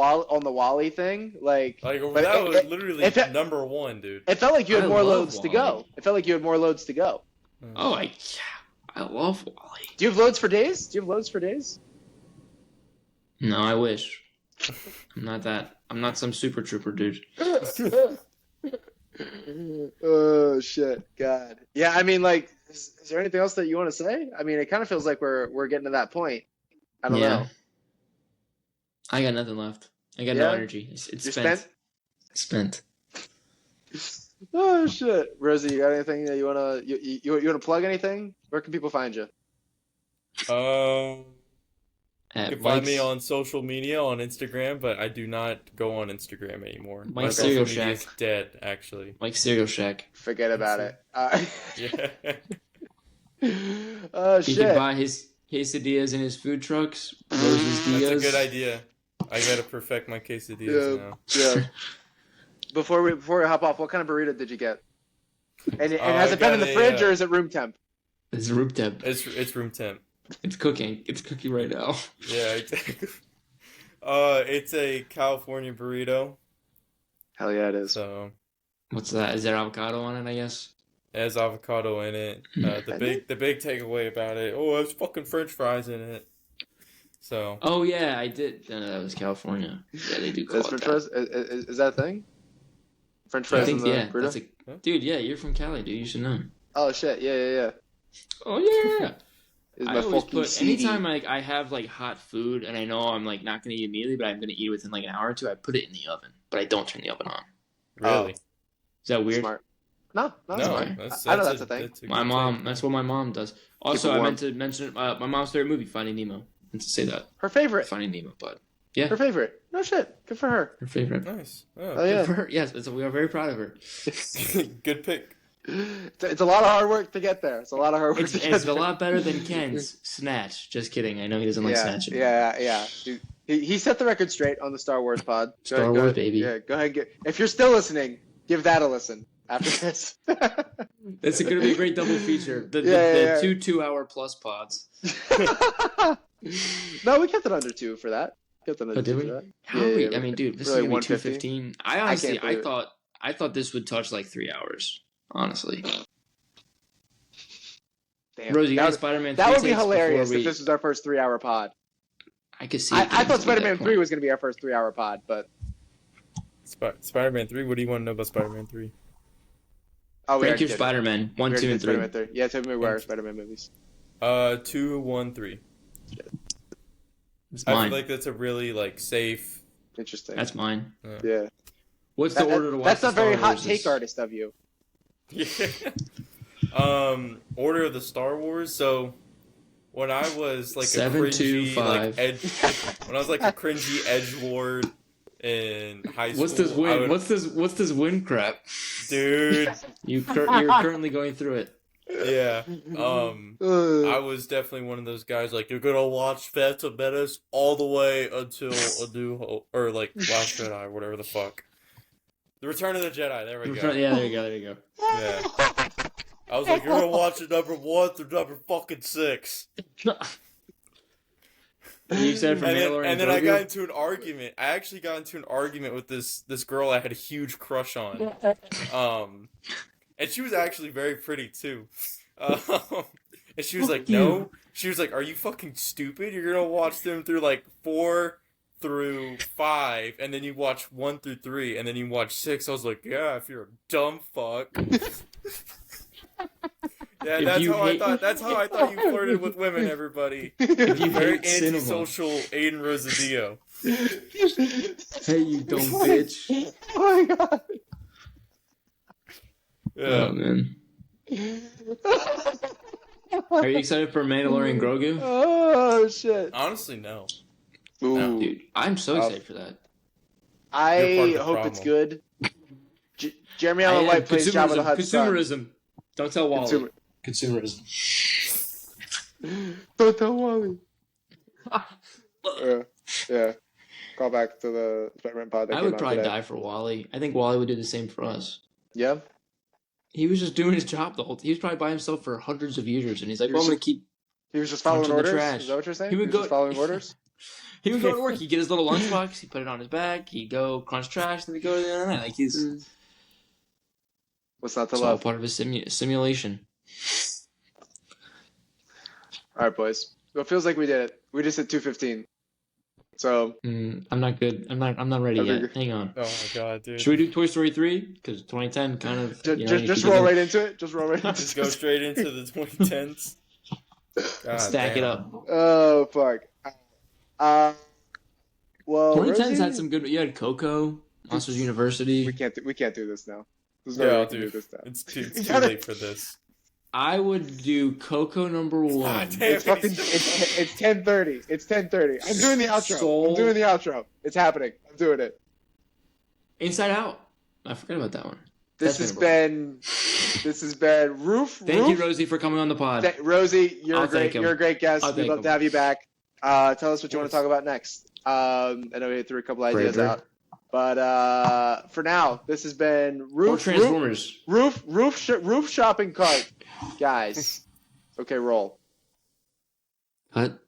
Wally thing, like Like but that was literally it fe- number one, dude. it felt like you had I more love loads to go. Wall-E. It felt like you had more loads to go. Oh, I love Wally. Do you have loads for days? Do you have loads for days? No, I wish. I'm not some super trooper dude. Oh shit, God. Yeah, I mean, like, is there anything else that you want to say? I mean, it kind of feels like we're getting to that point. I don't know. I got nothing left. I got Yeah? no energy. It's You're spent. Spent. Oh shit, Rosie, you got anything that you wanna plug anything? Where can people find you? You At can find me Mike's- on social media on Instagram, but I do not go on Instagram anymore. My Mike's social Cereal media is Shack. dead, actually. Mike's Cereal Shack. Forget about it. Yeah. Oh You can shit. buy his quesadillas in his food trucks. Rosie's That's Diaz. a good idea. I gotta perfect my quesadillas now. Yeah. Before we hop off, what kind of burrito did you get? And has I it been in got the a, fridge or is it room temp? It's room temp. It's room temp. It's cooking. It's cooking right now. Yeah, exactly. It's a California burrito. Hell yeah, it is. So What's that? Is there avocado on it? I guess. it has avocado in it. The big takeaway about it. Oh, there's fucking French fries in it. So Oh yeah, I did. No, that was California. Yeah, they do call Is it French that. fries? Is that a thing? French I fries think in the yeah. burrito? Dude. Yeah, you're from Cali, dude. You should know. Oh shit, yeah. Oh yeah. Is I my always fucking put CD. anytime like I have like hot food and I know I'm like not gonna eat immediately, but I'm gonna eat within like an hour or two. I put it in the oven, but I don't turn the oven on. really, Is that weird? Smart. No, that's no, fine. that's I know that's a thing. that's a My good mom. thing. That's what my mom does. Also, it I warm. meant to mention my mom's favorite movie, Finding Nemo. I meant to say that. Her favorite. Finding Nemo, but yeah, Her favorite. No shit. Good for her. her favorite. Nice. Oh Oh, yeah. Good for her. Yes, we are very proud of her. good pick. It's a lot of hard work to get there. It's a lot of hard work It's, to get it's there. a lot better than Ken's Snatch. Just kidding. I know he doesn't like yeah, snatching. yeah. Dude, he set the record straight on the Star Wars pod. Star Wars, baby. Yeah, go ahead. If you're still listening, give that a listen after this. It's going to be a great double feature. The Yeah. 2-hour plus pods. No, we kept it under 2 for that. Kept it under Oh, did 2 we? for that. How Yeah, are we? yeah, I mean, dude, this really is going to be 150. 2:15. I honestly, can't believe it. I thought this would touch like 3 hours. Honestly, Damn. Rosie, you that got would, Spider-Man. that 3 would be takes hilarious before if this was our first 3-hour pod. I could see. I it getting thought to Spider-Man that 3 was going to be our first 3-hour pod, but Spider-Man 3. What do you want to know about Spider-Man 3? oh, we Rank already your did it. Spider-Man We 1, already 2, did and 3. Spider-Man 3. Yeah, Tobey Maguire Spider-Man movies. 2, 1, 3. It's I mine. feel like that's a really like safe. Interesting. That's mine. Yeah. What's the order to watch? That's the a very Star hot Warses? take artist of you. Yeah. Order of the Star Wars. So when I was like 7, a cringy 2, 5. when I was like a cringy edgelord in high school, What's this win? I would- What's this win crap? dude? You're currently going through it. Yeah. I was definitely one of those guys like, you're gonna watch Phantom Menace all the way until A New Hope, or like Last Jedi, or whatever the fuck. The Return of the Jedi. There we go. Yeah, there you go. Yeah. I was like, you're gonna watch it number 1 through number fucking 6. You said from And then I got into an argument. I actually got into an argument with this girl I had a huge crush on. And she was actually very pretty too. And she was like, no. She was like, are you fucking stupid? You're gonna watch them through like 4 through 5, and then you watch 1 through 3, and then you watch 6. I was like, yeah, if you're a dumb fuck. Yeah, that's how I thought you flirted with women, everybody. If you Very hate cinema. antisocial Aiden Rosadio. Hey, you dumb bitch. Oh my god. Yeah. Oh man. Are you excited for Mandalorian Grogu? Oh shit. Honestly, no. Ooh. Dude, I'm so excited for that. You're part I of the hope it's problem. good. Jeremy Allen White plays Jabba the Hutt's son. Consumerism. Don't tell Wally. Consumerism. Don't tell Wally. Yeah. Call back to the Spider-Man pod that I came would out probably today. die for Wally. I think Wally would do the same for us. Yeah. He was just doing his job the whole time. He was probably by himself for hundreds of years, and he's like, He "Well, was I'm gonna keep." He was just following Punching the orders. trash. Is that what you're saying? He would was go- just following orders. He would go to work. He'd get his little lunchbox. He'd put it on his back. He'd go crunch trash. Then he'd go to the other night. Like he's What's not to it's all love? part of his simulation. All right, boys. Well, it feels like we did it. We just hit 2:15. So I'm not good. I'm not ready I yet. figured- Hang on. Oh my god, dude. Should we do Toy Story 3? Because 2010 kind of. just roll right into it. Just roll right into Just it. go straight into the 2010s. God Stack it damn. up. Oh fuck. Well, 2010s Rosie, had some good. You had Coco, Monsters University. We can't do this now. There's no Yeah, way we can do dude. this now. It's too late for this. I would do Coco number 1. God damn. It's fucking. It's 10:30. It's 10:30. I'm doing the outro. Soul. I'm doing the outro. It's happening. I'm doing it. Inside Out. I forgot about that one. This That's has been Roof. Thank you, Rosie, for coming on the pod. Rosie, you're I'll a great. thank him. You're a great guest. I'll We'd thank love him. to have you back. Tell us what you want to talk about next. I know we threw a couple ideas Braver. out, but for now, this has been Or Roof. Transformers. Roof shopping cart, guys. Okay, roll. Cut.